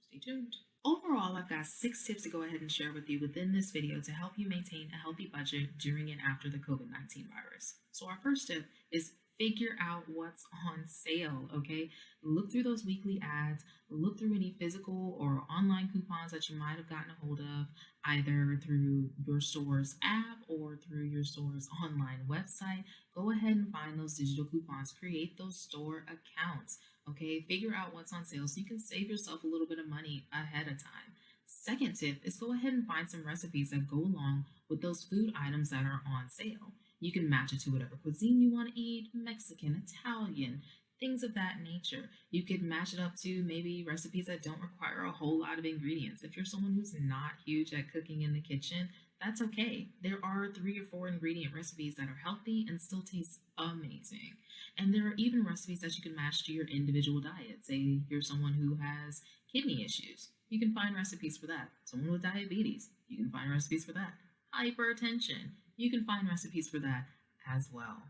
stay tuned. Overall, I've got 6 tips to go ahead and share with you within this video to help you maintain a healthy budget during and after the COVID-19 virus. So our first tip is figure out what's on sale, okay? Look through those weekly ads, look through any physical or online coupons that you might have gotten a hold of, either through your store's app or through your store's online website. Go ahead and find those digital coupons, create those store accounts, okay? Figure out what's on sale so you can save yourself a little bit of money ahead of time. Second tip is go ahead and find some recipes that go along with those food items that are on sale. You can match it to whatever cuisine you want to eat, Mexican, Italian, things of that nature. You could match it up to maybe recipes that don't require a whole lot of ingredients. If you're someone who's not huge at cooking in the kitchen, that's okay. There are 3 or 4 ingredient recipes that are healthy and still taste amazing. And there are even recipes that you can match to your individual diet. Say you're someone who has kidney issues, you can find recipes for that. Someone with diabetes, you can find recipes for that. Hypertension, you can find recipes for that as well.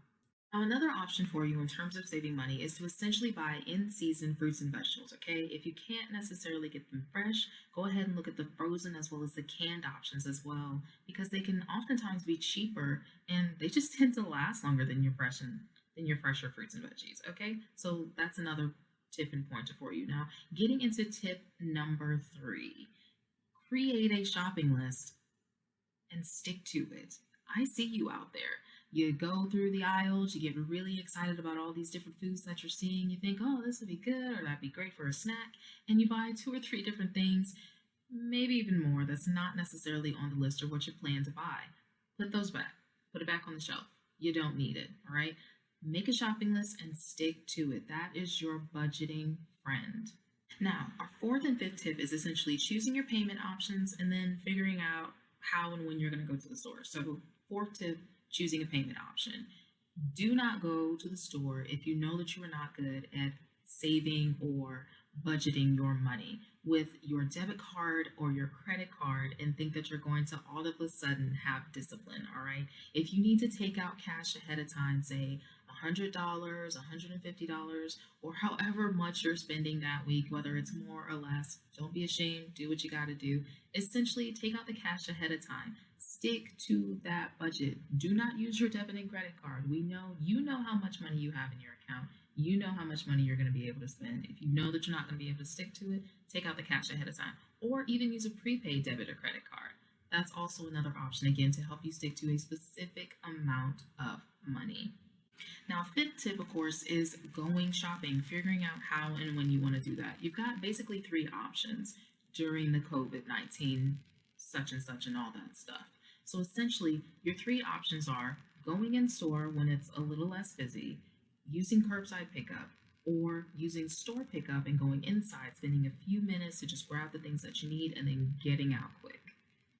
Now, another option for you in terms of saving money is to essentially buy in-season fruits and vegetables, okay? If you can't necessarily get them fresh, go ahead and look at the frozen as well as the canned options as well, because they can oftentimes be cheaper and they just tend to last longer than your fresher fruits and veggies, okay? So that's another tip and pointer for you. Now, getting into tip number 3, create a shopping list and stick to it. I see you out there. You go through the aisles, you get really excited about all these different foods that you're seeing. You think, oh, this would be good, or that'd be great for a snack. And you buy 2 or 3 different things, maybe even more, that's not necessarily on the list or what you plan to buy. Put those back. Put it back on the shelf. You don't need it, all right? Make a shopping list and stick to it. That is your budgeting friend. Now, our 4th and 5th tip is essentially choosing your payment options and then figuring out how and when you're going to go to the store. So 4th tip, choosing a payment option. Do not go to the store if you know that you are not good at saving or budgeting your money with your debit card or your credit card and think that you're going to all of a sudden have discipline, all right? If you need to take out cash ahead of time, say $100, $150, or however much you're spending that week, whether it's more or less, don't be ashamed, do what you got to do. Essentially, take out the cash ahead of time. Stick to that budget. Do not use your debit and credit card. You know how much money you have in your account. You know how much money you're going to be able to spend. If you know that you're not going to be able to stick to it, take out the cash ahead of time, or even use a prepaid debit or credit card. That's also another option, again, to help you stick to a specific amount of money. Now, 5th tip, of course, is going shopping, figuring out how and when you want to do that. You've got basically 3 options during the COVID-19 such and such and all that stuff. So essentially, your 3 options are going in store when it's a little less busy, using curbside pickup, or using store pickup and going inside, spending a few minutes to just grab the things that you need and then getting out quick.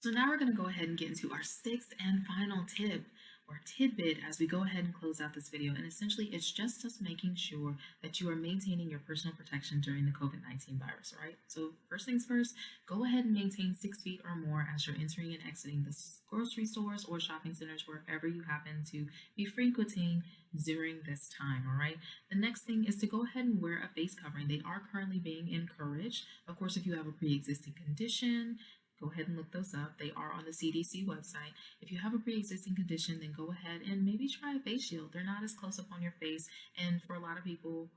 So now we're going to go ahead and get into our 6th and final tip or tidbit as we go ahead and close out this video. And essentially, it's just us making sure that you are maintaining your personal protection during the COVID-19 virus, right? So first things first, go ahead and maintain 6 feet or more as you're entering and exiting the grocery stores or shopping centers, wherever you happen to be frequenting during this time, all right? The next thing is to go ahead and wear a face covering. They are currently being encouraged. Of course, if you have a pre-existing condition, go ahead and look those up. They are on the CDC website. If you have a pre-existing condition, then go ahead and maybe try a face shield. They're not as close up on your face, and for a lot of people,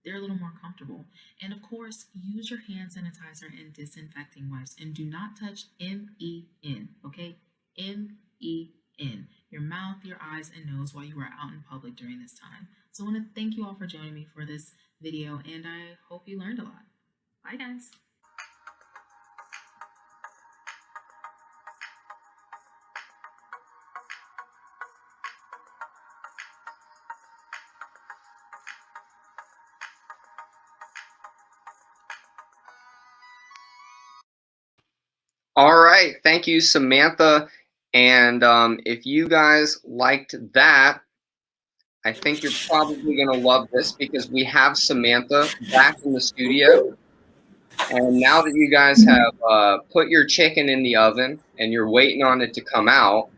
they're a little more comfortable. And of course, use your hand sanitizer and disinfecting wipes, and do not touch MEN, okay? MEN, your mouth, your eyes, and nose while you are out in public during this time. So I want to thank you all for joining me for this video, and I hope you learned a lot. Bye, guys. All right, thank you, Samantha. And if you guys liked that, I think you're probably going to love this, because we have Samantha back in the studio. And now that you guys have put your chicken in the oven and you're waiting on it to come out,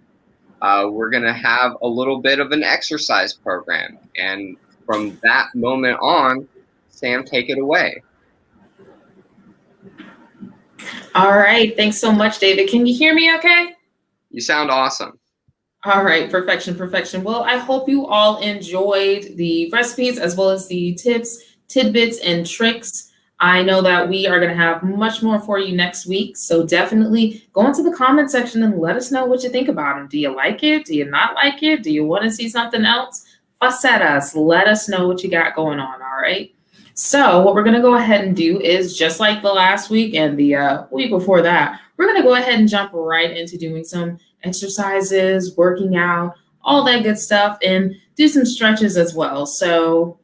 we're going to have a little bit of an exercise program. And from that moment on, Sam, take it away. All right. Thanks so much, David. Can you hear me okay? You sound awesome. All right, perfection, perfection. Well, I hope you all enjoyed the recipes as well as the tips, tidbits, and tricks. I know that we are going to have much more for you next week. So definitely go into the comment section and let us know what you think about them. Do you like it? Do you not like it? Do you want to see something else? Fuss at us. Let us know what you got going on. All right. So what we're going to go ahead and do is just like the last week and the week before that, we're going to go ahead and jump right into doing some exercises, working out, all that good stuff, and do some stretches as well. So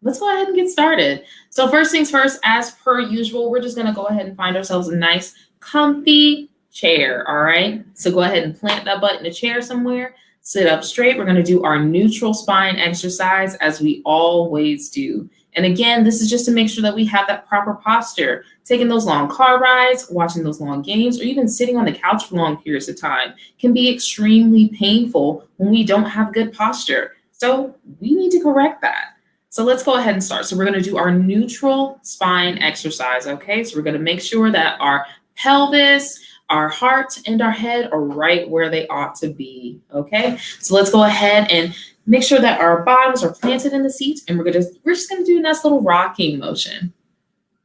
let's go ahead and get started. So first things first, as per usual, we're just going to go ahead and find ourselves a nice comfy chair. All right. So go ahead and plant that butt in a chair somewhere. Sit up straight. We're going to do our neutral spine exercise as we always do. And again, this is just to make sure that we have that proper posture. Taking those long car rides, watching those long games, or even sitting on the couch for long periods of time can be extremely painful when we don't have good posture. So we need to correct that. So let's go ahead and start. So we're going to do our neutral spine exercise, okay? So we're going to make sure that our pelvis, our heart, and our head are right where they ought to be, okay? So let's go ahead and make sure that our bottoms are planted in the seat, and we're just going to do a nice little rocking motion.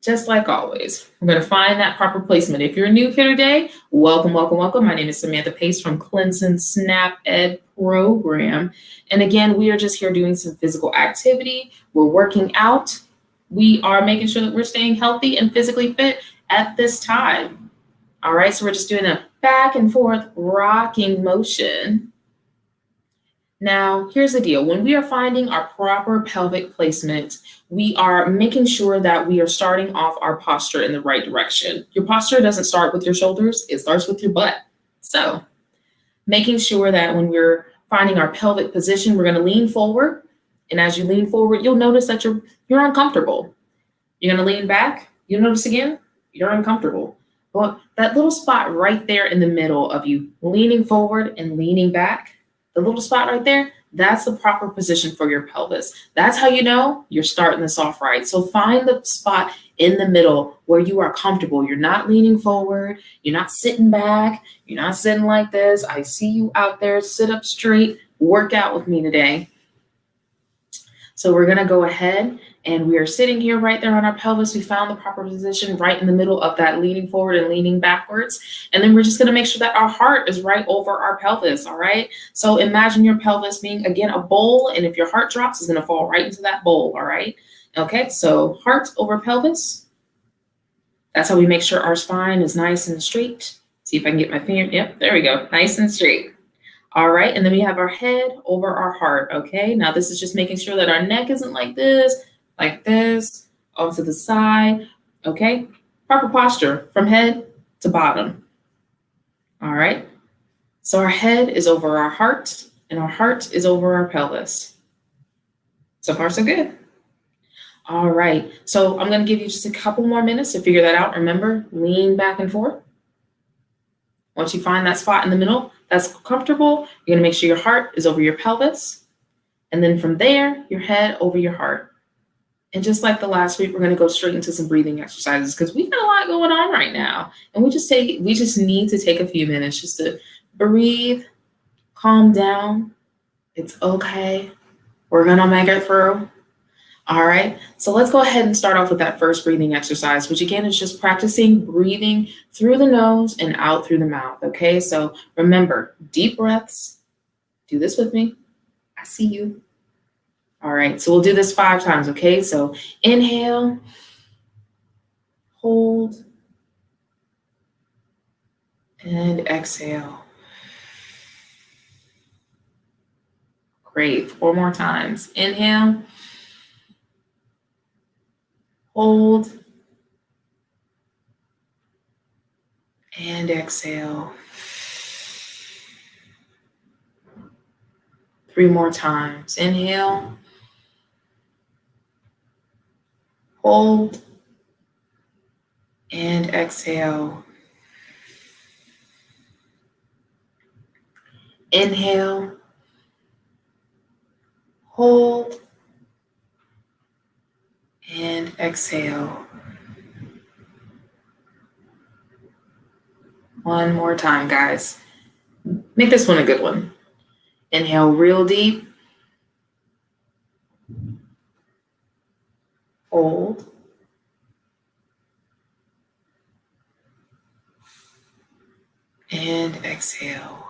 Just like always, we're going to find that proper placement. If you're new here today, welcome, welcome, welcome. My name is Samantha Pace from Clemson SNAP-ED program. And again, we are just here doing some physical activity. We're working out. We are making sure that we're staying healthy and physically fit at this time. All right, so we're just doing a back and forth rocking motion. Now, here's the deal. When we are finding our proper pelvic placement, we are making sure that we are starting off our posture in the right direction. Your posture doesn't start with your shoulders, it starts with your butt. So making sure that when we're finding our pelvic position, we're going to lean forward. And as you lean forward, you'll notice that you're uncomfortable. You're going to lean back. You'll notice again, you're uncomfortable. But that little spot right there in the middle of you leaning forward and leaning back, the little spot right there, that's the proper position for your pelvis. That's how you know you're starting this off right. So find the spot in the middle where you are comfortable. You're not leaning forward. You're not sitting back. You're not sitting like this. I see you out there. Sit up straight. Work out with me today. So we're going to go ahead and we are sitting here right there on our pelvis. We found the proper position right in the middle of that leaning forward and leaning backwards. And then we're just going to make sure that our heart is right over our pelvis. All right. So imagine your pelvis being, again, a bowl. And if your heart drops, it's going to fall right into that bowl. All right. Okay. So heart over pelvis. That's how we make sure our spine is nice and straight. See if I can get my finger. Yep. There we go. Nice and straight. All right, and then we have our head over our heart, okay? Now this is just making sure that our neck isn't like this, off to the side, okay? Proper posture from head to bottom. All right, so our head is over our heart, and our heart is over our pelvis. So far, so good. All right, so I'm gonna give you just a couple more minutes to figure that out. Remember, lean back and forth. Once you find that spot in the middle that's comfortable, you're going to make sure your heart is over your pelvis. And then from there, your head over your heart. And just like the last week, we're going to go straight into some breathing exercises because we got a lot going on right now. And we just need to take a few minutes just to breathe, calm down. It's okay. We're going to make it through. All right, so let's go ahead and start off with that first breathing exercise, which again is just practicing breathing through the nose and out through the mouth, okay? So remember, deep breaths. Do this with me. I see you. All right, so we'll do this 5 times, okay? So inhale, hold, and exhale. Great, 4 more times. Inhale. Hold and exhale. 3 more times. Inhale. Hold and exhale. Inhale. Hold and exhale. 1 more time, guys. Make this one a good one. Inhale real deep. Hold. And exhale.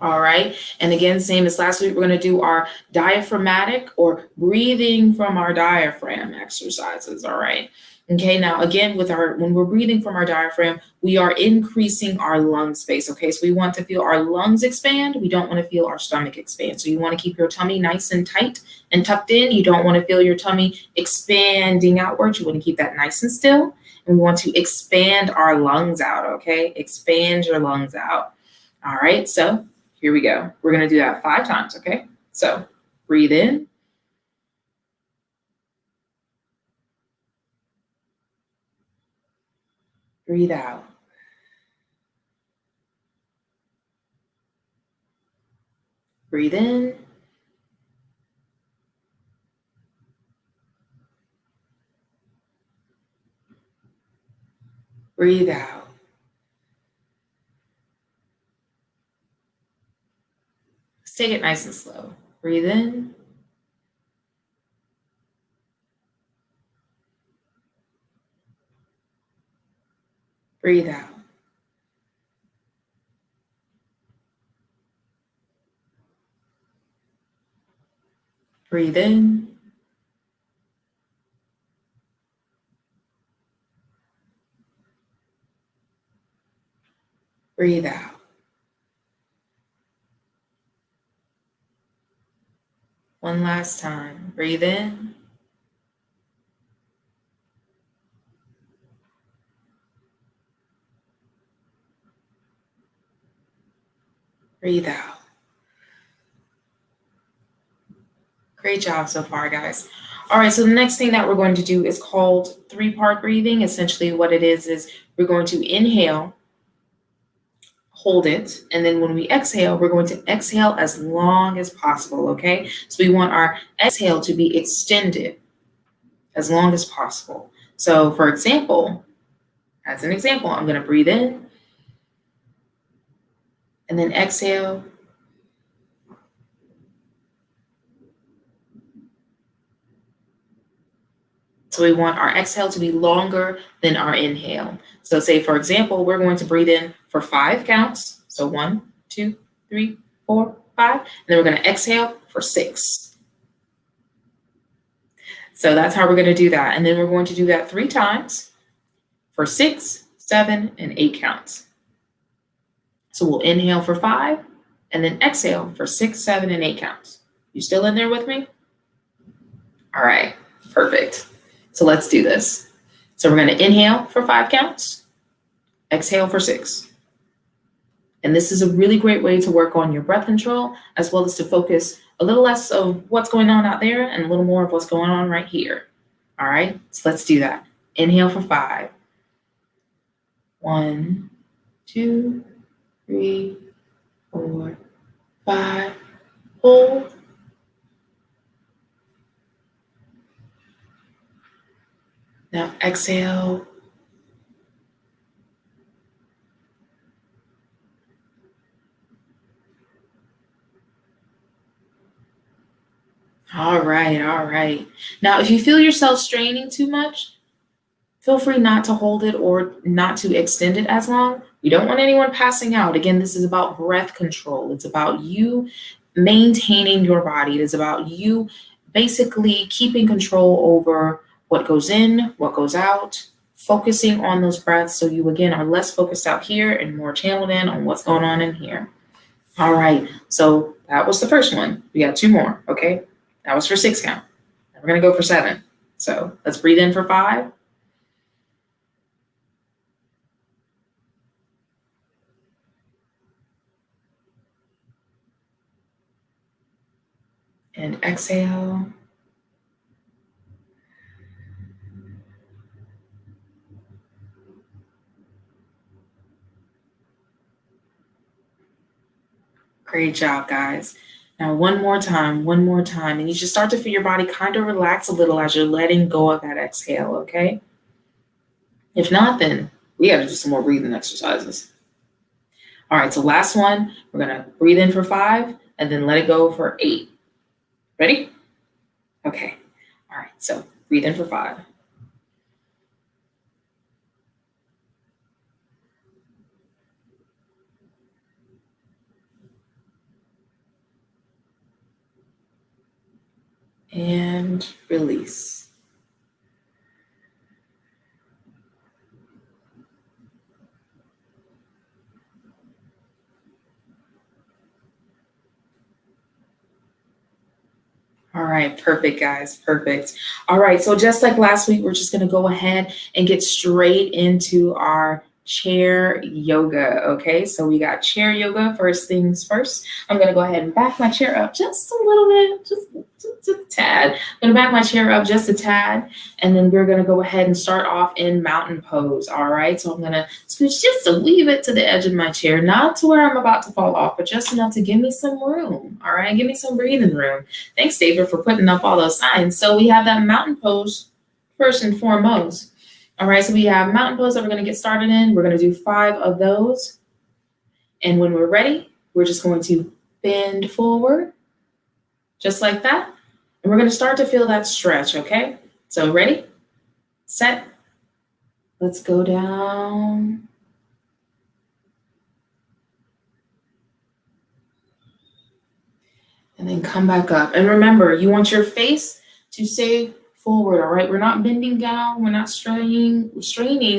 All right. And again, same as last week, we're going to do our diaphragmatic or breathing from our diaphragm exercises. All right. Okay. Now, again, when we're breathing from our diaphragm, we are increasing our lung space. Okay. So we want to feel our lungs expand. We don't want to feel our stomach expand. So you want to keep your tummy nice and tight and tucked in. You don't want to feel your tummy expanding outwards. You want to keep that nice and still. And we want to expand our lungs out. Okay. Expand your lungs out. All right. So here we go. We're going to do that 5 times, okay? So breathe in. Breathe out. Breathe in. Breathe out. Let's take it nice and slow. Breathe in. Breathe out. Breathe in. Breathe out. One last time. Breathe in. Breathe out. Great job so far, guys. All right, so the next thing that we're going to do is called 3-part breathing. Essentially what it is we're going to inhale, hold it, and then when we exhale, we're going to exhale as long as possible, okay? So we want our exhale to be extended as long as possible. So for example, as an example, I'm going to breathe in and then exhale. So we want our exhale to be longer than our inhale. So say, for example, we're going to breathe in for 5 counts. So 1, 2, 3, 4, 5. And then we're going to exhale for 6. So that's how we're going to do that. And then we're going to do that 3 times for 6, 7, and 8 counts. So we'll inhale for 5 and then exhale for 6, 7, and 8 counts. You still in there with me? All right, perfect. So let's do this. So we're going to inhale for 5 counts, exhale for 6. And this is a really great way to work on your breath control, as well as to focus a little less of what's going on out there and a little more of what's going on right here. All right, so let's do that. Inhale for 5. 1, 2, 3, 4, 5. Hold. Now exhale. All right, all right. Now, if you feel yourself straining too much, feel free not to hold it or not to extend it as long. We don't want anyone passing out. Again, this is about breath control. It's about you maintaining your body. It is about you basically keeping control over what goes in, what goes out, focusing on those breaths so you, again, are less focused out here and more channeled in on what's going on in here. All right, so that was the first one. We got 2 more, okay? That was for 6 count. Now we're going to go for 7. So let's breathe in for 5. And exhale. Great job, guys. Now, one more time. And you should start to feel your body kind of relax a little as you're letting go of that exhale, okay? If not, then we got to do some more breathing exercises. All right, so last one, we're gonna breathe in for 5 and then let it go for 8. Ready? Okay. All right, so breathe in for 5. And release. All right, perfect, guys, perfect. All right, so just like last week, we're just gonna go ahead and get straight into our chair yoga, okay? So we got chair yoga, first things first. I'm gonna go ahead and back my chair up just a little bit, just a tad. I'm gonna back my chair up just a tad, and then we're gonna go ahead and start off in mountain pose, all right? So I'm gonna scooch just a wee bit to the edge of my chair, not to where I'm about to fall off, but just enough to give me some room, all right? Give me some breathing room. Thanks, David, for putting up all those signs. So we have that mountain pose first and foremost. All right, so we have mountain pose that we're gonna get started in. We're gonna do 5 of those. And when we're ready, we're just going to bend forward, just like that. And we're gonna start to feel that stretch, okay? So ready, set, let's go down. And then come back up. And remember, you want your face to stay forward, all right? We're not bending down, we're not straining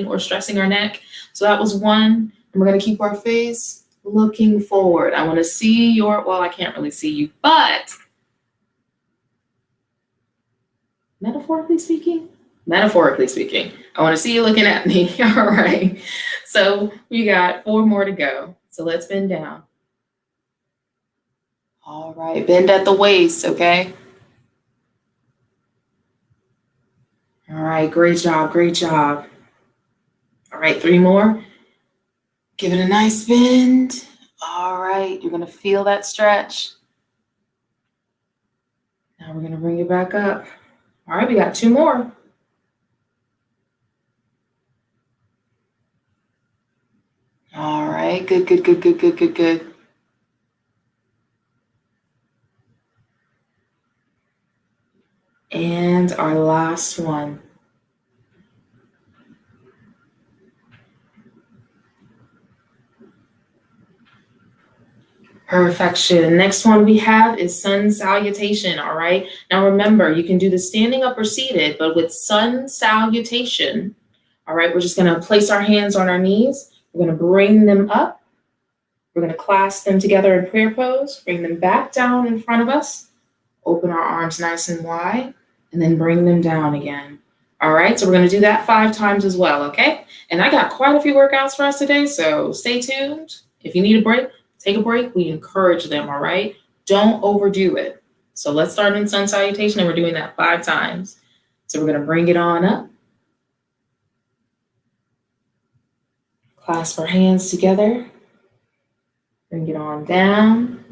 or stressing our neck. So that was 1, and we're gonna keep our face looking forward. I wanna see your, well, I can't really see you, but metaphorically speaking, I wanna see you looking at me, all right? So we got 4 more to go. So let's bend down. All right, bend at the waist, okay? All right, great job, great job. All right, 3 more. Give it a nice bend. All right, you're gonna feel that stretch. Now we're gonna bring it back up. All right, we got 2 more. All right, good, good, good, good, good, good, good. And our last one. Perfection. Next one we have is sun salutation, all right? Now remember, you can do the standing up or seated, but with sun salutation, all right, we're just gonna place our hands on our knees. We're gonna bring them up. We're gonna clasp them together in prayer pose, bring them back down in front of us, open our arms nice and wide, and then bring them down again. All right, so we're gonna do that 5 times as well, okay? And I got quite a few workouts for us today, so stay tuned. If you need a break, take a break. We encourage them, all right? Don't overdo it. So let's start in sun salutation, and we're doing that 5 times. So we're gonna bring it on up. Clasp our hands together. Bring it on down.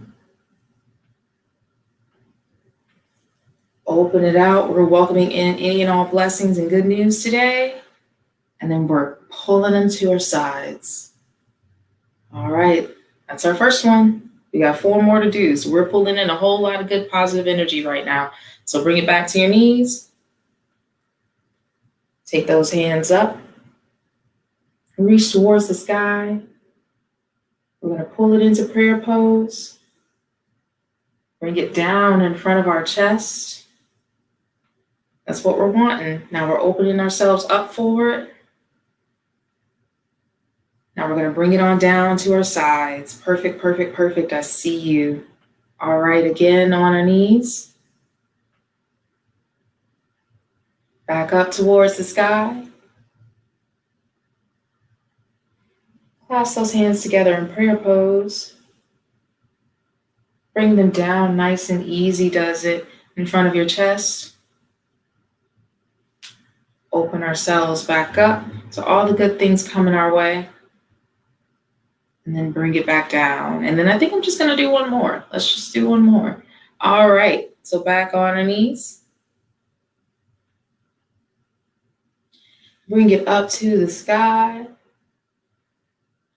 Open it out. We're welcoming in any and all blessings and good news today. And then we're pulling them to our sides. All right, that's our first one. We got 4 more to do. So we're pulling in a whole lot of good positive energy right now. So bring it back to your knees. Take those hands up. Reach towards the sky. We're gonna pull it into prayer pose. Bring it down in front of our chest. That's what we're wanting. Now we're opening ourselves up forward. Now we're gonna bring it on down to our sides. Perfect, perfect, perfect. I see you. All right, again on our knees. Back up towards the sky. Clasp those hands together in prayer pose. Bring them down nice and easy, does it, in front of your chest. Open ourselves back up. So all the good things coming our way. And then bring it back down. And then I think I'm just gonna do 1 more. Let's just do 1 more. All right, so back on our knees. Bring it up to the sky.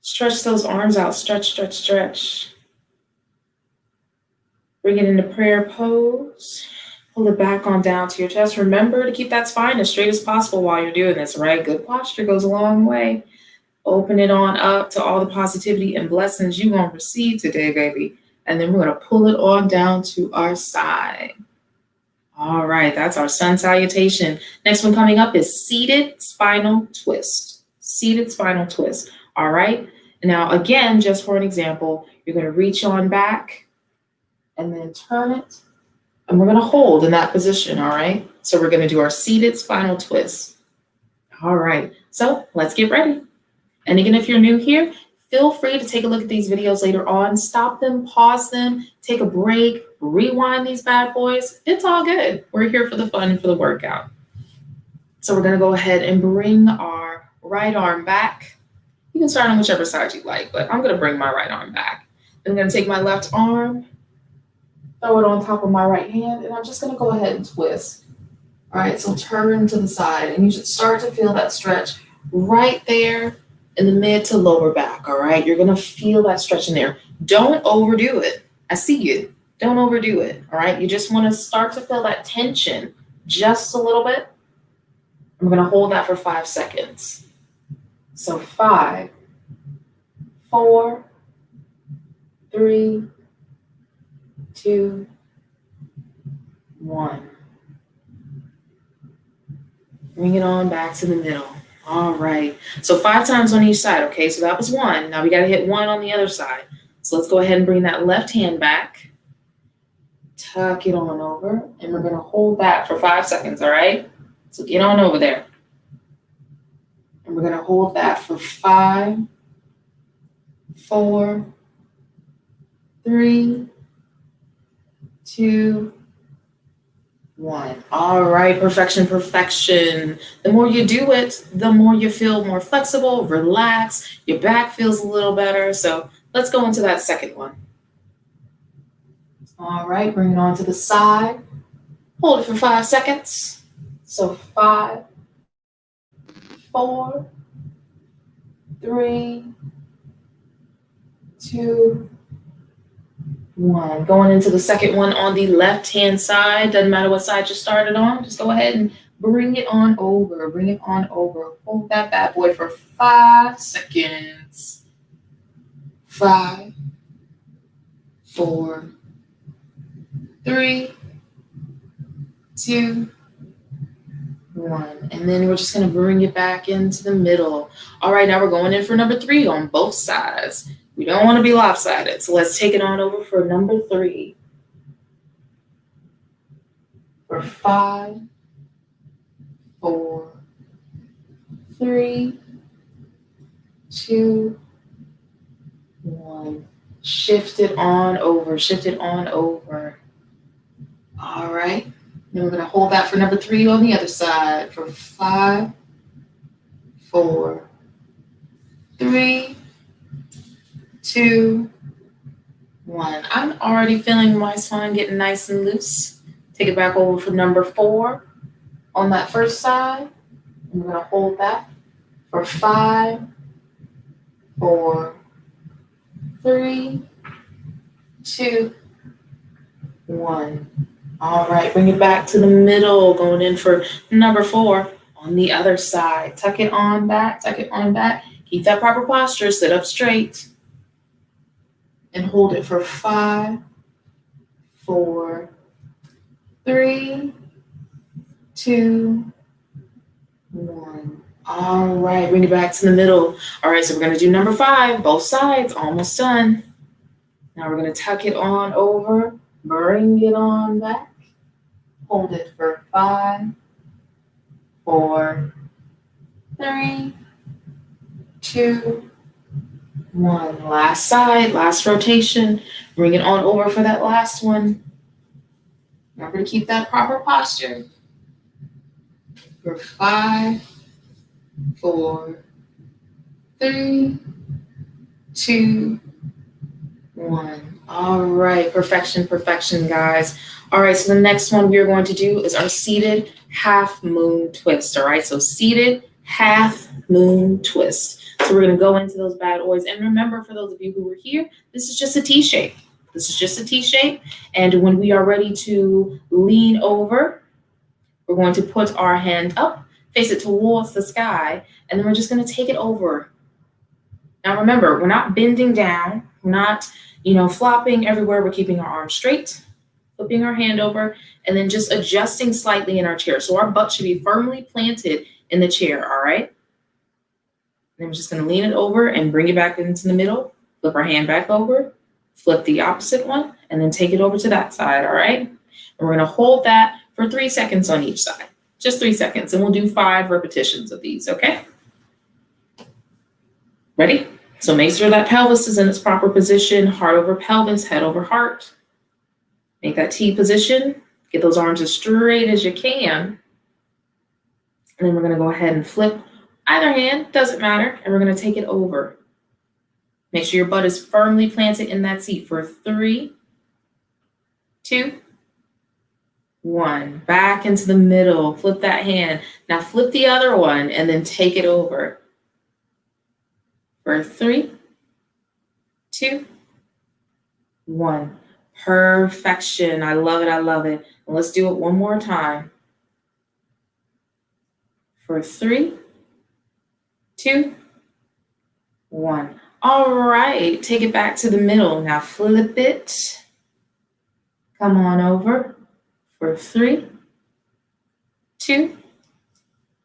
Stretch those arms out. Stretch, stretch, stretch. Bring it into prayer pose. Pull it back on down to your chest. Remember to keep that spine as straight as possible while you're doing this, right? Good posture goes a long way. Open it on up to all the positivity and blessings you're going to receive today, baby. And then we're going to pull it on down to our side. All right, that's our sun salutation. Next one coming up is seated spinal twist. Seated spinal twist. All right. Now, again, just for an example, you're going to reach on back and then turn it. And we're going to hold in that position. All right. So we're going to do our seated spinal twist. All right. So let's get ready. And again, if you're new here, feel free to take a look at these videos later on. Stop them, pause them, take a break, rewind these bad boys. It's all good. We're here for the fun and for the workout. So we're going to go ahead and bring our right arm back. You can start on whichever side you like, but I'm going to bring my right arm back. Then I'm going to take my left arm, throw it on top of my right hand, and I'm just going to go ahead and twist. All right, so turn to the side, and you should start to feel that stretch right there in the mid to lower back, all right? You're going to feel that stretch in there. Don't overdo it. I see you. Don't overdo it, all right? You just want to start to feel that tension just a little bit. I'm going to hold that for 5 seconds. So 5, 4, 3, 2, 1. Bring it on back to the middle. All right. So 5 times on each side. Okay, so that was 1. Now we got to hit 1 on the other side. So let's go ahead and bring that left hand back. Tuck it on over. And we're going to hold that for 5 seconds. All right. So get on over there. And we're going to hold that for 5, 4, 3, 2, 1. All right, perfection, perfection. The more you do it, the more you feel more flexible, relaxed. Your back feels a little better. So let's go into that second one. All right, bring it on to the side. Hold it for 5 seconds. So 5, 4, 3, 2, 1. Going into the second one on the left-hand side. Doesn't matter what side you started on. Just go ahead and bring it on over. Bring it on over. Hold that bad boy for 5 seconds. 5, 4, 3, 2, 1. And then we're just going to bring it back into the middle. All right, now we're going in for number 3 on both sides. We don't want to be lopsided, so let's take it on over for number 3. For 5, 4, 3, 2, 1. Shift it on over, shift it on over. All right. Then we're going to hold that for number 3 on the other side for 5, 4, 3, 2, 1. I'm already feeling my spine getting nice and loose. Take it back over for number 4 on that first side. I'm going to hold that for 5, 4, 3, 2, 1. All right, bring it back to the middle, going in for number 4 on the other side. Tuck it on back, tuck it on back. Keep that proper posture, sit up straight. And hold it for 5, 4, 3, 2, 1. All right, bring it back to the middle. All right, so we're going to do number 5, both sides, almost done. Now we're going to tuck it on over, bring it on back. Hold it for 5, 4, 3, 2, 1. Last side, last rotation. Bring it on over for that last one. Remember to keep that proper posture. For 5, 4, 3, 2, 1. All right, perfection, perfection, guys. All right, so the next one we are going to do is our seated half moon twist. All right, so seated half moon twist. So we're gonna go into those bad boys. And remember, for those of you who were here, this is just a T shape. This is just a T shape. And when we are ready to lean over, we're going to put our hand up, face it towards the sky, and then we're just gonna take it over. Now remember, we're not bending down, we're not, flopping everywhere. We're keeping our arms straight, flipping our hand over, and then just adjusting slightly in our chair. So our butt should be firmly planted in the chair, all right? Then we're just gonna lean it over and bring it back into the middle, flip our hand back over, flip the opposite one, and then take it over to that side, all right? And we're gonna hold that for 3 seconds on each side, just 3 seconds, and we'll do 5 repetitions of these, okay? Ready? So make sure that pelvis is in its proper position, heart over pelvis, head over heart. Make that T position, get those arms as straight as you can. And then we're gonna go ahead and flip either hand, doesn't matter, and we're gonna take it over. Make sure your butt is firmly planted in that seat for 3, 2, 1. Back into the middle, flip that hand. Now flip the other one and then take it over. For 3, 2, 1. Perfection. I love it. I love it. And let's do it one more time. For 3, 2, 1. All right. Take it back to the middle. Now flip it. Come on over. For 3, 2,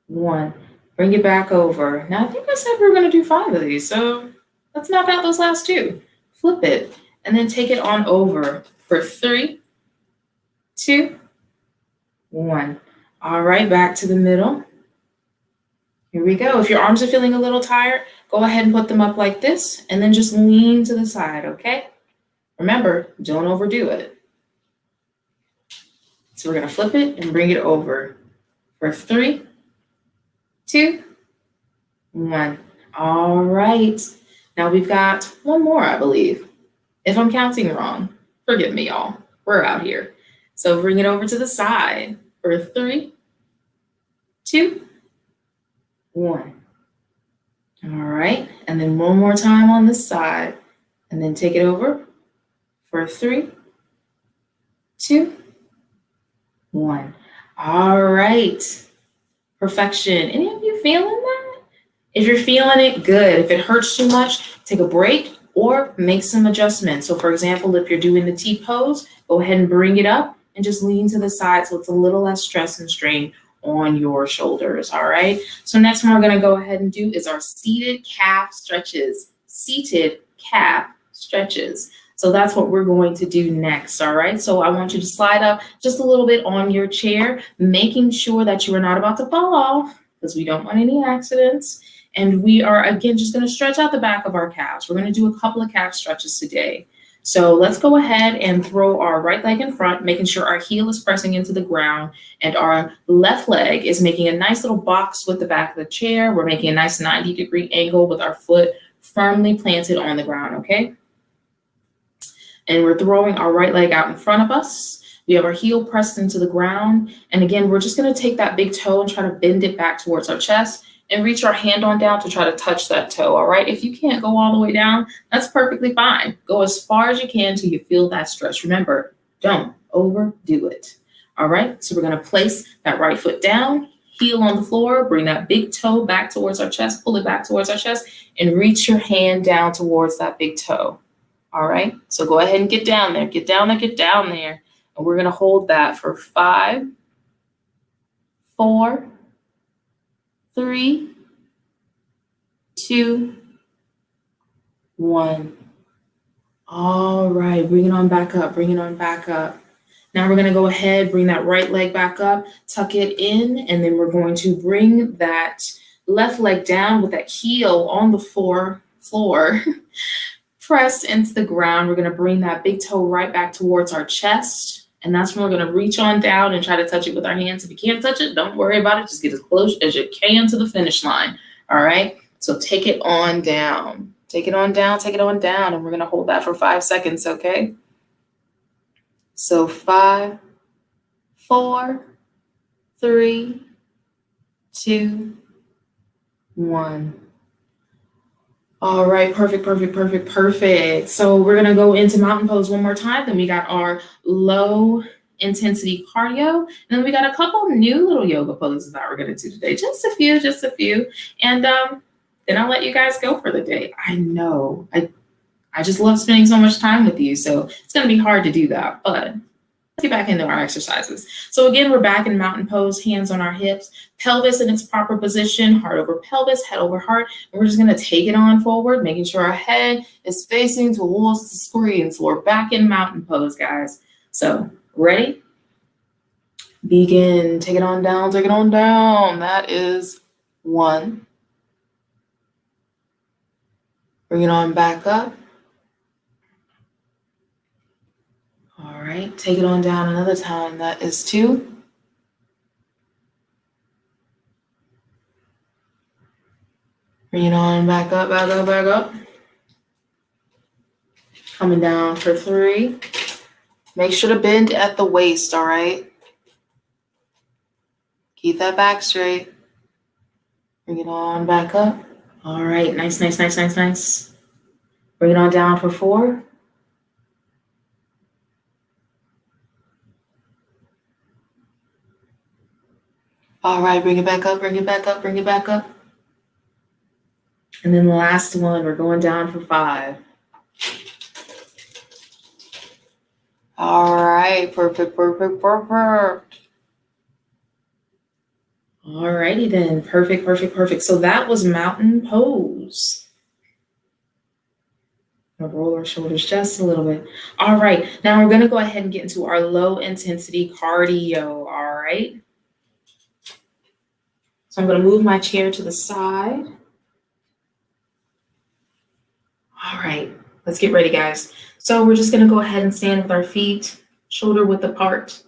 1. Bring it back over. Now, I think I said we were going to do 5 of these, so let's knock out those last 2. Flip it, and then take it on over for 3, 2, 1. All right, back to the middle. Here we go. If your arms are feeling a little tired, go ahead and put them up like this, and then just lean to the side, okay? Remember, don't overdo it. So we're going to flip it and bring it over for 3, 2, 1. All right. Now we've got one more, I believe. If I'm counting wrong, forgive me, y'all. We're out here. So bring it over to the side for 3, 2, 1. All right. And then one more time on this side. And then take it over for 3, 2, 1. All right. Perfection. Any of you feeling that? If you're feeling it, good. If it hurts too much, take a break or make some adjustments. So for example, if you're doing the T pose, go ahead and bring it up and just lean to the side so it's a little less stress and strain on your shoulders, all right? So next one we're gonna go ahead and do is our seated calf stretches. Seated calf stretches. So that's what we're going to do next, all right? So I want you to slide up just a little bit on your chair, making sure that you are not about to fall off because we don't want any accidents. And we are, again, just gonna stretch out the back of our calves. We're gonna do a couple of calf stretches today. So let's go ahead and throw our right leg in front, making sure our heel is pressing into the ground and our left leg is making a nice little box with the back of the chair. We're making a nice 90-degree angle with our foot firmly planted on the ground, okay? And we're throwing our right leg out in front of us. We have our heel pressed into the ground. And again, we're just gonna take that big toe and try to bend it back towards our chest and reach our hand on down to try to touch that toe, all right? If you can't go all the way down, that's perfectly fine. Go as far as you can till you feel that stretch. Remember, don't overdo it, all right? So we're gonna place that right foot down, heel on the floor, bring that big toe back towards our chest, pull it back towards our chest, and reach your hand down towards that big toe, all right? So go ahead and get down there, get down there, get down there. And we're gonna hold that for 5, 4, 3, 2, 1. All right, bring it on back up, bring it on back up. Now we're gonna go ahead, bring that right leg back up, tuck it in, and then we're going to bring that left leg down with that heel on the floor, press into the ground. We're gonna bring that big toe right back towards our chest. And that's when we're gonna reach on down and try to touch it with our hands. If you can't touch it, don't worry about it. Just get as close as you can to the finish line, all right? So take it on down. Take it on down, take it on down. And we're gonna hold that for 5 seconds, okay? So 5, 4, 3, 2, 1. All right, perfect, perfect, perfect, perfect. So we're gonna go into mountain pose one more time. Then we got our low intensity cardio, and then we got a couple new little yoga poses that we're gonna do today. Just a few, just a few. And then I'll let you guys go for the day. I know, I just love spending so much time with you, so it's gonna be hard to do that, but let's get back into our exercises. So again, we're back in mountain pose, hands on our hips, pelvis in its proper position, heart over pelvis, head over heart. And we're just gonna take it on forward, making sure our head is facing towards the screen. So we're back in mountain pose, guys. So ready? Begin, take it on down, take it on down. That is 1. Bring it on back up. All right, take it on down another time. That is 2. Bring it on back up, back up, back up. Coming down for 3. Make sure to bend at the waist, all right? Keep that back straight. Bring it on back up. All right, nice, nice, nice, nice, nice. Bring it on down for 4. All right, bring it back up, bring it back up, bring it back up. And then the last one, we're going down for 5. All right, perfect, perfect, perfect. All righty then, perfect, perfect, perfect. So that was mountain pose. We'll roll our shoulders just a little bit. All right, now we're gonna go ahead and get into our low intensity cardio, all right? So I'm gonna move my chair to the side. All right, let's get ready, guys. So we're just gonna go ahead and stand with our feet shoulder width apart,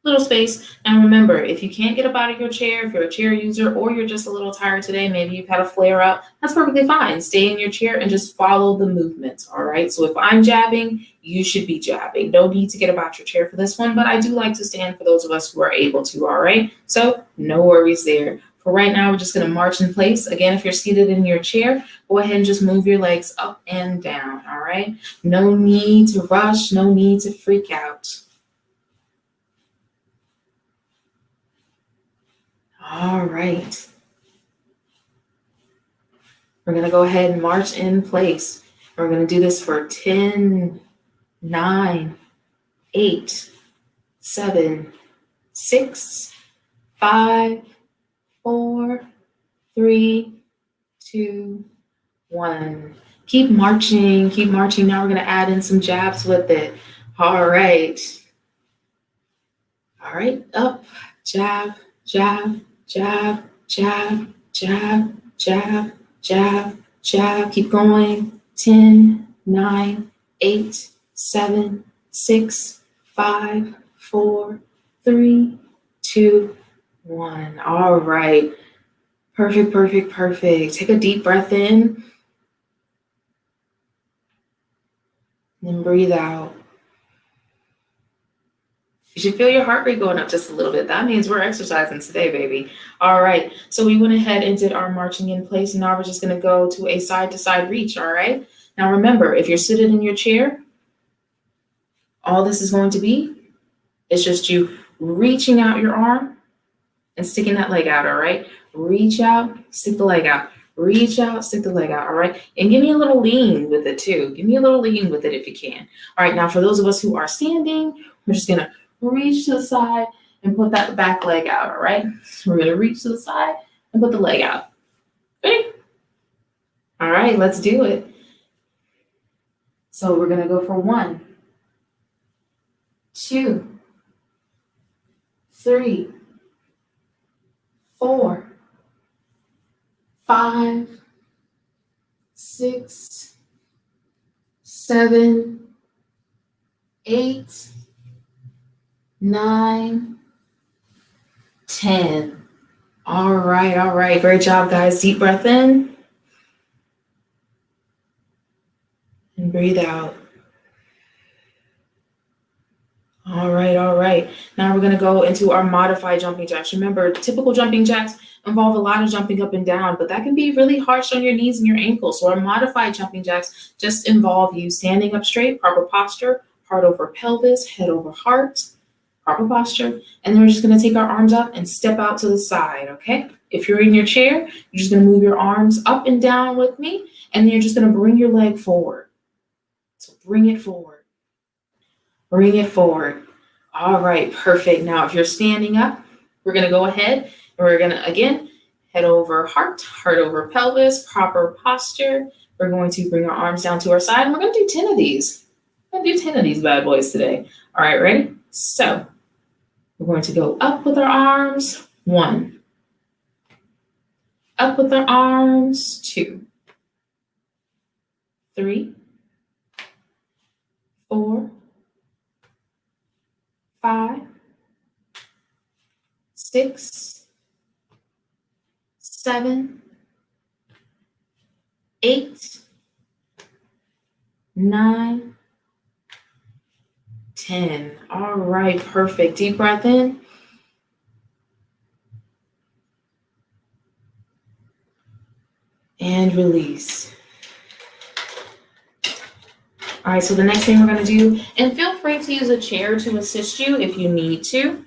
little space. And remember, if you can't get up out of your chair, if you're a chair user or you're just a little tired today, maybe you've had a flare up, that's perfectly fine. Stay in your chair and just follow the movements, all right? So if I'm jabbing, you should be jabbing. No need to get up out your chair for this one, but I do like to stand for those of us who are able to, all right? So no worries there. For right now, we're just gonna march in place. Again, if you're seated in your chair, go ahead and just move your legs up and down, all right? No need to rush, no need to freak out. All right. We're gonna go ahead and march in place. We're gonna do this for 10, 9, 8, 7, 6, 5, 4, 3, 2, 1. Keep marching, keep marching. Now we're gonna add in some jabs with it. All right. All right, up, jab, jab, jab, jab, jab, jab, jab, jab. Keep going. 10, 9, 8, 7, 6, 5, 4, 3, 2, 1. All right. Perfect, perfect, perfect. Take a deep breath in. And breathe out. You should feel your heart rate going up just a little bit. That means we're exercising today, baby. All right, so we went ahead and did our marching in place, and now we're just gonna go to a side-to-side reach, all right? Now remember, if you're seated in your chair, all this is going to be is just you reaching out your arm and sticking that leg out, all right? Reach out, stick the leg out. Reach out, stick the leg out, all right? And give me a little lean with it too. Give me a little lean with it if you can. All right, now for those of us who are standing, we're just gonna reach to the side and put that back leg out, all right? We're gonna reach to the side and put the leg out. Ready? All right, let's do it. So we're gonna go for 1, 2, 3, 4, 5, 6, 7, 8, 9, 10. All right. Great job, guys. Deep breath in and breathe out. All right, all right. Now we're gonna go into our modified jumping jacks. Remember, typical jumping jacks involve a lot of jumping up and down, but that can be really harsh on your knees and your ankles. So our modified jumping jacks just involve you standing up straight, proper posture, heart over pelvis, head over heart, proper posture. And then we're just gonna take our arms up and step out to the side, okay? If you're in your chair, you're just gonna move your arms up and down with me, and then you're just gonna bring your leg forward. So bring it forward. Bring it forward. All right, perfect. Now, if you're standing up, we're gonna go ahead and we're gonna, again, head over heart, heart over pelvis, proper posture. We're going to bring our arms down to our side, and we're gonna do 10 of these. I'm gonna do 10 of these bad boys today. All right, ready? So, we're going to go up with our arms, 1. Up with our arms, 2. 3. 4. 5, 6, 7, 8, 9, 10. All right, perfect. Deep breath in. And release. All right, so the next thing we're going to do, and feel free to use a chair to assist you if you need to,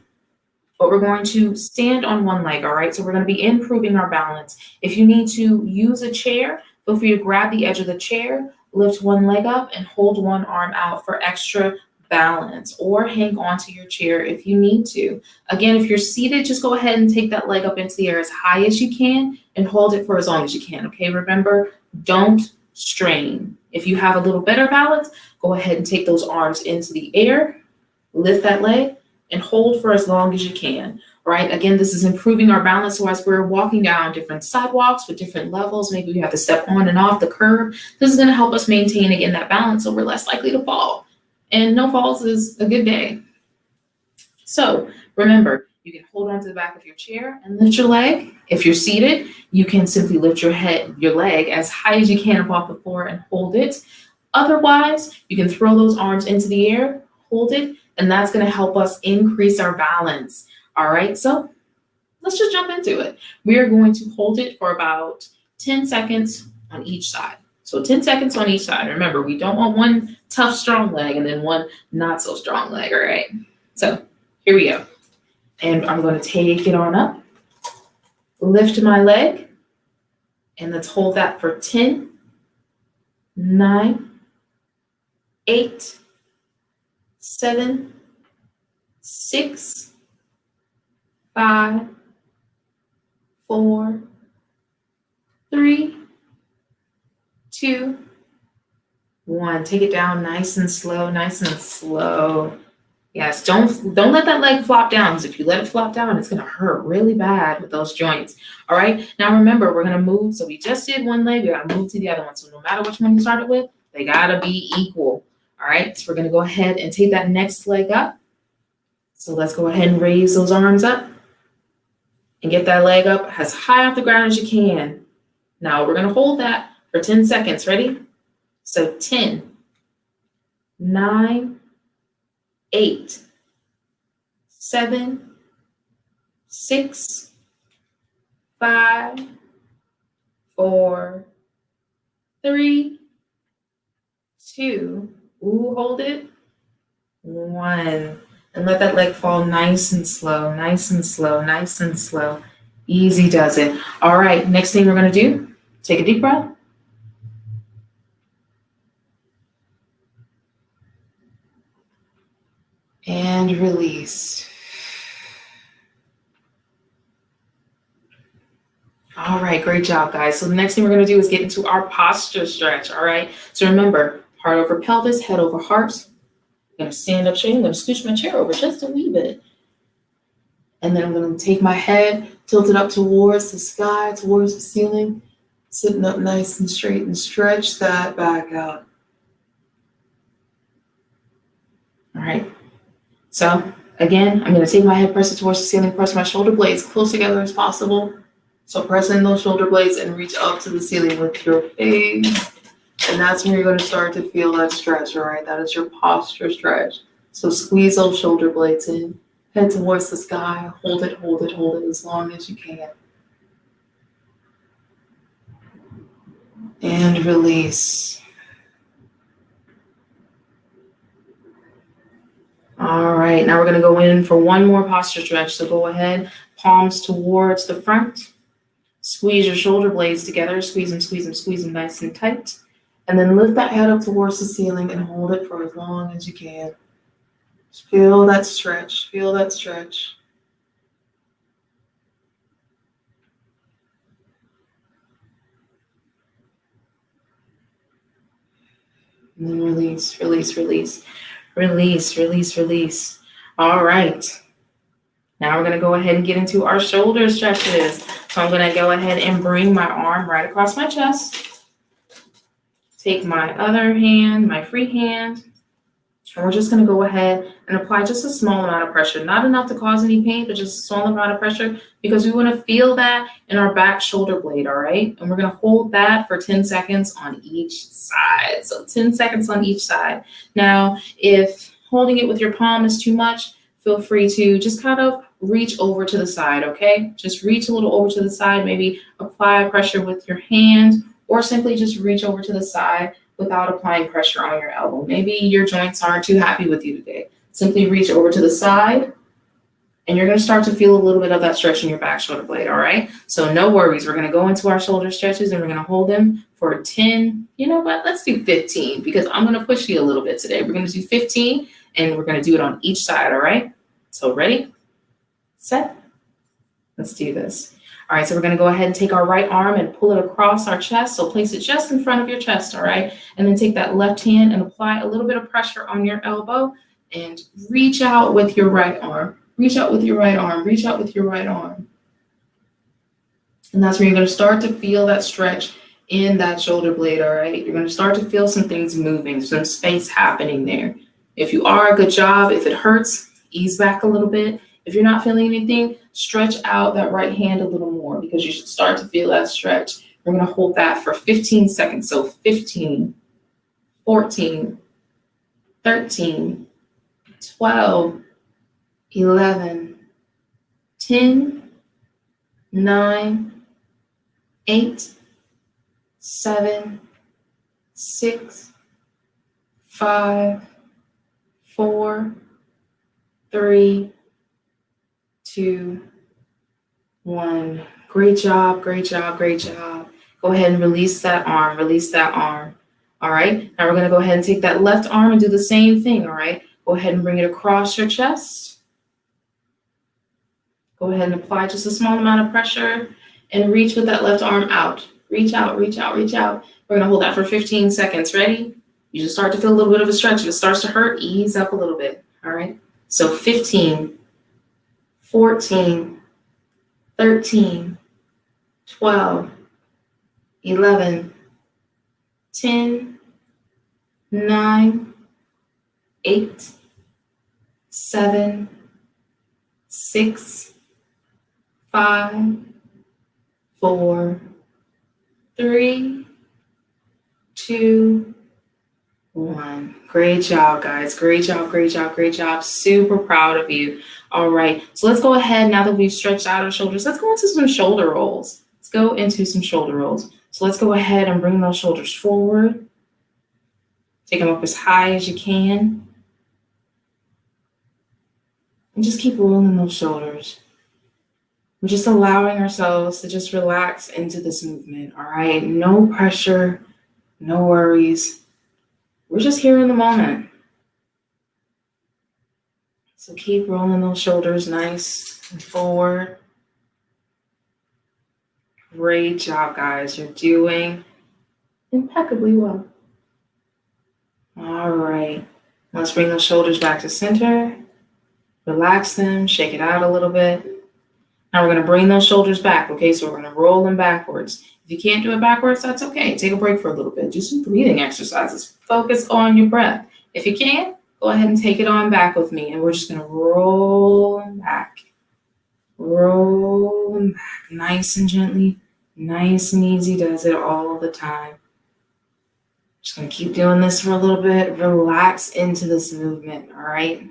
but we're going to stand on one leg, all right? So we're going to be improving our balance. If you need to use a chair, feel free to grab the edge of the chair, lift one leg up, and hold one arm out for extra balance, or hang onto your chair if you need to. Again, if you're seated, just go ahead and take that leg up into the air as high as you can and hold it for as long as you can, okay? Remember, don't strain. If you have a little better balance, go ahead and take those arms into the air, lift that leg, and hold for as long as you can, right? Again, this is improving our balance. So as we're walking down different sidewalks with different levels, maybe we have to step on and off the curb. This is going to help us maintain, again, that balance, so we're less likely to fall. And no falls is a good day. So remember, you can hold on to the back of your chair and lift your leg. If you're seated, you can simply lift your leg as high as you can up off the floor and hold it. Otherwise, you can throw those arms into the air, hold it, and that's going to help us increase our balance. All right, so let's just jump into it. We are going to hold it for about 10 seconds on each side. So 10 seconds on each side. Remember, we don't want one tough, strong leg and then one not so strong leg, all right? So here we go. And I'm going to take it on up, lift my leg, and let's hold that for 10, 9, 8, 7, 6, 5, 4, 3, 2, 1. Take it down nice and slow, nice and slow. Yes, don't let that leg flop down, because if you let it flop down, it's going to hurt really bad with those joints. All right, now remember, we're going to move. So we just did one leg, we got to move to the other one. So no matter which one you started with, they got to be equal. All right, so we're going to go ahead and take that next leg up. So let's go ahead and raise those arms up and get that leg up as high off the ground as you can. Now we're going to hold that for 10 seconds. Ready? So 10, 9, 8, 7, 6, 5, 4, 3, 2, hold it, 1. And let that leg fall nice and slow, nice and slow, nice and slow. Easy does it. All right, next thing we're going to do, take a deep breath. And release. All right, great job, guys. So the next thing we're going to do is get into our posture stretch, all right? So remember, heart over pelvis, head over heart. I'm going to stand up straight. I'm going to scooch my chair over just a wee bit. And then I'm going to take my head, tilt it up towards the sky, towards the ceiling, sitting up nice and straight, and stretch that back out. All right. So again, I'm going to take my head, press it towards the ceiling, press my shoulder blades close together as possible. So press in those shoulder blades and reach up to the ceiling with your face. And that's when you're going to start to feel that stretch, all right? That is your posture stretch. So squeeze those shoulder blades in. Head towards the sky. Hold it, hold it, hold it as long as you can. And release. All right, now we're going to go in for one more posture stretch. So go ahead, palms towards the front. Squeeze your shoulder blades together. Squeeze them, squeeze them, squeeze them nice and tight. And then lift that head up towards the ceiling and hold it for as long as you can. Just feel that stretch. Feel that stretch. And then release, release, release, release, release, release. All right. Now we're going to go ahead and get into our shoulder stretches. So I'm going to go ahead and bring my arm right across my chest. Take my other hand, my free hand, and we're just going to go ahead and apply just a small amount of pressure. Not enough to cause any pain, but just a small amount of pressure because we want to feel that in our back shoulder blade, all right? And we're going to hold that for 10 seconds on each side. So 10 seconds on each side. Now, if holding it with your palm is too much, feel free to just kind of reach over to the side, okay? Just reach a little over to the side, maybe apply pressure with your hand, or simply just reach over to the side without applying pressure on your elbow. Maybe your joints aren't too happy with you today. Simply reach over to the side, and you're going to start to feel a little bit of that stretch in your back shoulder blade, all right? So no worries. We're going to go into our shoulder stretches, and we're going to hold them for 10. You know what? Let's do 15 because I'm going to push you a little bit today. We're going to do 15, and we're going to do it on each side, all right? So ready, set, let's do this. All right, so we're going to go ahead and take our right arm and pull it across our chest. So place it just in front of your chest, all right? And then take that left hand and apply a little bit of pressure on your elbow and reach out with your right arm. Reach out with your right arm. Reach out with your right arm. And that's where you're going to start to feel that stretch in that shoulder blade, all right? You're going to start to feel some things moving, some space happening there. If you are, good job. If it hurts, ease back a little bit. If you're not feeling anything, stretch out that right hand a little more because you should start to feel that stretch. We're going to hold that for 15 seconds. So 15, 14, 13, 12, 11, 10, 9, 8, 7, 6, 5, 4, 3, 2, 1. Great job, great job, great job. Go ahead and release that arm, release that arm. All right, now we're going to go ahead and take that left arm and do the same thing, all right? Go ahead and bring it across your chest. Go ahead and apply just a small amount of pressure and reach with that left arm out. Reach out, reach out, reach out. We're going to hold that for 15 seconds. Ready? You just start to feel a little bit of a stretch. If it starts to hurt, ease up a little bit, all right? So 15, 14, 13, 12, 11, 10, 9, 8, 7, 6, 5, 4, 3, 2, 1. Great job, guys. Great job, great job, great job. Super proud of you. All right, so let's go ahead now that we've stretched out our shoulders. Let's go into some shoulder rolls. Let's go into some shoulder rolls. So let's go ahead and bring those shoulders forward. Take them up as high as you can. And just keep rolling those shoulders. We're just allowing ourselves to just relax into this movement, all right? No pressure, no worries. We're just here in the moment. So keep rolling those shoulders nice and forward. Great job, guys. You're doing impeccably well. All right. Let's bring those shoulders back to center. Relax them, shake it out a little bit. Now we're going to bring those shoulders back, okay? So we're going to roll them backwards. If you can't do it backwards, that's okay. Take a break for a little bit. Do some breathing exercises. Focus on your breath. If you can't, go ahead and take it on back with me. And we're just going to roll them back. Roll them back. Nice and gently. Nice and easy. Does it all the time. Just gonna keep doing this for a little bit. Relax into this movement, all right?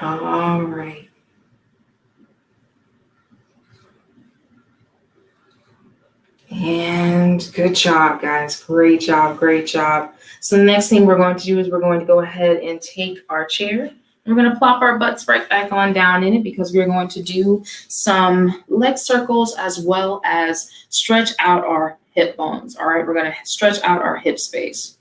All right. And good job, guys. Great job, great job. So the next thing we're going to do is we're going to go ahead and take our chair. We're going to plop our butts right back on down in it because we're going to do some leg circles as well as stretch out our hip bones. All right, we're going to stretch out our hip space.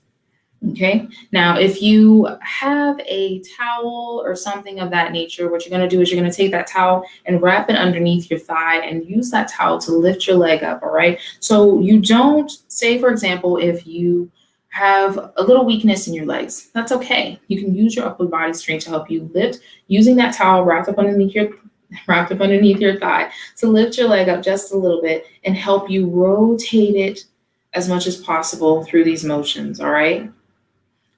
Okay, now if you have a towel or something of that nature, what you're going to do is you're going to take that towel and wrap it underneath your thigh and use that towel to lift your leg up. All right, so you don't, say for example, if you have a little weakness in your legs, that's okay. You can use your upper body strength to help you lift using that towel wrapped up underneath your thigh to lift your leg up just a little bit and help you rotate it as much as possible through these motions. All right.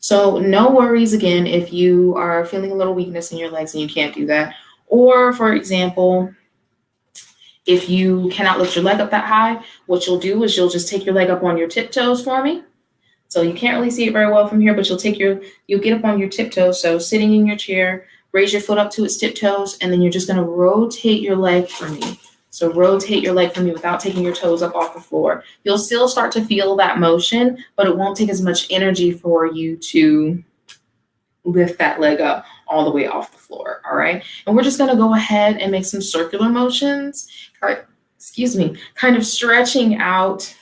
So no worries again if you are feeling a little weakness in your legs and you can't do that. Or for example, if you cannot lift your leg up that high, what you'll do is you'll just take your leg up on your tiptoes for me. So you can't really see it very well from here, but you'll get up on your tiptoes. So sitting in your chair, raise your foot up to its tiptoes, and then you're just gonna rotate your leg for me. So rotate your leg for me without taking your toes up off the floor. You'll still start to feel that motion, but it won't take as much energy for you to lift that leg up all the way off the floor, all right? And we're just gonna go ahead and make some circular motions, kind of stretching out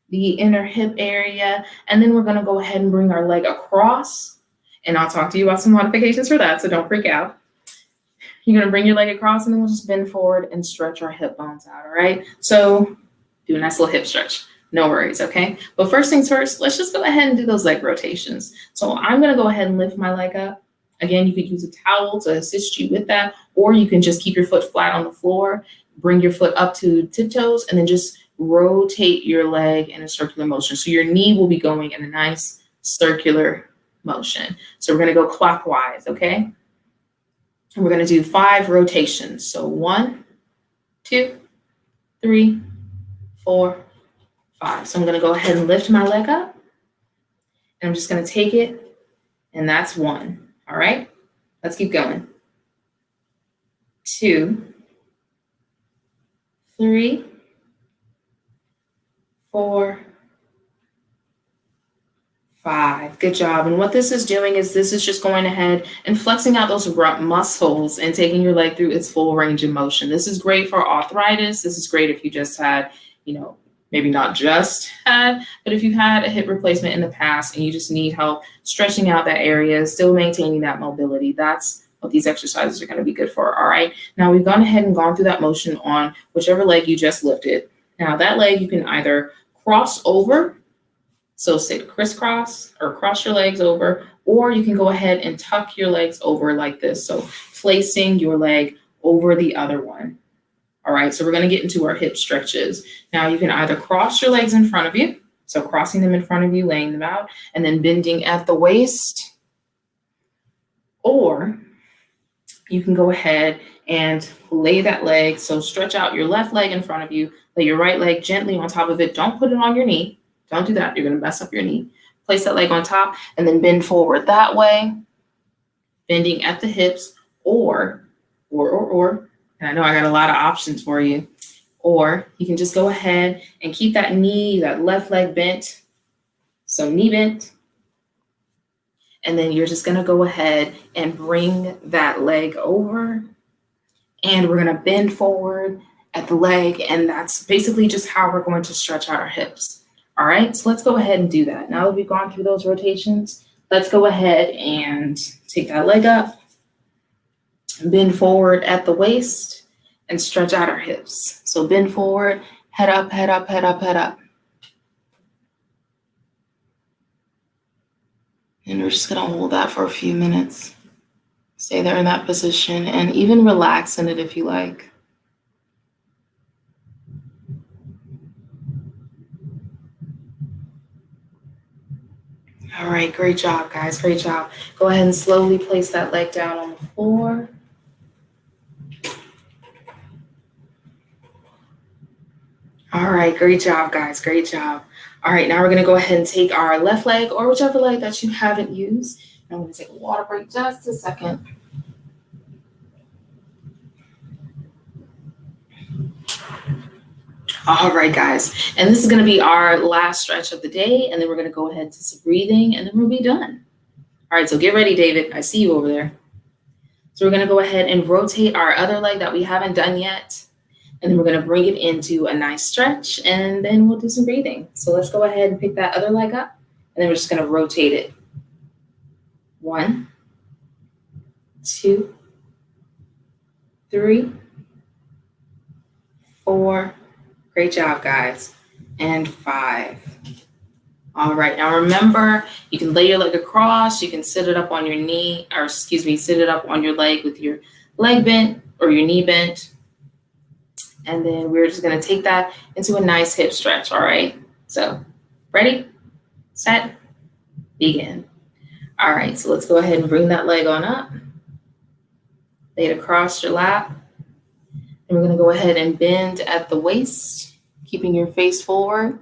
the inner hip area. And then we're gonna go ahead and bring our leg across, and I'll talk to you about some modifications for that, so don't freak out. You're gonna bring your leg across and then we'll just bend forward and stretch our hip bones out, all right? So do a nice little hip stretch, no worries, okay? But first things first, let's just go ahead and do those leg rotations. So I'm gonna go ahead and lift my leg up. Again, you could use a towel to assist you with that, or you can just keep your foot flat on the floor, bring your foot up to tiptoes, and then just rotate your leg in a circular motion. So your knee will be going in a nice circular motion. So we're gonna go clockwise, okay? And we're gonna do 5 rotations. So 1, 2, 3, 4, 5. So I'm gonna go ahead and lift my leg up. And I'm just gonna take it, and that's 1, all right? Let's keep going. 2, 3, 4, 5. Good job. And what this is doing is this is just going ahead and flexing out those muscles and taking your leg through its full range of motion. This is great for arthritis. This is great if you just had, maybe not just had, but if you've had a hip replacement in the past and you just need help stretching out that area, still maintaining that mobility. That's what these exercises are going to be good for. All right. Now we've gone ahead and gone through that motion on whichever leg you just lifted. Now that leg you can either cross over, so sit crisscross or cross your legs over, or you can go ahead and tuck your legs over like this. So placing your leg over the other one. All right, so we're gonna get into our hip stretches. Now you can either cross your legs in front of you, so crossing them in front of you, laying them out, and then bending at the waist, or you can go ahead and lay that leg, so stretch out your left leg in front of you, lay your right leg gently on top of it. Don't put it on your knee. Don't do that. You're going to mess up your knee. Place that leg on top and then bend forward that way, bending at the hips, or, and I know I got a lot of options for you, or you can just go ahead and keep that knee, that left leg bent. So knee bent. And then you're just going to go ahead and bring that leg over, and we're going to bend forward at the leg. And that's basically just how we're going to stretch out our hips. All right, so let's go ahead and do that. Now that we've gone through those rotations, let's go ahead and take that leg up, bend forward at the waist, and stretch out our hips. So bend forward, head up, head up, head up, head up. And we're just gonna hold that for a few minutes. Stay there in that position and even relax in it if you like. All right, great job, guys. Great job. Go ahead and slowly place that leg down on the floor. All right, great job, guys. Great job. All right, now we're gonna go ahead and take our left leg or whichever leg that you haven't used. And I'm gonna take a water break just a second. All right, guys. And this is gonna be our last stretch of the day. And then we're gonna go ahead to some breathing and then we'll be done. All right, so get ready, David. I see you over there. So we're gonna go ahead and rotate our other leg that we haven't done yet. And then we're gonna bring it into a nice stretch and then we'll do some breathing. So let's go ahead and pick that other leg up and then we're just gonna rotate it. 1, 2, 3, 4. Great job, guys. And 5. All right, now remember, you can lay your leg across, you can sit it up on your knee, or excuse me, sit it up on your leg with your leg bent or your knee bent. And then we're just gonna take that into a nice hip stretch, all right? So, ready, set, begin. All right, so let's go ahead and bring that leg on up. Lay it across your lap. And we're gonna go ahead and bend at the waist, keeping your face forward.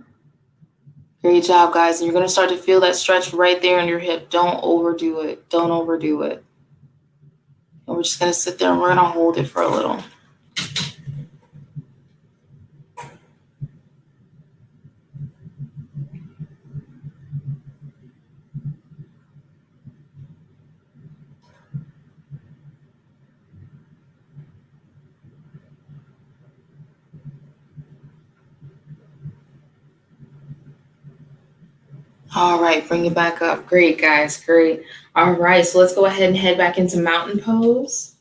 Great job, guys. And you're gonna start to feel that stretch right there in your hip. Don't overdo it. Don't overdo it. And we're just gonna sit there and we're gonna hold it for a little. All right, bring it back up. Great, guys, great. All right, so let's go ahead and head back into mountain pose.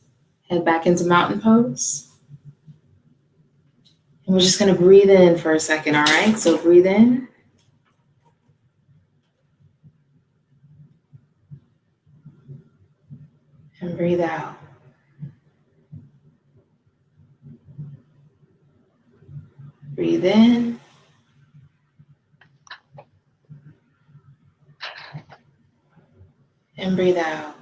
Head back into mountain pose. And we're just gonna breathe in for a second, all right? So breathe in. And breathe out. Breathe in. And breathe out.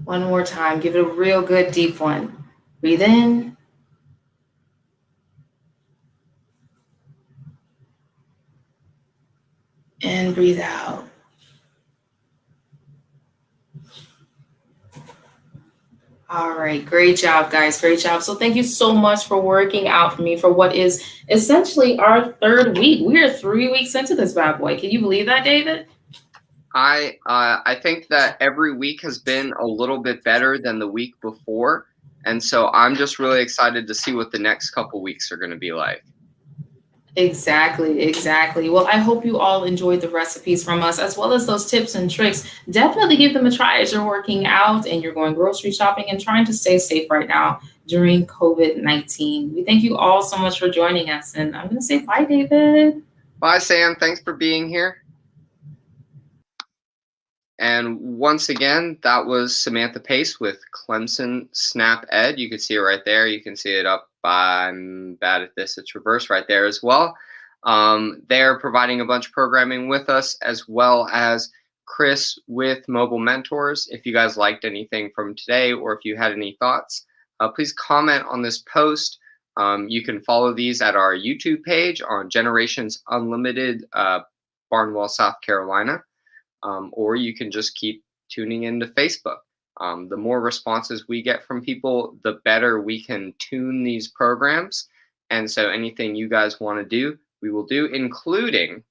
One more time. Give it a real good deep one. Breathe in. And breathe out. All right, great job, guys. Great job. So thank you so much for working out for me for what is essentially our 3rd week. We are 3 weeks into this bad boy. Can you believe that, David? I think that every week has been a little bit better than the week before, and so I'm just really excited to see what the next couple weeks are going to be like. Exactly, exactly. Well, I hope you all enjoyed the recipes from us as well as those tips and tricks. Definitely give them a try as you're working out and you're going grocery shopping and trying to stay safe right now during COVID-19. We thank you all so much for joining us. And I'm going to say bye, David. Bye, Sam. Thanks for being here. And once again, that was Samantha Pace with Clemson SNAP-ED. You can see it right there. You can see it up. I'm bad at this. It's reversed right there as well. They're providing a bunch of programming with us, as well as Chris with Mobile Mentors. If you guys liked anything from today or if you had any thoughts, please comment on this post. You can follow these at our YouTube page on Generations Unlimited, Barnwell, South Carolina. Or you can just keep tuning into Facebook. The more responses we get from people, the better we can tune these programs. And so anything you guys want to do, we will do, including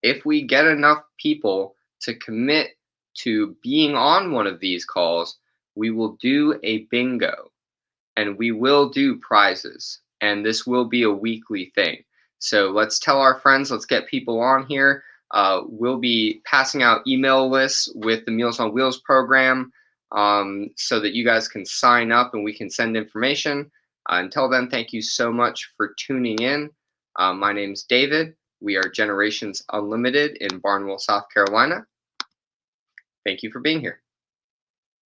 if we get enough people to commit to being on one of these calls, we will do a bingo and we will do prizes. And this will be a weekly thing. So let's tell our friends, let's get people on here. We'll be passing out email lists with the Meals on Wheels program so that you guys can sign up and we can send information. Until then, thank you so much for tuning in. My name's David. We are Generations Unlimited in Barnwell, South Carolina. Thank you for being here.